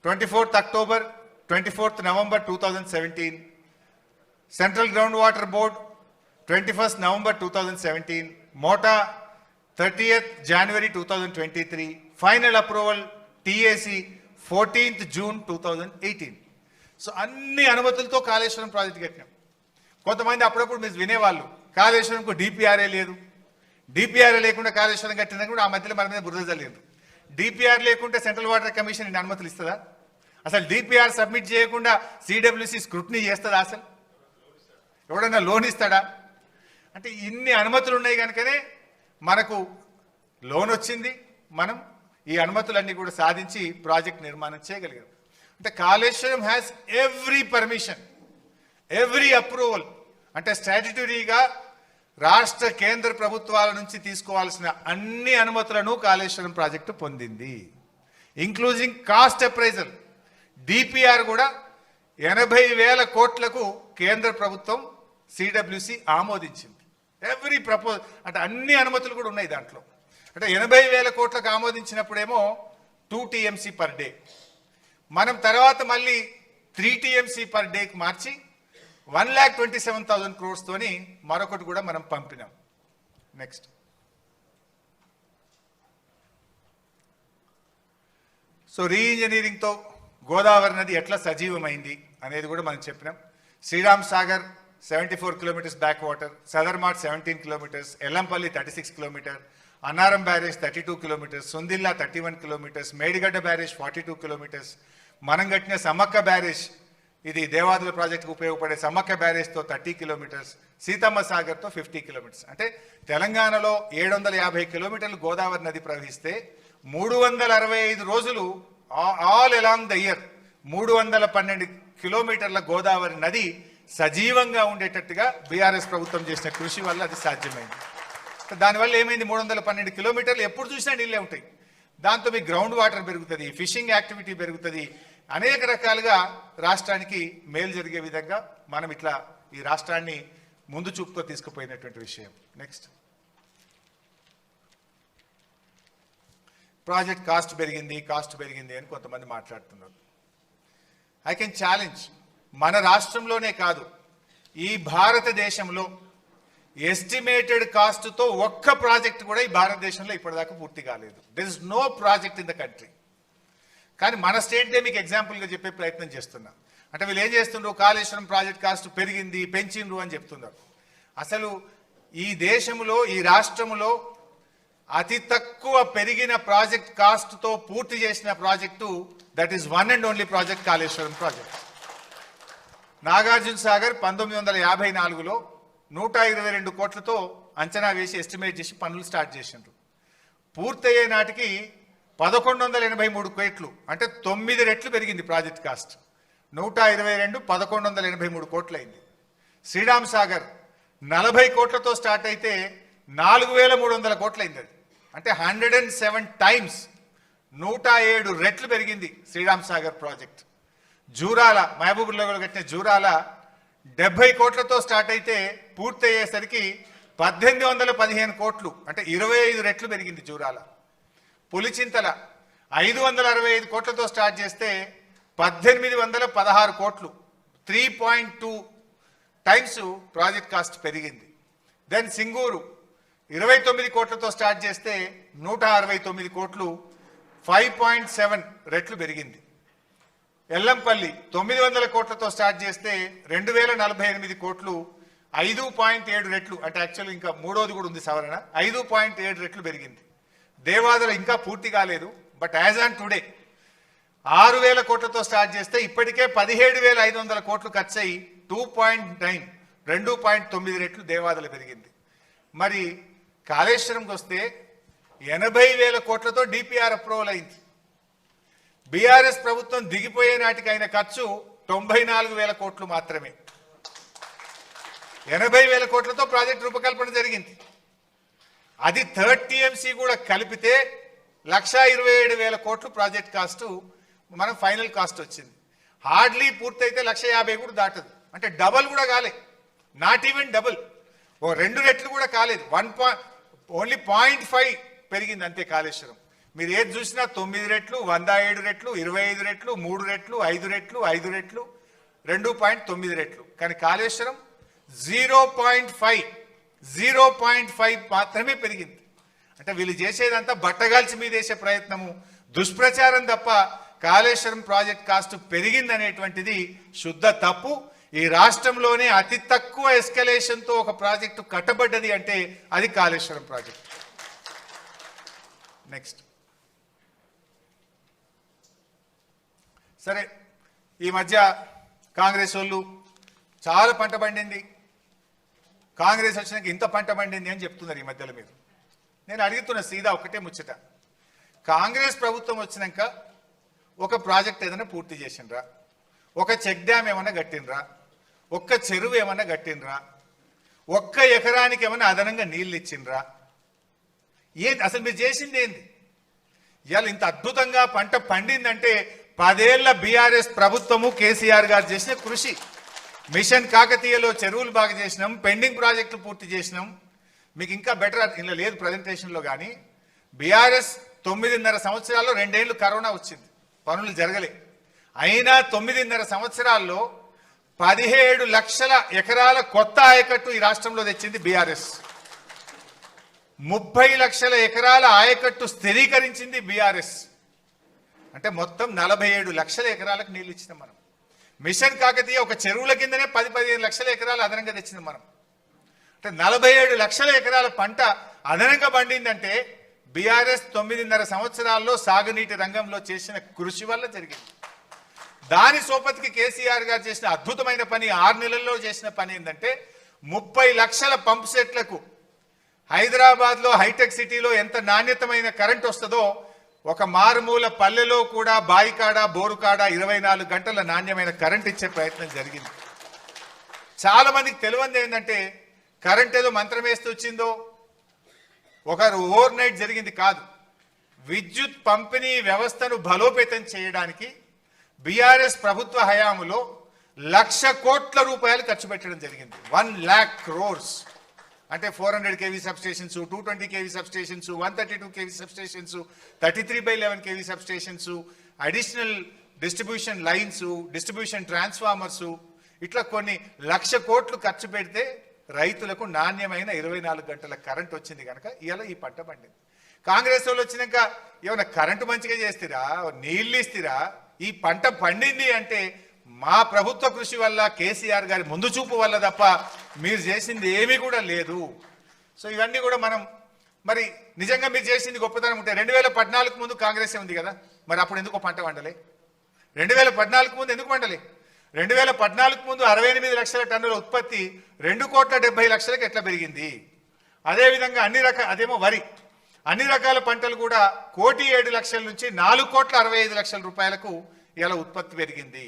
24th October 24th November 2017, central ground water board 21st November 2017, MoTA 30th January 2023, final approval TAC 14th June 2018. So అన్ని అనుమతులతో Kaleshwaram project కట్టినాం. కొంతమంది అప్పుడప్పుడు మీరు వినేవాళ్ళు కాళేశ్వరంకు డిపిఆర్ఏ లేదు, డిపిఆర్ఏ లేకుండా కాళేశ్వరం కట్టినా కూడా ఆ మధ్యలో మన మీద బురద జల్లేదు. డిపిఆర్ లేకుంటే సెంట్రల్ వాటర్ కమిషన్ ఇన్ని అనుమతులు ఇస్తుందా? అసలు డిపిఆర్ సబ్మిట్ చేయకుండా సిడబ్ల్యూసి స్క్రూటినీ చేస్తుందా? అసలు ఎవడన్నా లోన్ ఇస్తాడా? అంటే ఇన్ని అనుమతులు ఉన్నాయి కనుకనే మనకు లోన్ వచ్చింది. మనం ఈ అనుమతులన్నీ కూడా సాధించి ప్రాజెక్ట్ నిర్మాణం చేయగలిగాం. అంటే Kaleshwaram has every permission, every approval. అంటే స్టాట్యుటరీగా రాష్ట్ర కేంద్ర ప్రభుత్వాల నుంచి తీసుకోవాల్సిన అన్ని అనుమతులను కాళేశ్వరం ప్రాజెక్టు పొందింది, ఇంక్లూజింగ్ కాస్ట్ అప్రైజల్. డిపిఆర్ కూడా 80,000 కోట్లకు కేంద్ర ప్రభుత్వం సిడబ్ల్యూసి ఆమోదించింది. ఎవ్రీ ప్రపోజ్ అంటే అన్ని అనుమతులు కూడా ఉన్నాయి దాంట్లో. అంటే 80,000 కోట్లకు ఆమోదించినప్పుడేమో 2 TMC పర్ డే, మనం తర్వాత మళ్ళీ 3 TMC పర్ డేకి మార్చి 1,27,000 crores తోని మరొకటి కూడా మనం పంపినాం. నెక్స్ట్ సో రీఇంజనీరింగ్తో గోదావరి నది ఎట్లా సజీవమైంది అనేది కూడా మనం చెప్పినాం. Sriram Sagar 74 kilometers back water, Sadarmat 17 kilometers, Yellampalli 36 kilometers, Annaram barrage 32 kilometers, Sundilla 31 kilometers, Medigadda barrage 42 kilometers, మనం కట్టిన సమ్మక్క బ్యారేజ్, ఇది దేవాదుల ప్రాజెక్టుకు ఉపయోగపడే సమ్మక్క బ్యారేజ్తో 30 kilometers, సీతమ్మ సాగర్తో 50 kilometers. అంటే తెలంగాణలో 750 kilometers గోదావరి నది ప్రవహిస్తే 365 రోజులు all along the year 312 kilometers Godavari నది సజీవంగా ఉండేటట్టుగా బీఆర్ఎస్ ప్రభుత్వం చేసిన కృషి వల్ల అది సాధ్యమైంది. దానివల్ల ఏమైంది? 312 kilometers ఎప్పుడు చూసినా నీళ్ళే ఉంటాయి. దాంతో మీ గ్రౌండ్ వాటర్ పెరుగుతుంది, ఫిషింగ్ యాక్టివిటీ పెరుగుతుంది, అనేక రకాలుగా రాష్ట్రానికి మేలు జరిగే విధంగా మనం ఇట్లా ఈ రాష్ట్రాన్ని ముందు చూపుతో తీసుకుపోయినటువంటి విషయం. నెక్స్ట్ ప్రాజెక్ట్ కాస్ట్ పెరిగింది అని కొంతమంది మాట్లాడుతున్నారు. ఐ కెన్ ఛాలెంజ్, మన రాష్ట్రంలోనే కాదు ఈ భారతదేశంలో ఎస్టిమేటెడ్ కాస్ట్తో ఒక్క ప్రాజెక్ట్ కూడా ఈ భారతదేశంలో ఇప్పటిదాకా పూర్తి కాలేదు. There is no project in the country. కానీ మన స్టేట్నే మీకు ఎగ్జాంపుల్గా చెప్పే ప్రయత్నం చేస్తున్నా. అంటే వీళ్ళు ఏం చేస్తుండ్రు, కాళేశ్వరం ప్రాజెక్ట్ కాస్ట్ పెరిగింది, పెంచిండ్రు అని చెప్తున్నారు. అసలు ఈ దేశంలో, ఈ రాష్ట్రంలో అతి తక్కువ పెరిగిన ప్రాజెక్ట్ కాస్ట్తో పూర్తి చేసిన project that is one and only project Kaleshwaram project. Nagarjuna Sagar 1954లో 122 కోట్లతో అంచనా వేసి ఎస్టిమేట్ చేసి పనులు స్టార్ట్ చేసిండ్రు. పూర్తయ్యే నాటికి 1183 కోట్లు, అంటే 9 రెట్లు పెరిగింది ప్రాజెక్ట్ కాస్ట్. 122 1183 కోట్లు అయింది. శ్రీరామ్ సాగర్ 40 కోట్లతో స్టార్ట్ అయితే 4300 కోట్లు అయింది. అది అంటే 107 times 107 రెట్లు పెరిగింది శ్రీరామ్ సాగర్ ప్రాజెక్ట్. జూరాల, మహబూబ్నగర్లో కట్టిన జూరాల 70 కోట్లతో స్టార్ట్ అయితే పూర్తయ్యేసరికి 1815 కోట్లు, అంటే 25 రెట్లు పెరిగింది జూరాల. పులిచింతల 565 కోట్లతో స్టార్ట్ చేస్తే 1816 కోట్లు, 3.2 times ప్రాజెక్ట్ కాస్ట్ పెరిగింది. దెన్ సింగూరు 29 కోట్లతో స్టార్ట్ చేస్తే 169 కోట్లు, 5.7 రెట్లు పెరిగింది. ఎల్లంపల్లి 900 కోట్లతో స్టార్ట్ చేస్తే 2048 కోట్లు, 5.7 రెట్లు, అంటే యాక్చువల్ ఇంకా మూడోది కూడా ఉంది సవరణ, 5.7 రెట్లు పెరిగింది. దేవాదుల ఇంకా పూర్తి కాలేదు. బట్ యాజ్ ఆన్ టుడే 6,000 కోట్లతో స్టార్ట్ చేస్తే ఇప్పటికే 17,500 కోట్లు ఖర్చు అయ్యి 2.9 రెట్లు దేవాదుల పెరిగింది. మరి కాళేశ్వరంకి వస్తే 80,000 కోట్లతో డిపిఆర్ అప్రూవల్ అయింది. బీఆర్ఎస్ ప్రభుత్వం దిగిపోయే నాటికి అయిన ఖర్చు 94,000 కోట్లు మాత్రమే. 80,000 కోట్లతో ప్రాజెక్ట్ రూపకల్పన జరిగింది. అది 3rd TMC కూడా కలిపితే 1,27,000 కోట్లు ప్రాజెక్ట్ కాస్ట్ మనం ఫైనల్ కాస్ట్ వచ్చింది. హార్డ్లీ పూర్తయితే 1,50,000 కూడా దాటదు. అంటే డబల్ కూడా కాలే, నాట్ ఈవెన్ డబుల్. ఓ 2 రెట్లు కూడా కాలేదు. ఓన్లీ 0.5 పెరిగింది అంతే కాళేశ్వరం. మీరు ఏది చూసినా 9 రెట్లు, 107 రెట్లు, 25 రెట్లు, 3 రెట్లు, 5 రెట్లు, 5 రెట్లు, 2.9 రెట్లు. కానీ కాళేశ్వరం 0.5 మాత్రమే పెరిగింది. అంటే వీళ్ళు చేసేదంతా బట్టగాల్చి మీద వేసే ప్రయత్నము, దుష్ప్రచారం తప్ప కాళేశ్వరం ప్రాజెక్ట్ కాస్ట్ పెరిగిందనేటువంటిది శుద్ధ తప్పు. ఈ రాష్ట్రంలోనే అతి తక్కువ ఎస్కలేషన్తో ఒక ప్రాజెక్టు కట్టబడ్డది అంటే అది కాళేశ్వరం ప్రాజెక్ట్. నెక్స్ట్, సరే ఈ మధ్య కాంగ్రెస్ వాళ్ళు చాలా పంట పండింది, కాంగ్రెస్ వచ్చినాక ఇంత పంట పండింది అని చెప్తున్నారు ఈ మధ్యలో. మీరు నేను అడుగుతున్న సీదా ఒకటే ముచ్చట, కాంగ్రెస్ ప్రభుత్వం వచ్చినాక ఒక ప్రాజెక్ట్ ఏదైనా పూర్తి చేసిండ్రా? ఒక చెక్ డ్యామ్ ఏమన్నా కట్టినరా? ఒక్క చెరువు ఏమన్నా కట్టినరా? ఒక్క ఎకరానికి ఏమన్నా అదనంగా నీళ్ళు ఇచ్చిండ్రా? ఏంది అసలు మీరు చేసింది ఏంది? ఇవాళ ఇంత అద్భుతంగా పంట పండిందంటే 10 ఏళ్ల బీఆర్ఎస్ ప్రభుత్వము కేసీఆర్ గారు చేసిన కృషి. మిషన్ కాకతీయలో చెరువులు బాగా చేసినాం, పెండింగ్ ప్రాజెక్టులు పూర్తి చేసినాం. మీకు ఇంకా బెటర్ ఇలా లేదు ప్రజెంటేషన్లో, కానీ బీఆర్ఎస్ 9.5 సంవత్సరాల్లో 2 ఏళ్ళు కరోనా వచ్చింది, పనులు జరగలే. అయినా 9.5 సంవత్సరాల్లో 17 లక్షల ఎకరాల కొత్త ఆయకట్టు ఈ రాష్ట్రంలో తెచ్చింది బీఆర్ఎస్. 30 లక్షల ఎకరాల ఆయకట్టు స్థిరీకరించింది బీఆర్ఎస్. అంటే మొత్తం 47 లక్షల ఎకరాలకు నీళ్ళు ఇచ్చినాం మనం. మిషన్ కాకతీయ ఒక చెరువుల కిందనే 10-15 లక్షల ఎకరాలు అదనంగా తెచ్చినాం మనం. అంటే 47 లక్షల ఎకరాల పంట అదనంగా పండిందంటే బీఆర్ఎస్ 9.5 సంవత్సరాల్లో సాగునీటి రంగంలో చేసిన కృషి వల్ల జరిగింది. దాని సోపతికి కేసీఆర్ గారు చేసిన అద్భుతమైన పని, 6 నెలల్లో చేసిన పని ఏంటంటే 30 లక్షల పంప్ సెట్లకు హైదరాబాద్లో హైటెక్ సిటీలో ఎంత నాణ్యతమైన కరెంట్ వస్తుందో ఒక మారుమూల పల్లెలో కూడా బాయికాడ బోరుకాడ 24 గంటల నాణ్యమైన కరెంట్ ఇచ్చే ప్రయత్నం జరిగింది. చాలా మందికి తెలియంది ఏంటంటే కరెంట్ ఏదో మంత్రం వేస్తూ వచ్చిందో, ఒక ఓవర్ నైట్ జరిగింది కాదు. విద్యుత్ పంపిణీ వ్యవస్థను బలోపేతం చేయడానికి బీఆర్ఎస్ ప్రభుత్వ హయాములో 1,00,000 కోట్ల రూపాయలు ఖర్చు పెట్టడం జరిగింది. 1 lakh crores. అంటే 400 kV substations, 220 kV substations, 132 kV substations, 33/11 kV substations, additional distribution lines, distribution transformers, ఇట్లా కొన్ని 1,00,000 కోట్లు ఖర్చు పెడితే రైతులకు నాణ్యమైన 24 గంటల కరెంట్ వచ్చింది కనుక ఇవాళ ఈ పంట పండింది. కాంగ్రెస్ వాళ్ళు వచ్చినాక ఏమైనా కరెంటు మంచిగా చేస్తారా, నీళ్ళు ఇస్తారా? ఈ పంట పండింది అంటే మా ప్రభుత్వ కృషి వల్ల, కేసీఆర్ గారి ముందు చూపు వల్ల తప్ప మీరు చేసింది ఏమీ కూడా లేదు. సో ఇవన్నీ కూడా మనం, మరి నిజంగా మీరు చేసింది గొప్పతనం ఉంటే 2014 ముందు కాంగ్రెసే ఉంది కదా, మరి అప్పుడు ఎందుకు పంట పండలే? 2014 ముందు ఎందుకు పండలే? 2014 ముందు 68 లక్షల టన్నుల ఉత్పత్తి 2,70,00,000కి ఎట్లా పెరిగింది? అదేవిధంగా అదేమో వరి, అన్ని రకాల పంటలు కూడా 1,07,00,000 నుంచి 4,65,00,000 రూపాయలకు ఇలా ఉత్పత్తి పెరిగింది.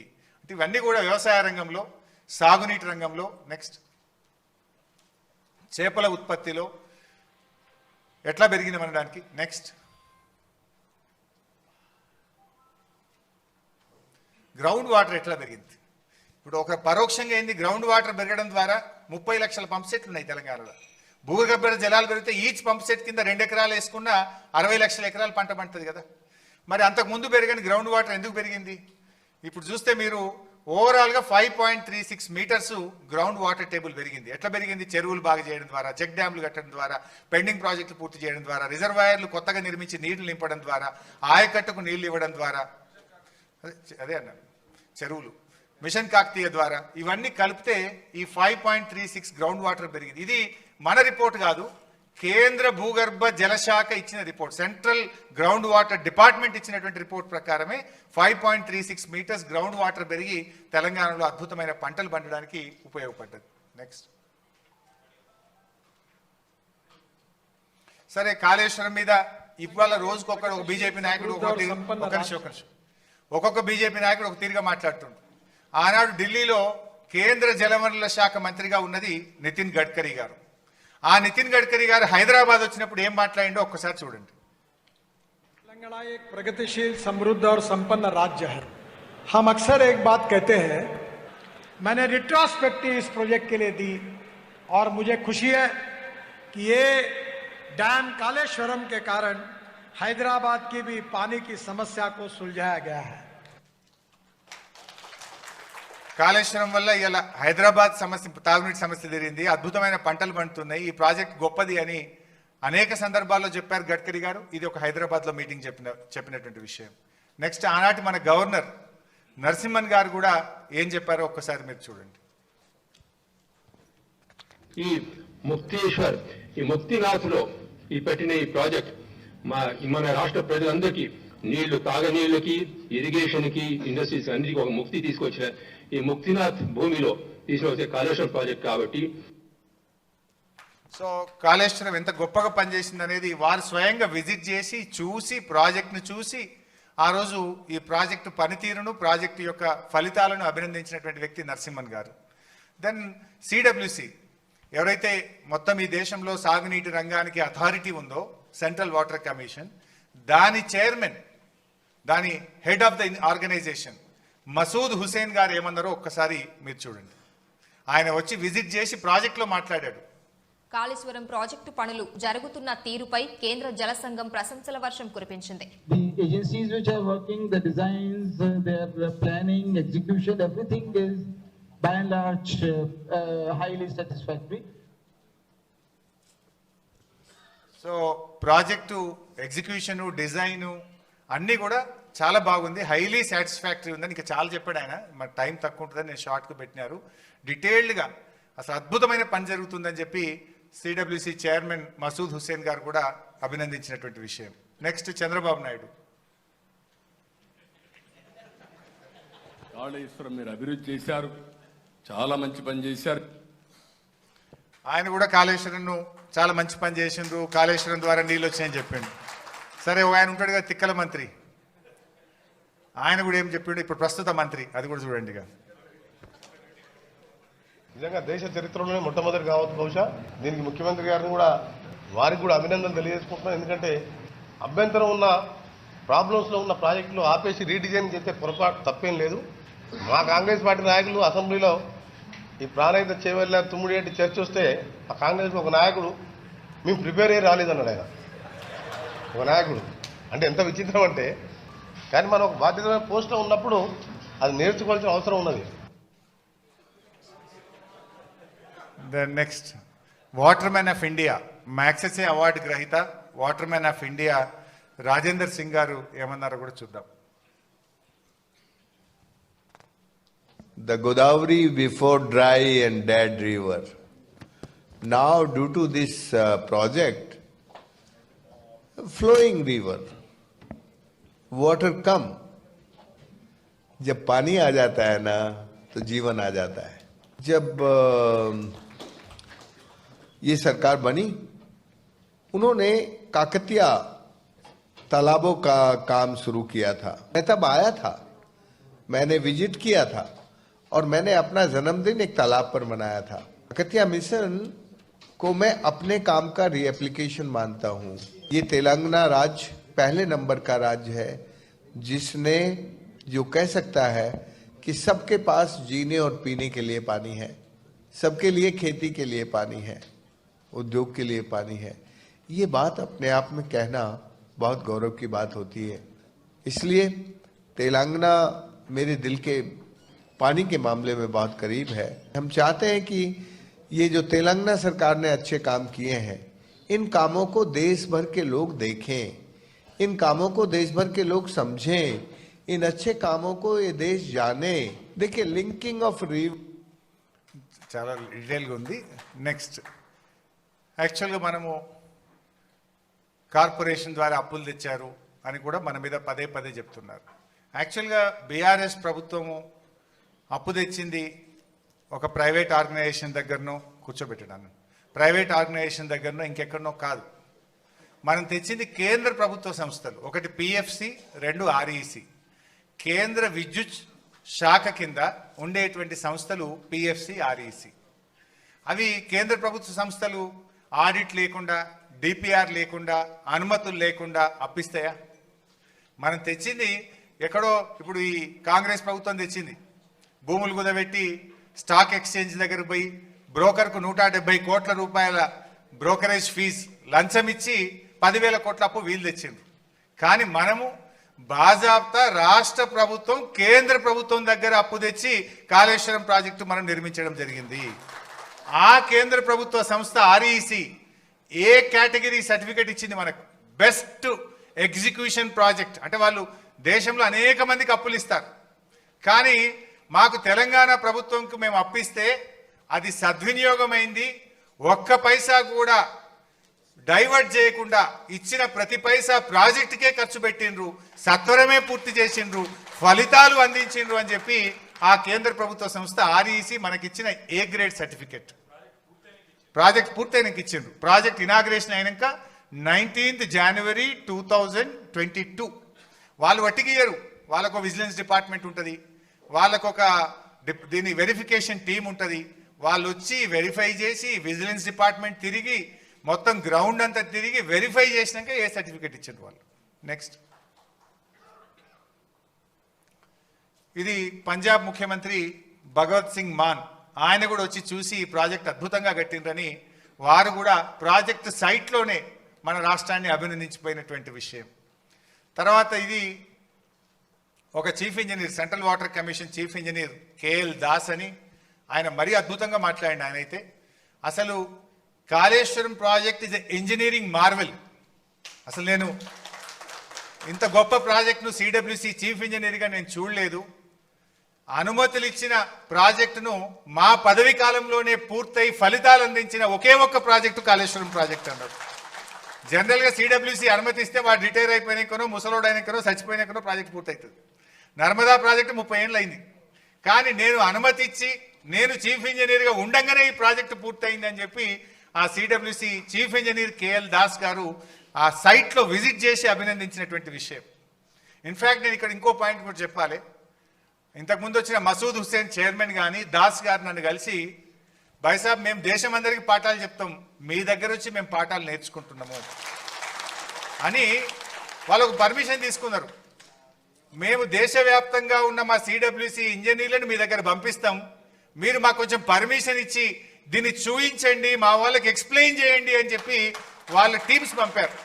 ఇవన్నీ కూడా వ్యవసాయ రంగంలో, సాగునీటి రంగంలో. నెక్స్ట్, చేపల ఉత్పత్తిలో ఎట్లా పెరిగింది అనడానికి. నెక్స్ట్, గ్రౌండ్ వాటర్ ఎట్లా పెరిగింది? ఇప్పుడు ఒక పరోక్షంగా ఏంది, గ్రౌండ్ వాటర్ పెరగడం ద్వారా 30 లక్షల పంప్ సెట్లు ఉన్నాయి తెలంగాణలో. భూగర్భ జలాలు పెరిగితే ఈచ్ పంప్ సెట్ కింద 2 ఎకరాలు వేసుకున్న 60 లక్షల ఎకరాలు పంట పండుతుంది కదా. మరి అంతకు ముందు పెరగని గ్రౌండ్ వాటర్ ఎందుకు పెరిగింది? ఇప్పుడు చూస్తే మీరు ఓవరాల్గా 5.36 మీటర్స్ గ్రౌండ్ వాటర్ టేబుల్ పెరిగింది. ఎట్లా పెరిగింది? చెరువులు బాగా చేయడం ద్వారా, చెక్ డ్యామ్లు కట్టడం ద్వారా, పెండింగ్ ప్రాజెక్టులు పూర్తి చేయడం ద్వారా, రిజర్వాయర్లు కొత్తగా నిర్మించి నీళ్లు నింపడం ద్వారా, ఆయకట్టుకు నీళ్లు ఇవ్వడం ద్వారా, అదే అన్నాను, చెరువులు, మిషన్ కాకతీయ ద్వారా, ఇవన్నీ కలిపితే ఈ 5.36 గ్రౌండ్ వాటర్ పెరిగింది. ఇది మన రిపోర్ట్ కాదు, కేంద్ర భూగర్భ జలశాఖ ఇచ్చిన report, central ground water department ఇచ్చినటువంటి రిపోర్ట్ ప్రకారమే 5.36 మీటర్స్ గ్రౌండ్ వాటర్ పెరిగి తెలంగాణలో అద్భుతమైన పంటలు పండడానికి ఉపయోగపడ్డది. నెక్స్ట్. సరే, కాళేశ్వరం మీద ఇవాళ రోజుకొకడు ఒక బీజేపీ నాయకుడు ఒక్కొక్క బీజేపీ నాయకుడు ఒక తీరుగా మాట్లాడుతుండ్రు. ఆనాడు ఢిల్లీలో కేంద్ర జలవనరుల శాఖ మంత్రిగా ఉన్నది నితిన్ గడ్కరీ గారు. ఆ నితిన్ గడ్కరీ గారు హైదరాబాద్ వచ్చినప్పుడు ఏం మాట్లాడిండో ఒక్కసారి చూడండి. तेलंगाना एक प्रगतिशील, समृद्ध और संपन्न राज्य है. हम अक्सर एक बात कहते हैं, मैंने रिट्रोस्पेक्टिव इस प्रोजेक्ट के लिए दी और मुझे खुशी है कि ये डैम कालेश्वरम के कारण हैदराबाद की भी पानी की समस्या को सुलझाया गया है. కాళేశ్వరం వల్ల ఇలా హైదరాబాద్ సమస్య, తాగునీటి సమస్య తీరింది, అద్భుతమైన పంటలు పండుతున్నాయి, ఈ ప్రాజెక్ట్ గొప్పది అని అనేక సందర్భాల్లో చెప్పారు గడ్కరీ గారు. ఇది ఒక హైదరాబాద్లో మీటింగ్ చెప్పినటువంటి విషయం. నెక్స్ట్, ఆనాటి మన గవర్నర్ నరసింహన్ గారు కూడా ఏం చెప్పారో ఒక్కసారి మీరు చూడండి. ఈ ముక్తేశ్వర్, ఈ ముక్తినాథ్లో ఈ పెట్టిన ఈ ప్రాజెక్ట్ మన రాష్ట్ర ప్రజలందరికీ నీళ్లు, తాగనీళ్ళకి, ఇరిగేషన్కి, ఇండస్ట్రీస్ అన్నిటికీ ఒక ముక్తి తీసుకొచ్చిన ఈ ముక్తినాథ్ భూమిలో తీసుకొచ్చే కాళేశ్వరం ప్రాజెక్ట్ కాబట్టి. సో కాళేశ్వరం ఎంత గొప్పగా పనిచేసింది అనేది వారు స్వయంగా విజిట్ చేసి చూసి, ప్రాజెక్ట్ను చూసి, ఆ రోజు ఈ ప్రాజెక్టు పనితీరును, ప్రాజెక్టు యొక్క ఫలితాలను అభినందించినటువంటి వ్యక్తి నరసింహన్ గారు. దెన్ సిడబ్ల్యూసి, ఎవరైతే మొత్తం ఈ దేశంలో సాగునీటి రంగానికి అథారిటీ ఉందో, సెంట్రల్ వాటర్ కమిషన్, దాని చైర్మన్, దాని head of the organization Masood Hussain garu ఏమన్నారో ఒక్కసారి మీరు చూడండి. ఆయన వచ్చి విజిట్ చేసి ప్రాజెక్టులో మాట్లాడాడు. కాళేశ్వరం ప్రాజెక్టు పనులు జరుగుతున్న తీరుపై కేంద్ర జల సంఘం ప్రశంసల వర్షం కురిపించింది. The agencies which are working, the designs, their planning, execution, everything is by and large highly satisfactory. So project execution, design అన్నీ కూడా చాలా బాగుంది, హైలీ సాటిస్ఫాక్టరీ ఉందని ఇంకా చాలా చెప్పాడు ఆయన. మరి టైం తక్కువ ఉంటుందని నేను షార్ట్గా పెట్టినారు. డీటెయిల్డ్గా అసలు అద్భుతమైన పని జరుగుతుందని చెప్పి సిడబ్ల్యూసి చైర్మన్ మసూద్ హుస్సేన్ గారు కూడా అభినందించినటువంటి విషయం. నెక్స్ట్, చంద్రబాబు నాయుడు. కాళేశ్వరం మీరు అభివృద్ధి చేశారు, చాలా మంచి పని చేశారు. ఆయన కూడా కాళేశ్వరంను చాలా మంచి పని చేసిండ్రు, కాళేశ్వరం ద్వారా నీళ్ళు వచ్చాయని చెప్పిండు. సరే, ఆయన ఉంటాడు కదా తిక్కల మంత్రి, ఆయన కూడా ఏం చెప్పిండు, ఇప్పుడు ప్రస్తుత మంత్రి, అది కూడా చూడండి. నిజంగా దేశ చరిత్రలోనే మొట్టమొదటి కావచ్చు బహుశా. దీనికి ముఖ్యమంత్రి గారిని కూడా, వారికి కూడా అభినందనలు తెలియజేసుకుంటున్నాం. ఎందుకంటే అభ్యంతరం ఉన్న, ప్రాబ్లమ్స్లో ఉన్న ప్రాజెక్టులు ఆపేసి రీడిజైన్ చేసే పొరపాటు తప్పేం లేదు. మా కాంగ్రెస్ పార్టీ నాయకులు అసెంబ్లీలో ఈ ప్రాణహిత చేవెళ్ళ తుమ్మిడేటి చర్చ వస్తే ఆ కాంగ్రెస్ ఒక నాయకుడు మేము ప్రిపేర్ అయ్యి రాలేదన్నాడు. ఆయన ఒక నాయకుడు అంటే ఎంత విచిత్రం అంటే, కానీ మనం ఒక బాధ్యతమైన పోస్ట్లో ఉన్నప్పుడు అది నేర్చుకోవాల్సిన అవసరం ఉన్నది. Next, water man of India, Magsaysay award గ్రహీత water man of India Rajendra Singh గారు ఏమన్నారో కూడా చూద్దాం. The Godavari before dry and dead river. Now due to this project, flowing river, water come. जब पानी आ जाता है ना तो जीवन आ जाता है. जब ये सरकार बनी, उन्होंने काकतिया तालाबों का काम शुरू किया था. मैं तब आया था, मैंने विजिट किया था और मैंने अपना जन्मदिन एक तालाब पर मनाया था. काकतिया मिशन को मैं अपने काम का रीएप्लीकेशन मानता हूँ. ये तेलंगाना राज्य पहले नंबर का राज्य है जिसने, जो कह सकता है कि सबके पास जीने और पीने के लिए पानी है, सबके लिए खेती के लिए पानी है, उद्योग के लिए पानी है. ये बात अपने आप में कहना बहुत गौरव की बात होती है. इसलिए तेलंगाना मेरे दिल के पानी के मामले में बहुत करीब है. हम चाहते हैं कि ये जो तेलंगाना सरकार ने अच्छे काम किए हैं, इन कामों को देश भर के लोग देखें, इन कामों को देश भर के लोग समझें, इन अच्छे कामों को ये देश जाने. देखिए, लिंकिंग ऑफ रिव చాలా డీటెయిల్గా ఉంది. నెక్స్ట్, యాక్చువల్గా మనము కార్పొరేషన్ ద్వారా అప్పులు తెచ్చారు అని కూడా మన మీద పదే పదే చెప్తున్నారు. యాక్చువల్గా బీఆర్ఎస్ ప్రభుత్వము అప్పు తెచ్చింది ఒక ప్రైవేట్ ఆర్గనైజేషన్ దగ్గరనో కూర్చోబెట్టడాను, ప్రైవేట్ ఆర్గనైజేషన్ దగ్గరనో ఇంకెక్కడనో కాదు. మనం తెచ్చింది కేంద్ర ప్రభుత్వ సంస్థలు, ఒకటి పిఎఫ్సి, 2 ఆర్ఈసి. కేంద్ర విద్యుత్ శాఖ కింద ఉండేటువంటి సంస్థలు పిఎఫ్సి, ఆర్ఈసి. అవి కేంద్ర ప్రభుత్వ సంస్థలు ఆడిట్ లేకుండా, డిపిఆర్ లేకుండా, అనుమతులు లేకుండా అప్పిస్తాయా? మనం తెచ్చింది ఎక్కడో, ఇప్పుడు ఈ కాంగ్రెస్ ప్రభుత్వం తెచ్చింది, భూములు కుదబెట్టి స్టాక్ ఎక్స్చేంజ్ దగ్గరకు పోయి బ్రోకర్కు 170 కోట్ల రూపాయల బ్రోకరేజ్ ఫీజు లంచం ఇచ్చి 10,000 కోట్ల అప్పు వీలు తెచ్చిండ్రు. కానీ మనము బాజాబ్తా రాష్ట్ర ప్రభుత్వం కేంద్ర ప్రభుత్వం దగ్గర అప్పు తెచ్చి కాళేశ్వరం ప్రాజెక్టు మనం నిర్మించడం జరిగింది. ఆ కేంద్ర ప్రభుత్వ సంస్థ ఆర్ఈసి ఏ కేటగిరీ సర్టిఫికేట్ ఇచ్చింది మనకు? Best execution project. అంటే వాళ్ళు దేశంలో అనేక మందికి అప్పులు ఇస్తారు, కానీ మాకు తెలంగాణ ప్రభుత్వంకు మేము అప్పిస్తే అది సద్వినియోగమైంది, ఒక్క పైసా కూడా డైవర్ట్ చేయకుండా ఇచ్చిన ప్రతి పైసా ప్రాజెక్టుకే ఖర్చు పెట్టిండ్రు, సత్వరమే పూర్తి చేసిండ్రు, ఫలితాలు అందించిండ్రు అని చెప్పి ఆ కేంద్ర ప్రభుత్వ సంస్థ ఆర్ఈసి మనకిచ్చిన ఏ గ్రేడ్ సర్టిఫికెట్. ప్రాజెక్ట్ పూర్తయినాక ఇచ్చిండ్రు. ప్రాజెక్ట్ ఇనాగ్రేషన్ అయినాక 19th January 2022. వాళ్ళు వట్టిగియ్యరు, వాళ్ళకు విజిలెన్స్ డిపార్ట్మెంట్ ఉంటుంది, వాళ్ళకు ఒక దీని వెరిఫికేషన్ టీం ఉంటుంది. వాళ్ళు వచ్చి వెరిఫై చేసి విజిలెన్స్ డిపార్ట్మెంట్ తిరిగి మొత్తం గ్రౌండ్ అంతా తిరిగి వెరిఫై చేసినాక ఏ సర్టిఫికేట్ ఇచ్చారు వాళ్ళు. నెక్స్ట్, ఇది పంజాబ్ ముఖ్యమంత్రి భగవత్ సింగ్ మాన్, ఆయన కూడా వచ్చి చూసి ఈ ప్రాజెక్ట్ అద్భుతంగా కట్టిండ్రని వారు కూడా ప్రాజెక్ట్ సైట్లోనే మన రాష్ట్రాన్ని అభినందించిపోయినటువంటి విషయం. తర్వాత ఇది ఒక chief engineer, central water commission chief engineer KL Das అని, ఆయన మరీ అద్భుతంగా మాట్లాడిన ఆయన అయితే, అసలు Kaleshwaram project is engineering Marvel. అసలు నేను ఇంత గొప్ప ప్రాజెక్టును సిడబ్ల్యూసి చీఫ్ ఇంజనీర్గా నేను చూడలేదు. అనుమతులు ఇచ్చిన ప్రాజెక్టును మా పదవి కాలంలోనే పూర్తయి ఫలితాలు అందించిన ఒకే ఒక్క ప్రాజెక్టు కాళేశ్వరం ప్రాజెక్ట్ అన్నారు. జనరల్గా సిడబ్ల్యూసి అనుమతిస్తే వాడు రిటైర్ అయిపోయినాకనో, ముసలోడైనాకనో, చచ్చిపోయినాకనో ప్రాజెక్ట్ పూర్తవుతుంది. నర్మదా ప్రాజెక్టు 30 ఏళ్ళు అయింది, కానీ నేను అనుమతి ఇచ్చి నేను చీఫ్ ఇంజనీర్గా ఉండంగానే ఈ ప్రాజెక్టు పూర్తయింది అని చెప్పి ఆ CWC chief engineer KL Das గారు ఆ సైట్లో విజిట్ చేసి అభినందించినటువంటి విషయం. ఇన్ఫ్యాక్ట్ నేను ఇక్కడ ఇంకో పాయింట్ కూడా చెప్పాలి. ఇంతకుముందు వచ్చిన మసూద్ హుస్సేన్ చైర్మన్ కానీ దాస్ గారు నన్ను కలిసి, భాయ్సాబ్ మేము దేశం అందరికీ పాఠాలు చెప్తాం, మీ దగ్గర వచ్చి మేము పాఠాలు నేర్చుకుంటున్నాము అని వాళ్ళకు పర్మిషన్ తీసుకున్నారు. మేము దేశవ్యాప్తంగా ఉన్న మా సిడబ్ల్యూసి ఇంజనీర్లను మీ దగ్గర పంపిస్తాం, మీరు మాకు కొంచెం పర్మిషన్ ఇచ్చి దీన్ని చూయించండి, మా వాళ్ళకి ఎక్స్ప్లెయిన్ చేయండి అని చెప్పి వాళ్ళ టీమ్స్ పంపారు.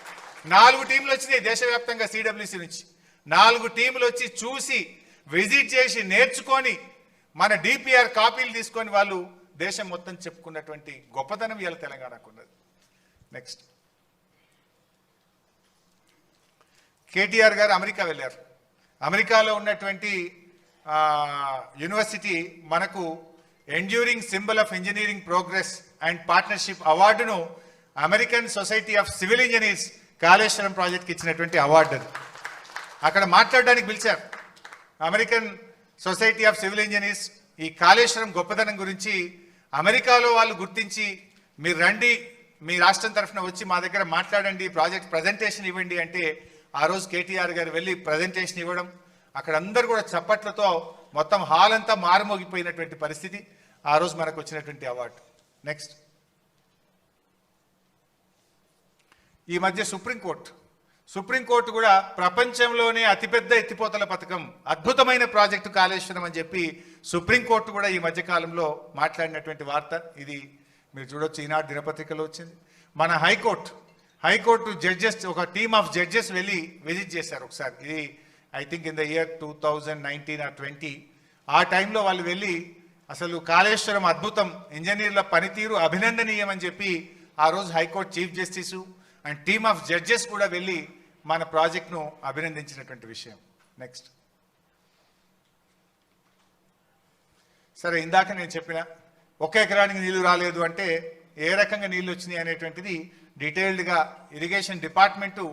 4 టీంలు వచ్చినాయి దేశవ్యాప్తంగా సిడబ్ల్యూసి నుంచి. 4 టీంలు వచ్చి చూసి విజిట్ చేసి నేర్చుకొని మన డిపిఆర్ కాపీలు తీసుకొని వాళ్ళు దేశం మొత్తం చెప్పుకున్నటువంటి గొప్పతనం ఇవాళ తెలంగాణకు ఉన్నది. నెక్స్ట్, కేటీఆర్ గారు అమెరికా వెళ్ళారు. అమెరికాలో ఉన్నటువంటి యూనివర్సిటీ మనకు enduring symbol of engineering progress and partnership అవార్డును American society of civil engineers Kaleshwaram ప్రాజెక్ట్కి ఇచ్చినటువంటి అవార్డు అది. అక్కడ మాట్లాడడానికి పిలిచారు American society of civil engineers. ఈ కాళేశ్వరం గొప్పదనం గురించి అమెరికాలో వాళ్ళు గుర్తించి, మీరు రండి, మీ రాష్ట్రం తరఫున వచ్చి మా దగ్గర మాట్లాడండి, ప్రాజెక్ట్ ప్రజెంటేషన్ ఇవ్వండి అంటే ఆ రోజు కేటీఆర్ గారు వెళ్ళి ప్రజెంటేషన్ ఇవ్వడం, అక్కడ అందరు కూడా చప్పట్లతో మొత్తం హాల్ అంతా మారుమోగిపోయినటువంటి పరిస్థితి. ఆ రోజు మనకు వచ్చినటువంటి అవార్డు. నెక్స్ట్, ఈ మధ్య సుప్రీంకోర్టు కూడా ప్రపంచంలోనే అతిపెద్ద ఎత్తిపోతల పథకం, అద్భుతమైన ప్రాజెక్టు కాళేశ్వరం అని చెప్పి సుప్రీంకోర్టు కూడా ఈ మధ్య కాలంలో మాట్లాడినటువంటి వార్త. ఇది మీరు చూడొచ్చు, ఈనాడు దినపత్రికలో వచ్చింది. మన హైకోర్టు జడ్జెస్, ఒక టీమ్ ఆఫ్ జడ్జెస్ వెళ్ళి విజిట్ చేశారు ఒకసారి. ఇది I think in the year 2019 or 20. ఆ టైంలో వాళ్ళు వెళ్ళి అసలు కాళేశ్వరం అద్భుతం, ఇంజనీర్ల పనితీరు అభినందనీయం అని చెప్పి ఆ రోజు high court chief justice and team of judges కూడా వెళ్ళి మన ప్రాజెక్ట్ను అభినందించినటువంటి విషయం. నెక్స్ట్, సరే ఇందాక నేను చెప్పిన 1 ఎకరానికి నీళ్లు రాలేదు అంటే ఏ రకంగా నీళ్లు వచ్చినాయి అనేటువంటిది డీటెయిల్డ్గా ఇరిగేషన్ డిపార్ట్మెంటు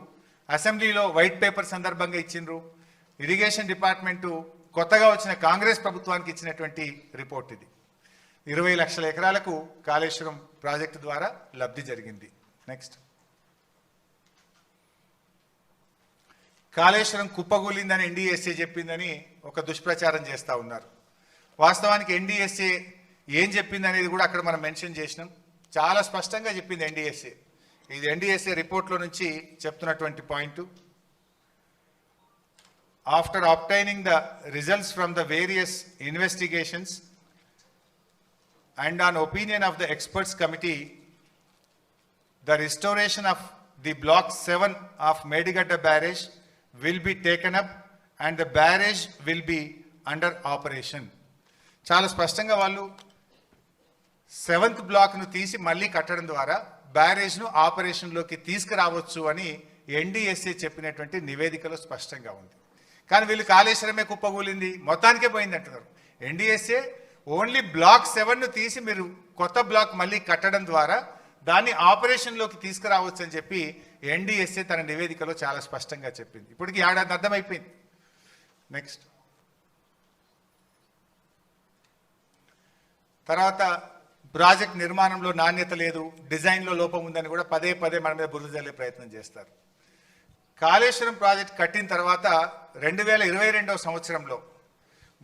అసెంబ్లీలో వైట్ పేపర్ సందర్భంగా ఇచ్చిండ్రు. ఇరిగేషన్ డిపార్ట్మెంటు కొత్తగా వచ్చిన కాంగ్రెస్ ప్రభుత్వానికి ఇచ్చినటువంటి రిపోర్ట్ ఇది. 20 లక్షల ఎకరాలకు కాళేశ్వరం ప్రాజెక్టు ద్వారా లబ్ధి జరిగింది. నెక్స్ట్, కాళేశ్వరం కుప్పగూలిందని ఎన్డీఎస్ఏ చెప్పిందని ఒక దుష్ప్రచారం చేస్తూ ఉన్నారు. వాస్తవానికి ఎన్డీఎస్ఏ ఏం చెప్పింది అనేది కూడా అక్కడ మనం మెన్షన్ చేసినాం. చాలా స్పష్టంగా చెప్పింది ఎన్డీఎస్ఏ. ఇది ఎన్డీఎస్ఏ రిపోర్ట్లో నుంచి చెప్తున్నటువంటి point. After obtaining the results from the various investigations and on opinion of the experts committee, the restoration of the block 7 of Medigadda barrage will be taken up and the barrage will be under operation. చాలా స్పష్టంగా వాళ్ళు 7th బ్లాక్ను తీసి మళ్ళీ కట్టడం ద్వారా బ్యారేజ్ను ఆపరేషన్లోకి తీసుకురావచ్చు అని ఎన్డీఎస్ఏ చెప్పినటువంటి నివేదికలో స్పష్టంగా ఉంది. కానీ వీళ్ళు కాళేశ్వరమే కుప్పగూలింది, మొత్తానికే పోయింది అంటున్నారు. ఎన్డీఎస్ఏ ఓన్లీ బ్లాక్ 7ను తీసి మీరు కొత్త బ్లాక్ మళ్ళీ కట్టడం ద్వారా దాన్ని ఆపరేషన్లోకి తీసుకురావచ్చు అని చెప్పి ఎన్డీఎస్ఏ తన నివేదికలో చాలా స్పష్టంగా చెప్పింది. ఇప్పటికి ఏడాది అర్థమైపోయింది. నెక్స్ట్, తర్వాత ప్రాజెక్ట్ నిర్మాణంలో నాణ్యత లేదు, డిజైన్లో లోపం ఉందని కూడా పదే పదే మన మీద బురద జల్లే ప్రయత్నం చేస్తారు. కాళేశ్వరం ప్రాజెక్ట్ కట్టిన తర్వాత 2022వ సంవత్సరంలో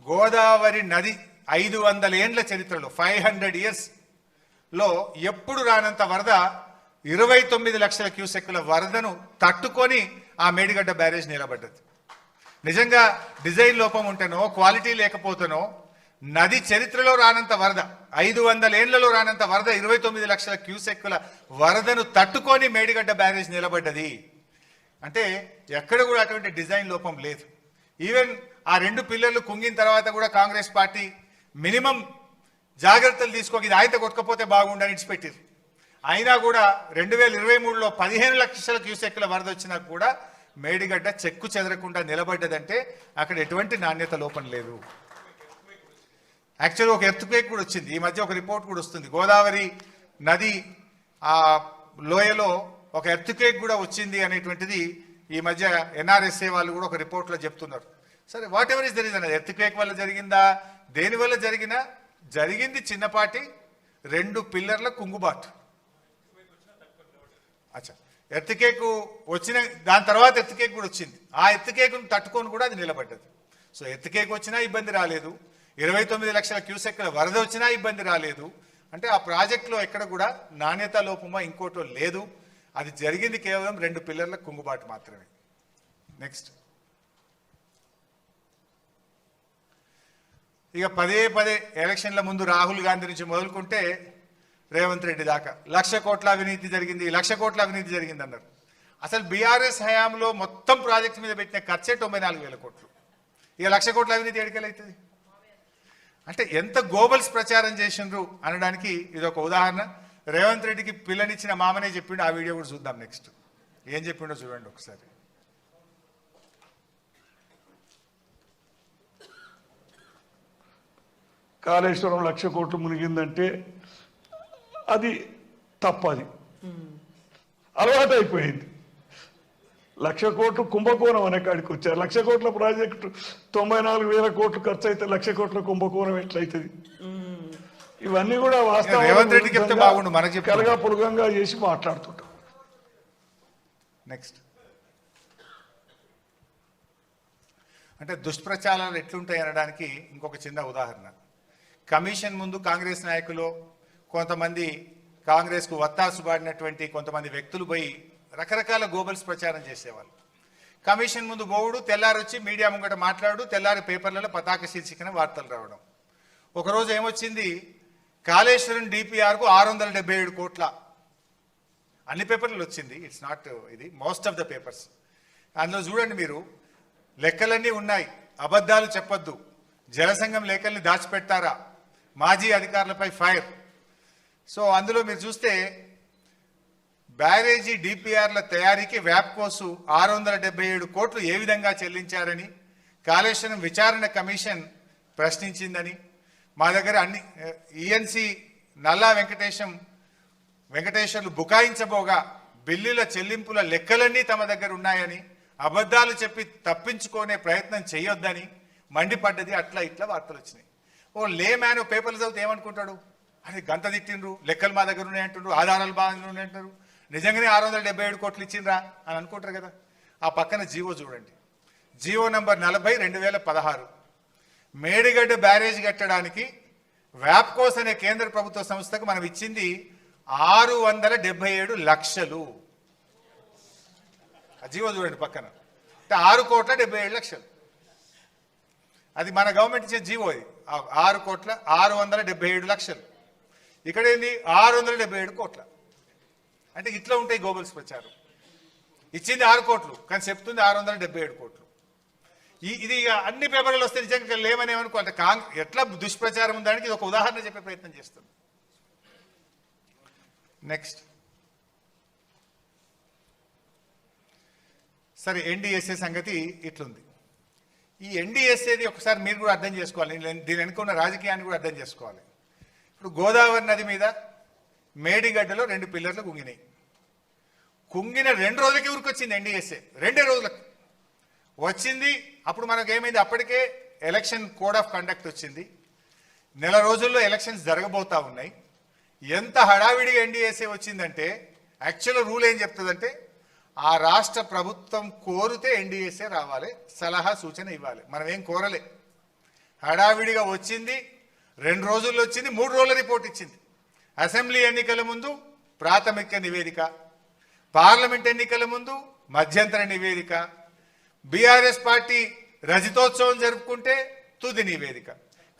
గోదావరి నది 500 ఏండ్ల చరిత్రలో 500 ఇయర్స్లో ఎప్పుడు రానంత వరద 29 లక్షల క్యూసెక్కుల వరదను తట్టుకొని ఆ మేడిగడ్డ బ్యారేజ్ నిలబడ్డది. నిజంగా డిజైన్ లోపం ఉంటేనో క్వాలిటీ లేకపోతేనో నది చరిత్రలో రానంత వరద 500 ఏండ్లలో రానంత వరద 29 లక్షల క్యూసెక్కుల వరదను తట్టుకొని మేడిగడ్డ బ్యారేజ్ నిలబడ్డది. అంటే ఎక్కడ కూడా అటువంటి డిజైన్ లోపం లేదు. ఈవెన్ ఆ 2 పిల్లర్లు కుంగిన తర్వాత కూడా కాంగ్రెస్ పార్టీ మినిమం జాగ్రత్తలు తీసుకోక ఇది ఆయన కొట్టకపోతే బాగుండని ఇచ్చిపెట్టారు. అయినా కూడా 2023లో 15 లక్షల క్యూసెక్కుల వరద వచ్చినా కూడా మేడిగడ్డ చెక్కు చెదరకుండా నిలబడ్డదంటే అక్కడ ఎటువంటి నాణ్యత లోపం లేదు. యాక్చువల్గా ఒక ఎర్త్క్వేక్ కూడా వచ్చింది. ఈ మధ్య ఒక రిపోర్ట్ కూడా వస్తుంది, గోదావరి నది ఆ లోయలో ఒక ఎర్త్క్వేక్ కూడా వచ్చింది అనేటువంటిది ఈ మధ్య ఎన్ఆర్ఎస్ఏ వాళ్ళు కూడా ఒక రిపోర్ట్లో చెప్తున్నారు. సరే, what ever is the reason, earthquake వల్ల జరిగిందా, దేని వల్ల జరిగింది చిన్నపాటి 2 పిల్లర్ల కుంగుబాటు. అచ్చా, ఎర్త్క్వేక్ వచ్చిన దాని తర్వాత ఎర్త్క్వేక్ కూడా వచ్చింది. ఆ ఎర్త్క్వేక్ను తట్టుకొని కూడా అది నిలబడ్డది. సో ఎర్త్క్వేక్ వచ్చినా ఇబ్బంది రాలేదు, 29 లక్షల క్యూసెక్కుల వరద వచ్చినా ఇబ్బంది రాలేదు. అంటే ఆ ప్రాజెక్టులో ఎక్కడ కూడా నాణ్యత లోపమో ఇంకోటో లేదు. అది జరిగింది కేవలం 2 పిల్లర్ల కుంగుబాటు మాత్రమే. నెక్స్ట్, ఇక పదే ఎలక్షన్ల ముందు రాహుల్ గాంధీ నుంచి మొదలుకుంటే రేవంత్ రెడ్డి దాకా 1,00,000 కోట్ల అవినీతి జరిగింది, 1,00,000 కోట్ల అవినీతి జరిగింది అన్నారు. అసలు బీఆర్ఎస్ హయాంలో మొత్తం ప్రాజెక్టు మీద పెట్టిన ఖర్చే 94,000 కోట్లు. ఇక 1,00,000 కోట్ల అవినీతి ఎడికెళ్ళవుతుంది? అంటే ఎంత గోబల్స్ ప్రచారం చేసిండ్రు అనడానికి ఇది ఒక ఉదాహరణ. రేవంత్ రెడ్డికి పిల్లనిచ్చిన మామనే చెప్పిండు. ఆ వీడియో కూడా చూద్దాం. నెక్స్ట్ ఏం చెప్పిండో చూడండి ఒకసారి. కాళేశ్వరం 1,00,000 కోట్లు మునిగిందంటే అది తప్పది, అలవాటు అయిపోయింది. 1,00,000 కోట్లు కుంభకోణం అనే కాడికి వచ్చారు. 1,00,000 కోట్ల ప్రాజెక్టు 94,000 కోట్లు ఖర్చు అయితే 1,00,000 కోట్ల కుంభకోణం ఎట్లయితుంది? ఇవన్నీ కూడా వాస్తవం కలగా పొలగంగా చేసి మాట్లాడుతుంటాం. నెక్స్ట్, అంటే దుష్ప్రచారాలు ఎట్లుంటాయి అనడానికి ఇంకొక చిన్న ఉదాహరణ. కమిషన్ ముందు కాంగ్రెస్ నాయకులు కొంతమంది, కాంగ్రెస్కు వత్తాసు పాడినటువంటి కొంతమంది వ్యక్తులు పోయి రకరకాల గోబల్స్ ప్రచారం చేసేవాళ్ళు. కమిషన్ ముందు పోవుడు, తెల్లారి వచ్చి మీడియా ముంగట మాట్లాడు, తెల్లారి పేపర్లలో పతాక శీర్షికన వార్తలు రావడం. ఒకరోజు ఏమొచ్చింది, కాళేశ్వరం డిపిఆర్కు 677 కోట్ల, అన్ని పేపర్లు వచ్చింది. ఇట్స్ నాట్ ఇది, మోస్ట్ ఆఫ్ ద పేపర్స్. అందులో చూడండి మీరు, లెక్కలన్నీ ఉన్నాయి, అబద్ధాలు చెప్పొద్దు, జలసంఘం లెక్కల్ని దాచిపెడతారా, మాజీ అధికారులపై ఫైర్. సో అందులో మీరు చూస్తే బ్యారేజీ డిపిఆర్ల తయారీకి వ్యాప్కోసు 677 కోట్లు ఏ విధంగా చెల్లించారని కాళేశ్వరం విచారణ కమిషన్ ప్రశ్నించిందని, మా దగ్గర అన్ని ఈఎన్సి నల్లా వెంకటేశ్వర్లు బుకాయించబోగా బిల్లుల చెల్లింపుల లెక్కలన్నీ తమ దగ్గర ఉన్నాయని, అబద్ధాలు చెప్పి తప్పించుకునే ప్రయత్నం చేయొద్దని మండిపడ్డది. అట్లా ఇట్లా వార్తలు వచ్చినాయి. ఓ లే మ్యాన్ పేపర్లు చదివితే ఏమనుకుంటాడు, అది గంత తిట్టిండ్రు, లెక్కలు మా దగ్గర ఉన్నాయంటుండ్రు, ఆధారాలు బాగా ఉన్నాయంటారు, నిజంగానే 677 కోట్లు ఇచ్చిండ్రా అని అనుకుంటారు కదా. ఆ పక్కన జీవో చూడండి, జీవో నంబర్ 40 2016 మేడిగడ్డ బ్యారేజ్ కట్టడానికి వ్యాప్కోస్ అనే కేంద్ర ప్రభుత్వ సంస్థకు మనం ఇచ్చింది 677 లక్షలు. ఆ జీవో చూడండి పక్కన, అంటే 6,77,00,000. అది మన గవర్నమెంట్ ఇచ్చే జీవో. అది 6,677,00,000. ఇక్కడ ఏంది 677 కోట్ల. అంటే ఇట్లా ఉంటాయి గోబల్స్ ప్రచారం. ఇచ్చింది 6 కోట్లు కానీ చెప్తుంది 677 కోట్లు. ఇది అన్ని పేపర్లు వస్తే నిజంగా లేవని ఏమనుకో, అంటే ఎట్లా దుష్ప్రచారం ఉందానికి ఇది ఒక ఉదాహరణ చెప్పే ప్రయత్నం చేస్తుంది. నెక్స్ట్, సరే ఎన్డీఎస్ఏ సంగతి ఇట్లుంది. ఈ ఎన్డీఎస్ఏది ఒకసారి మీరు కూడా అర్థం చేసుకోవాలి, దీని వెనుక ఉన్న రాజకీయాన్ని కూడా అర్థం చేసుకోవాలి. ఇప్పుడు గోదావరి నది మీద మేడిగడ్డలో 2 పిల్లర్లు కుంగినాయి. కుంగిన 2 రోజులకి ఊరికొచ్చింది ఎన్డీఎస్ఏ, 2 రోజులకు వచ్చింది. అప్పుడు మనకు ఏమైంది, అప్పటికే ఎలక్షన్ కోడ్ ఆఫ్ కండక్ట్ వచ్చింది, నెల రోజుల్లో ఎలక్షన్స్ జరగబోతా ఉన్నాయి. ఎంత హడావిడిగా ఎన్డీఎస్ఏ వచ్చిందంటే, యాక్చువల్ రూల్ ఏం చెప్తుందంటే ఆ రాష్ట్ర ప్రభుత్వం కోరితే ఎన్డీఎస్ఏ రావాలి, సలహా సూచన ఇవ్వాలి. మనం ఏం కోరలే, హడావిడిగా వచ్చింది, 2 రోజుల్లో వచ్చింది, 3 రోజుల రిపోర్ట్ ఇచ్చింది. అసెంబ్లీ ఎన్నికల ముందు ప్రాథమిక నివేదిక, పార్లమెంట్ ఎన్నికల ముందు మధ్యంతర నివేదిక, బీఆర్ఎస్ పార్టీ రజతోత్సవం జరుపుకుంటే తుది నివేదిక.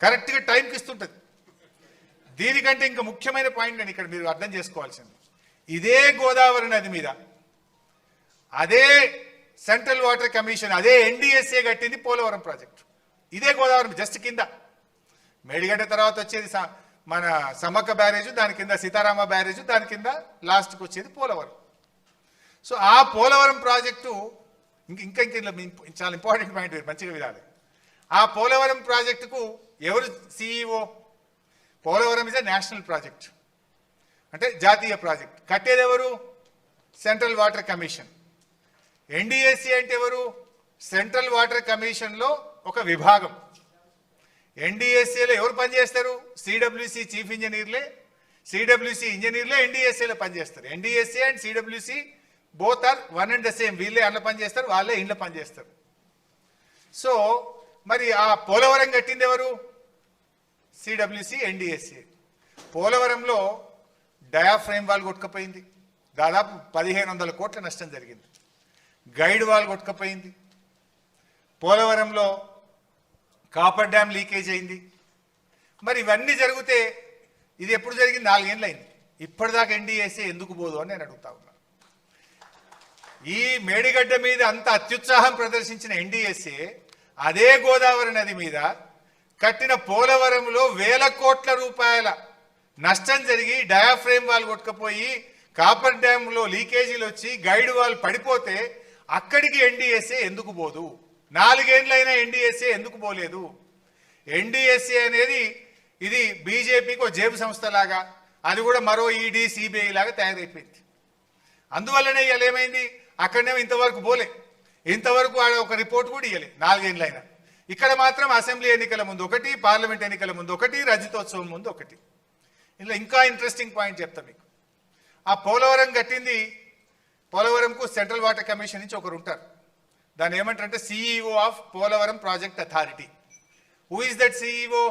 కరెక్ట్గా టైంకి ఇస్తుంటుంది. దీనికంటే ఇంకా ముఖ్యమైన పాయింట్ నేను ఇక్కడ మీరు అర్థం చేసుకోవాల్సింది, ఇదే గోదావరి నది మీద అదే సెంట్రల్ వాటర్ కమిషన్, అదే ఎన్డీఎస్ఏ కట్టింది పోలవరం ప్రాజెక్టు. ఇదే గోదావరి జస్ట్ కింద, మేడిగడ్డ తర్వాత వచ్చేది మన సమ్మక్క బ్యారేజ్, దాని కింద సీతారామ బ్యారేజ్, దాని కింద లాస్ట్కి వచ్చేది పోలవరం. సో ఆ పోలవరం ప్రాజెక్టు ఇంకా చాలా ఇంపార్టెంట్ పాయింట్, మంచిగా వినాలి. ఆ పోలవరం ప్రాజెక్టుకు ఎవరు CEO? Polavaram is a national project, అంటే జాతీయ ప్రాజెక్ట్. కట్టేది ఎవరు? Central water commission. ఎన్డీఎస్సీ అంటే ఎవరు? సెంట్రల్ వాటర్ కమిషన్లో ఒక విభాగం. ఎన్డీఎస్సీలో ఎవరు పనిచేస్తారు? సిడబ్ల్యూసీ చీఫ్ ఇంజనీర్లే, సిడబ్ల్యూసీ ఇంజనీర్లే ఎన్డీఎస్సీలో పనిచేస్తారు. NDSC and CWC both are one and the same. వీళ్ళే అండ్ల పనిచేస్తారు, వాళ్ళే ఇండ్ల పనిచేస్తారు. సో మరి ఆ పోలవరం కట్టింది ఎవరు? CWC, NDSC. పోలవరంలో డయాఫ్రేమ్ వాల్ కొట్టుకపోయింది, దాదాపు 1500 కోట్ల నష్టం జరిగింది. గైడ్ వాల్ కొట్టుకపోయింది. పోలవరంలో కాపర్ డ్యామ్ లీకేజ్ అయింది. మరి ఇవన్నీ జరిగితే ఇది ఎప్పుడు జరిగింది? 4 ఏళ్ళు అయింది. ఇప్పటిదాకా ఎన్డీఎస్ఏ ఎందుకు పోదు అని నేను అడుగుతా ఉన్నా. ఈ మేడిగడ్డ మీద అంత అత్యుత్సాహం ప్రదర్శించిన ఎన్డీఎస్ఏ అదే గోదావరి నది మీద కట్టిన పోలవరంలో 1000 కోట్ల రూపాయల నష్టం జరిగి డయాఫ్రేమ్ వాల్ కొట్టుకుపోయి కాపర్ డ్యామ్లో లీకేజీలు వచ్చి గైడ్ వాల్ పడిపోతే అక్కడికి ఎన్డీఎస్ఏ ఎందుకు పోదు? 4 ఏళ్ళైనా ఎన్డీఎస్ఏ ఎందుకు పోలేదు? ఎన్డీఎస్ఏ అనేది ఇది బీజేపీకి ఒక జేబు సంస్థలాగా, అది కూడా మరో ఈడీ సిబిఐ లాగా తయారైపోయింది. అందువల్లనే ఇవాళ ఏమైంది, అక్కడనేమో ఇంతవరకు పోలే, ఇంతవరకు ఒక రిపోర్ట్ కూడా ఇవ్వలే 4 ఏళ్ళైనా. ఇక్కడ మాత్రం అసెంబ్లీ ఎన్నికల ముందు ఒకటి, పార్లమెంట్ ఎన్నికల ముందు ఒకటి, రజతోత్సవం ముందు ఒకటి. ఇలా ఇంకా ఇంట్రెస్టింగ్ పాయింట్ చెప్తా మీకు. ఆ పోలవరం కట్టింది, పోలవరంకు సెంట్రల్ వాటర్ కమిషన్ నుంచి ఒకరు ఉంటారు. దాన్ని ఏమంటారంటే CEO of Polavaram project authority. Who is that CEO?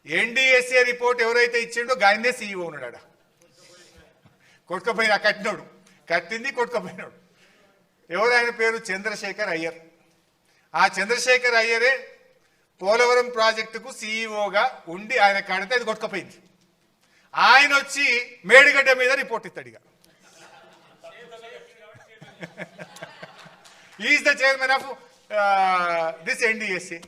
NDSA report ఎవరైతే ఇచ్చిండో గాయనే సిఇఓ ఉన్నాడా? కొట్టుకపోయినా కట్టినోడు, కట్టింది కొట్టుకపోయినాడు. ఎవరు? ఆయన పేరు చంద్రశేఖర్ అయ్యర్. ఆ చంద్రశేఖర్ అయ్యరే పోలవరం ప్రాజెక్టుకు సిఇఓగా ఉండి ఆయన కడితే అది కొట్టుకపోయింది. ఆయన వచ్చి మేడిగడ్డ మీద రిపోర్ట్ ఇస్తాడు. ఇక is the chairman of this NDSA.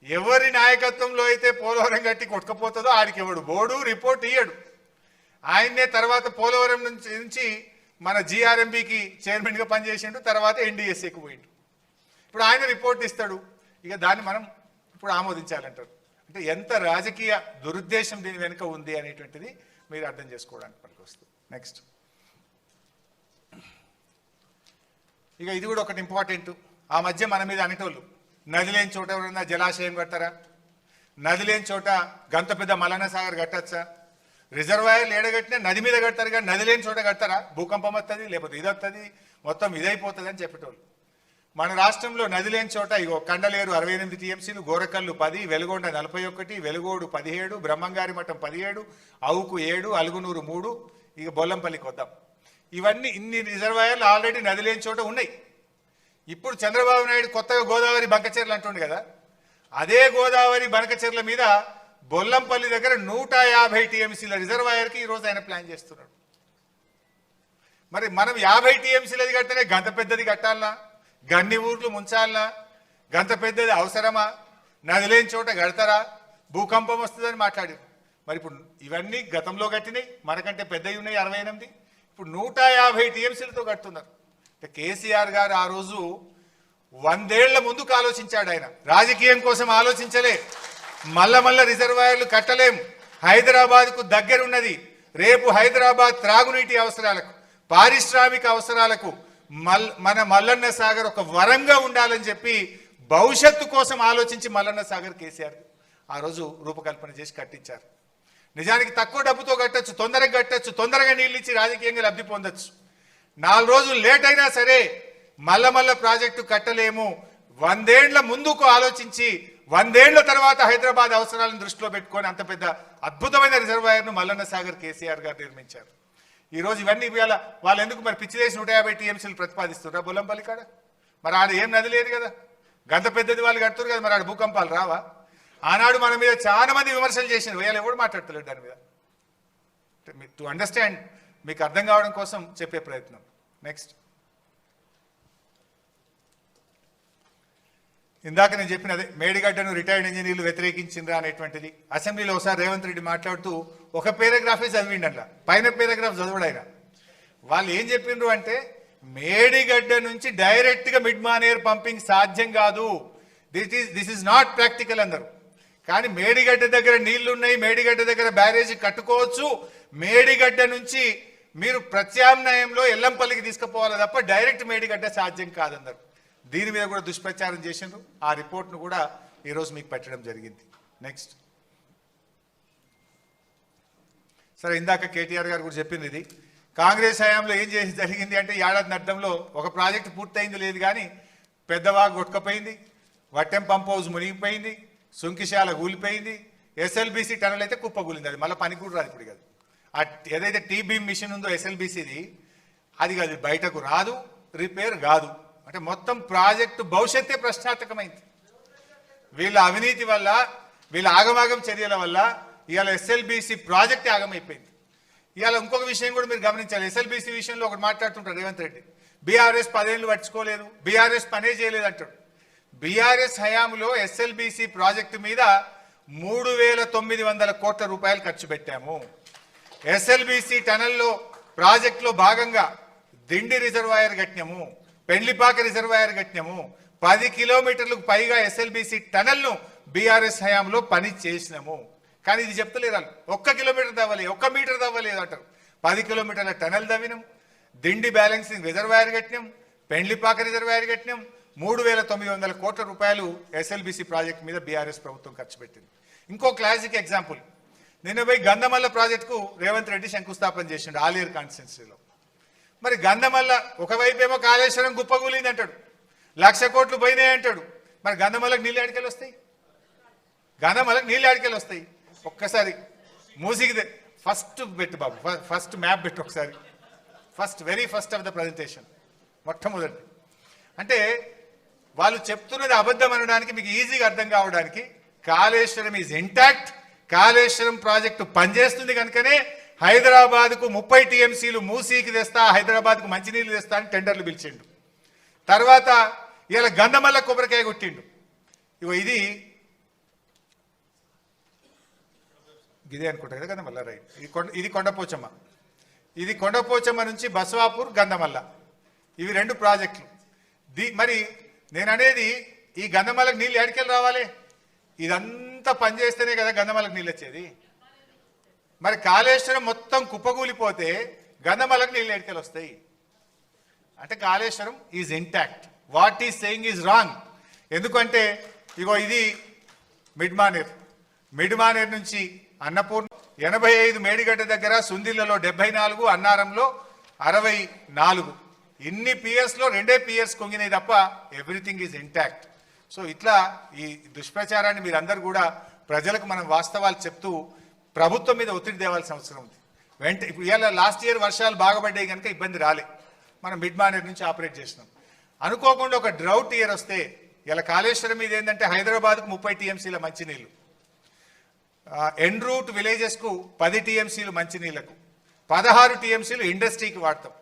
ఎవరి నాయకత్వంలో అయితే పోలవరం కట్టి కొట్టుకపోతుందో ఆడికి ఎవడు బోర్డు రిపోర్ట్ ఇయ్యడు. ఆయన్నే తర్వాత పోలవరం నుంచి మన జిఆర్ఎంబికి చైర్మన్గా పనిచేసిండు, తర్వాత ఎన్డీఎస్ఏకి పోయిండు. ఇప్పుడు ఆయన రిపోర్ట్ ఇస్తాడు, ఇక దాన్ని మనం ఇప్పుడు ఆమోదించాలంటారు. అంటే ఎంత రాజకీయ దురుద్దేశం దీని వెనుక ఉంది అనేటువంటిది మీరు అర్థం చేసుకోవడానికి పనికి వస్తుంది. నెక్స్ట్, ఇక ఇది కూడా ఒకటి ఇంపార్టెంట్. ఆ మధ్య మన మీద అనేటోళ్ళు నది లేని చోట ఎవరైనా జలాశయం కడతారా, నది లేని చోట గంత పెద్ద మల్లన్న సాగర్ కట్టచ్చా, రిజర్వాయర్లు ఏడగట్టినా నది మీద కడతారు కానీ నది లేని చోట కడతారా, భూకంపం వస్తుంది లేకపోతే ఇది వస్తుంది మొత్తం ఇదైపోతుంది అని చెప్పేటోళ్ళు. మన రాష్ట్రంలో నది లేని చోట ఇగో కండలేరు 68 టీఎంసీలు, గోరకల్లు 10, వెలుగొండ 41, వెలుగోడు 17, బ్రహ్మంగారి మఠం 17, అవుకు 7, అలుగునూరు 3, ఇక బొల్లంపల్లికి వద్దాం. ఇవన్నీ ఇన్ని రిజర్వాయర్లు ఆల్రెడీ నది లేని చోట ఉన్నాయి. ఇప్పుడు చంద్రబాబు నాయుడు కొత్తగా గోదావరి బంకచెర్లు అంటుండు కదా, అదే గోదావరి బంకచెర్ల మీద బొల్లంపల్లి దగ్గర 150 టీఎంసీల రిజర్వాయర్కి ఈరోజు ఆయన ప్లాన్ చేస్తున్నాడు. మరి మనం 50 టీఎంసీలది కడితేనే గంత పెద్దది కట్టాలనా, గన్ని ఊర్లు ముంచాలనా, గంత పెద్దది అవసరమా, నది లేని చోట కడతారా, భూకంపం వస్తుందని మాట్లాడారు. మరి ఇప్పుడు ఇవన్నీ గతంలో కట్టినాయి, మనకంటే పెద్దవి ఉన్నాయి 68, ఇప్పుడు 150 టీఎంసీలతో కడుతున్నారు. అంటే కేసీఆర్ గారు ఆ రోజు 100 ఏళ్ల ముందుకు ఆలోచించాడు. ఆయన రాజకీయం కోసం ఆలోచించలే. మల్ల రిజర్వాయర్లు కట్టలేం, హైదరాబాద్కు దగ్గరున్నది. రేపు హైదరాబాద్ త్రాగునీటి అవసరాలకు, పారిశ్రామిక అవసరాలకు మన మల్లన్న సాగర్ ఒక వరంగా ఉండాలని చెప్పి భవిష్యత్తు కోసం ఆలోచించి మల్లన్న సాగర్ కేసీఆర్ ఆ రోజు రూపకల్పన చేసి కట్టించారు. నిజానికి తక్కువ డబ్బుతో కట్టచ్చు, తొందరగా కట్టచ్చు, తొందరగా నీళ్ళు ఇచ్చి రాజకీయంగా లబ్ధి పొందొచ్చు. 4 రోజులు లేట్ అయినా సరే మల్ల ప్రాజెక్టు కట్టలేము. 100 ఏళ్ల ముందుకు ఆలోచించి 100 ఏళ్ల తర్వాత హైదరాబాద్ అవసరాలను దృష్టిలో పెట్టుకొని అంత పెద్ద అద్భుతమైన రిజర్వాయర్ను మల్లన్న సాగర్ కేసీఆర్ గారు నిర్మించారు. ఈ రోజు ఇవన్నీ ఇవాళ వాళ్ళు ఎందుకు మరి పిచ్చి చేసి 150 టీఎంసీలు ప్రతిపాదిస్తున్నారు బొల్లంపల్లి కాడ? మరి ఆడ ఏం నది లేదు కదా, గంత పెద్దది వాళ్ళు కడుతున్నారు కదా, మరి ఆడ భూకంపాలు రావా? ఆనాడు మన మీద చాలా మంది విమర్శలు చేసినారు, వేళ ఎవరు మాట్లాడతలేడు దాని మీద. టు అండర్స్టాండ్, మీకు అర్థం కావడం కోసం చెప్పే ప్రయత్నం. నెక్స్ట్, ఇందాక నేను చెప్పిన అదే మేడిగడ్డను రిటైర్డ్ ఇంజనీర్లు వ్యతిరేకించిండ్రా అనేటువంటిది అసెంబ్లీలో ఒకసారి రేవంత్ రెడ్డి మాట్లాడుతూ ఒక పేరాగ్రాఫే చదివిండి, అట్లా పైన పేరాగ్రాఫ్ చదవడైనా. వాళ్ళు ఏం చెప్పిండ్రు అంటే మేడిగడ్డ నుంచి డైరెక్ట్ గా మిడ్ మానేర్ పంపింగ్ సాధ్యం కాదు, దిస్ ఈజ్ నాట్ ప్రాక్టికల్ అందరు. కానీ మేడిగడ్డ దగ్గర నీళ్లు ఉన్నాయి, మేడిగడ్డ దగ్గర బ్యారేజీ కట్టుకోవచ్చు, మేడిగడ్డ నుంచి మీరు ప్రత్యామ్నాయంలో ఎల్లంపల్లికి తీసుకుపోవాలి తప్ప డైరెక్ట్ మేడిగడ్డ సాధ్యం కాదన్నారు. దీని మీద కూడా దుష్ప్రచారం చేసిండ్రు. ఆ రిపోర్ట్ను కూడా ఈరోజు మీకు పెట్టడం జరిగింది. నెక్స్ట్, సరే ఇందాక కేటీఆర్ గారు కూడా చెప్పింది, ఇది కాంగ్రెస్ హయాంలో ఏం చేసి జరిగింది అంటే ఏడాది అర్థంలో ఒక ప్రాజెక్టు పూర్తయింది లేదు కానీ పెద్దవాగు కొట్టుకపోయింది, వట్టెం పంప్ హౌస్ మునిగిపోయింది, సుంకిశాల కూలిపోయింది, ఎస్ఎల్బీసీ టనల్ అయితే కుప్పగూలింది. అది మళ్ళీ పని కూడా రాదు ఇప్పుడు కాదు. ఆ ఏదైతే టీ బీమ్ మిషన్ ఉందో ఎస్ఎల్బీసీది అది కాదు, బయటకు రాదు, రిపేర్ కాదు. అంటే మొత్తం ప్రాజెక్టు భవిష్యత్తే ప్రశ్నార్థకమైంది. వీళ్ళ అవినీతి వల్ల, వీళ్ళ ఆగమాగం చర్యల వల్ల ఇవాళ ఎస్ఎల్బీసీ ప్రాజెక్ట్ ఆగమైపోయింది. ఇవాళ ఇంకొక విషయం కూడా మీరు గమనించాలి. ఎస్ఎల్బీసీ విషయంలో ఒకటి మాట్లాడుతుంటారు రేవంత్ రెడ్డి, బీఆర్ఎస్ 10 ఏళ్ళు పట్టుకోలేదు, బీఆర్ఎస్ పనే చేయలేదు అంటాడు. బీఆర్ఎస్ హయాంలో ఎస్ఎల్బీసీ ప్రాజెక్టు మీద 3,900 కోట్ల రూపాయలు ఖర్చు పెట్టాము. ఎస్ఎల్బీసీ టనల్లో ప్రాజెక్టులో భాగంగా దిండి రిజర్వాయర్ కట్టినాము, పెండ్లిపాక రిజర్వాయర్ కట్టినాము, 10 కిలోమీటర్లకు పైగా ఎస్ఎల్బీసీ టనల్ను బీఆర్ఎస్ హయాంలో పని చేసినాము. కానీ ఇది చెప్తలేరు వాళ్ళు, 1 కిలోమీటర్ తవ్వలేదు, 1 మీటర్ తవ్వలేదు అంటారు. 10 కిలోమీటర్ల టనల్ తవ్వినాం, దిండి బ్యాలెన్సింగ్ రిజర్వాయర్ కట్టినాం, పెండ్లిపాక రిజర్వాయర్ కట్టినాం. 3,900 కోట్ల రూపాయలు ఎస్ఎల్బీసీ ప్రాజెక్ట్ మీద బీఆర్ఎస్ ప్రభుత్వం ఖర్చు పెట్టింది. ఇంకో క్లాసిక్ ఎగ్జాంపుల్, నిన్న పోయి గంధమల్ల ప్రాజెక్టుకు రేవంత్ రెడ్డి శంకుస్థాపన చేసిండు ఆలేరు కాన్స్టిట్యున్సీలో. మరి గంధమల్ల ఒకవైపు ఏమో కాళేశ్వరం గుప్పగూలింది అంటాడు, 1,00,000 కోట్లు పోయినాయి అంటాడు. మరి గంధమల్లకు నీళ్ళు ఆడికెళ్ళి వస్తాయి, గంధమల్లకు నీళ్ళు ఆడికెళ్ళి వస్తాయి. ఒక్కసారి మూసికి ఫస్ట్ పెట్టు బాబు, ఫస్ట్ మ్యాప్ పెట్టు ఒకసారి, very first of the presentation, మొట్టమొదటి. అంటే వాళ్ళు చెప్తున్నది అబద్ధం అనడానికి మీకు ఈజీగా అర్థం కావడానికి Kaleshwaram is intact, Kaleshwaram project పనిచేస్తుంది కనుకనే హైదరాబాద్కు 30 టీఎంసీలు మూసీకి తెస్తా, హైదరాబాద్కు మంచినీళ్ళు తెస్తా అని టెండర్లు పిలిచిండు. తర్వాత ఇలా గంధమల్ల కొబ్బరికాయ కొట్టిండు. ఇగో ఇదే అనుకుంటా కదా గంధమల్ల, రైట్. ఇది కొండపోచమ్మ, ఇది కొండపోచమ్మ నుంచి బసవాపూర్ గంధమల్ల, ఇవి 2 ప్రాజెక్టులు. మరి నేను అనేది ఈ గంధమల్లకు నీళ్ళు ఎక్కడికెళ్ళి రావాలి? ఇదంతా పనిచేస్తేనే కదా గంధమల్లకు నీళ్ళు వచ్చేది. మరి కాళేశ్వరం మొత్తం కుప్పగూలిపోతే గంధమల్లకు నీళ్ళు ఎక్కడికెళ్ళి వస్తాయి? అంటే Kaleshwaram is intact, what is saying is wrong. ఎందుకంటే ఇగో ఇది మిడ్మానేర్ నుంచి అన్నపూర్ణ 85, మేడిగడ్డ దగ్గర సుందిళ్లలో 74, అన్నారంలో 64. ఇన్ని పియర్స్లో 2 పియర్స్ కొంగినాయి తప్ప ఎవ్రీథింగ్ ఈజ్ ఇంటాక్ట్. సో ఇట్లా ఈ దుష్ప్రచారాన్ని మీరందరూ కూడా ప్రజలకు మనం వాస్తవాలు చెప్తూ ప్రభుత్వం మీద ఒత్తిడి తేవాల్సిన అవసరం ఉంది. ఇప్పుడు ఇవాళ లాస్ట్ ఇయర్ వర్షాలు బాగా పడ్డాయి కనుక ఇబ్బంది రాలే, మనం మిడ్మానేర్ నుంచి ఆపరేట్ చేసినాం. అనుకోకుండా ఒక డ్రౌట్ ఇయర్ వస్తే ఇలా కాళేశ్వరం మీద ఏంటంటే హైదరాబాద్కు 30 టీఎంసీల మంచినీళ్ళు, ఎన్ రూట్ విలేజెస్కు 10 టీఎంసీలు మంచినీళ్లకు, 16 టీఎంసీలు ఇండస్ట్రీకి వాడతాం.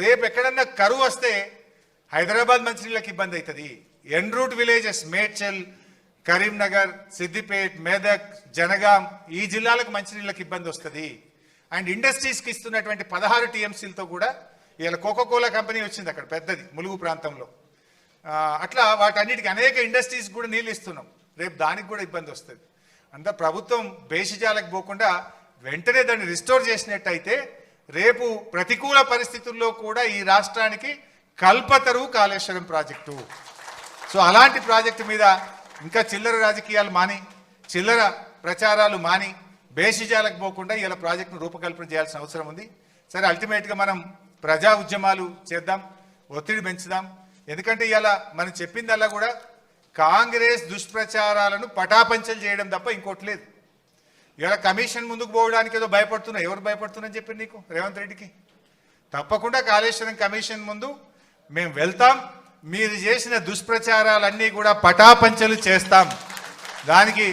రేపు ఎక్కడన్నా కరువు వస్తే హైదరాబాద్ మంచినీళ్ళకి ఇబ్బంది అవుతుంది. ఎన్ రూట్ విలేజెస్ మేడ్చల్, కరీంనగర్, సిద్దిపేట్, మెదక్, జనగాం ఈ జిల్లాలకు మంచినీళ్ళకి ఇబ్బంది వస్తుంది. అండ్ ఇండస్ట్రీస్కి ఇస్తున్నటువంటి 16 టీఎంసీలతో కూడా ఇలా కోకోకోలా కంపెనీ వచ్చింది అక్కడ పెద్దది ములుగు ప్రాంతంలో. అట్లా వాటన్నిటికీ అనేక ఇండస్ట్రీస్ కూడా నీళ్ళు ఇస్తున్నాం. రేపు దానికి కూడా ఇబ్బంది వస్తుంది. అంతా ప్రభుత్వం బేషిజాలకు పోకుండా వెంటనే దాన్ని రిస్టోర్ చేసినట్టయితే రేపు ప్రతికూల పరిస్థితుల్లో కూడా ఈ రాష్ట్రానికి కల్పతరు కాళేశ్వరం ప్రాజెక్టు. సో అలాంటి ప్రాజెక్టు మీద ఇంకా చిల్లర రాజకీయాలు మాని, చిల్లర ప్రచారాలు మాని, బేషిజాలకు పోకుండా ఇలా ప్రాజెక్టును రూపకల్పన చేయాల్సిన అవసరం ఉంది. సరే, అల్టిమేట్గా మనం ప్రజా ఉద్యమాలు చేద్దాం, ఒత్తిడి పెంచుదాం. ఎందుకంటే ఇలా మనం చెప్పిందల్లా కూడా కాంగ్రెస్ దుష్ప్రచారాలను పటాపంచలు చేయడం తప్ప ఇంకోటి లేదు. ఇవాళ కమిషన్ ముందుకు పోవడానికి ఏదో భయపడుతున్నా. ఎవరు భయపడుతున్నారని చెప్పి నీకు రేవంత్ రెడ్డికి? తప్పకుండా కాళేశ్వరం కమిషన్ ముందు మేము వెళ్తాం, మీరు చేసిన దుష్ప్రచారాలన్నీ కూడా పటాపంచలు చేస్తాం. దానికి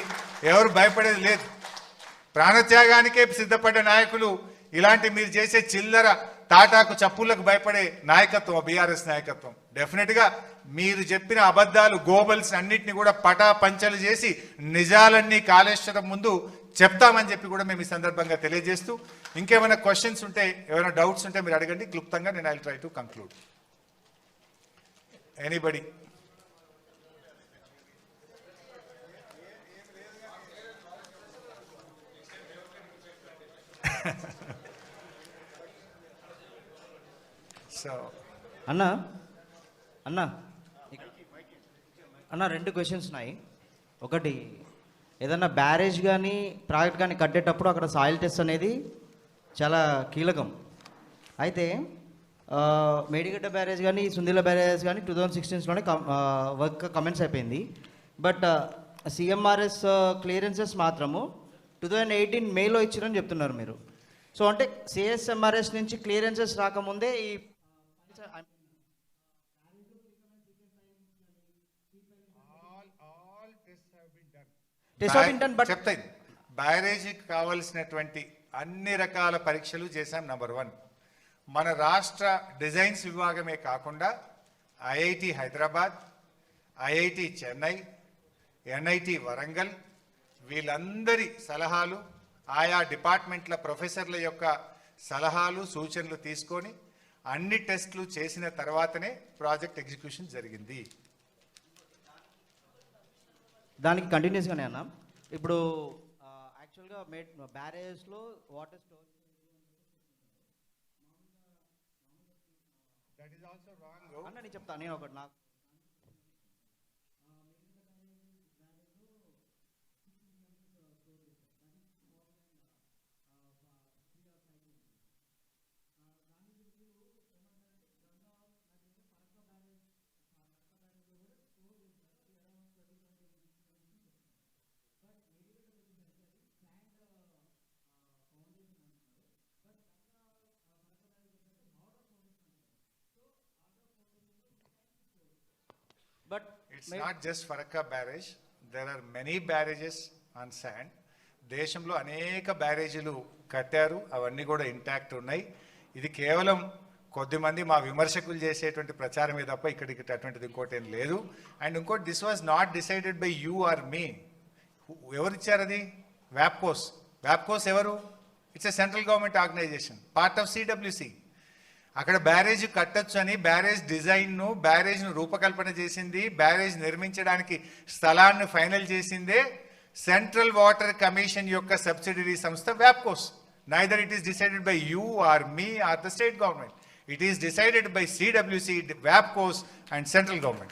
ఎవరు భయపడేది లేదు. ప్రాణత్యాగానికే సిద్ధపడ్డ నాయకులు ఇలాంటి మీరు చేసే చిల్లర తాటాకు చప్పులకు భయపడే నాయకత్వం బీఆర్ఎస్ నాయకత్వం. డెఫినెట్గా మీరు చెప్పిన అబద్ధాలు గోబల్స్ అన్నింటినీ కూడా పటాపంచలు చేసి నిజాలన్నీ కాళేశ్వరం ముందు చెప్తామని చెప్పి కూడా మేము ఈ సందర్భంగా తెలియజేస్తూ, ఇంకేమైనా క్వశ్చన్స్ ఉంటే, ఏమైనా డౌట్స్ ఉంటే మీరు అడగండి క్లుప్తంగా. నేను I will try to conclude. Anybody? So అన్న అన్న అన్న 2 క్వశ్చన్స్ ఉన్నాయి. ఒకటి, ఏదన్నా బ్యారేజ్ కానీ ప్రాజెక్ట్ కానీ కట్టేటప్పుడు అక్కడ సాయిల్ టెస్ట్ అనేది చాలా కీలకం. అయితే మేడిగడ్డ బ్యారేజ్ కానీ సుందిల బ్యారేజ్ కానీ 2016లోనే వర్క్ కమెంట్స్ అయిపోయింది. బట్ సిఎంఆర్ఎస్ క్లియరెన్సెస్ మాత్రము 2018 మేలో ఇచ్చారని చెప్తున్నారు మీరు. సో అంటే సిఎస్ఎంఆర్ఎస్ నుంచి క్లియరెన్సెస్ రాకముందే ఈ చెప్తాయి. బ్యారేజీకి కావలసినటువంటి అన్ని రకాల పరీక్షలు చేశాం. నంబర్ 1, మన రాష్ట్ర డిజైన్స్ విభాగమే కాకుండా IIT Hyderabad, IIT Chennai, NIT Warangal వీళ్ళందరి సలహాలు, ఆయా డిపార్ట్మెంట్ల ప్రొఫెసర్ల యొక్క సలహాలు సూచనలు తీసుకొని అన్ని టెస్టులు చేసిన తర్వాతనే ప్రాజెక్ట్ ఎగ్జిక్యూషన్ జరిగింది. దానికి కంటిన్యూస్గానే అన్న, ఇప్పుడు యాక్చువల్గా బ్యారేజ్లో వాటర్ స్టోర్ అన్న నేను చెప్తాను. నేను ఒకటి నాకు But it's not just Farakka barrage. There are many barrages on sand. దేశంలో అనేక బ్యారేజీలు కట్టారు, అవన్నీ కూడా ఇంటాక్ట్ ఉన్నాయి. ఇది కేవలం కొద్దిమంది మా విమర్శకులు చేసేటువంటి ప్రచారమే తప్ప ఇక్కడికి అటువంటిది ఇంకోటి ఏం లేదు. అండ్ ఇంకోటి, this was not decided by you or me. ఎవరు ఇచ్చారు అది? వ్యాప్కోస్. వ్యాప్కోస్ ఎవరు? It's a central government organisation, part of CWC. అక్కడ బ్యారేజ్ కట్టొచ్చు అని బ్యారేజ్ డిజైన్ను, బ్యారేజ్ను రూపకల్పన చేసింది, బ్యారేజ్ నిర్మించడానికి స్థలాన్ని ఫైనల్ చేసిందే సెంట్రల్ వాటర్ కమిషన్ యొక్క సబ్సిడరీ సంస్థ వ్యాప్కోస్. Neither it is decided by you or me or the state government. It is decided by CWC, WAPCOs and central government.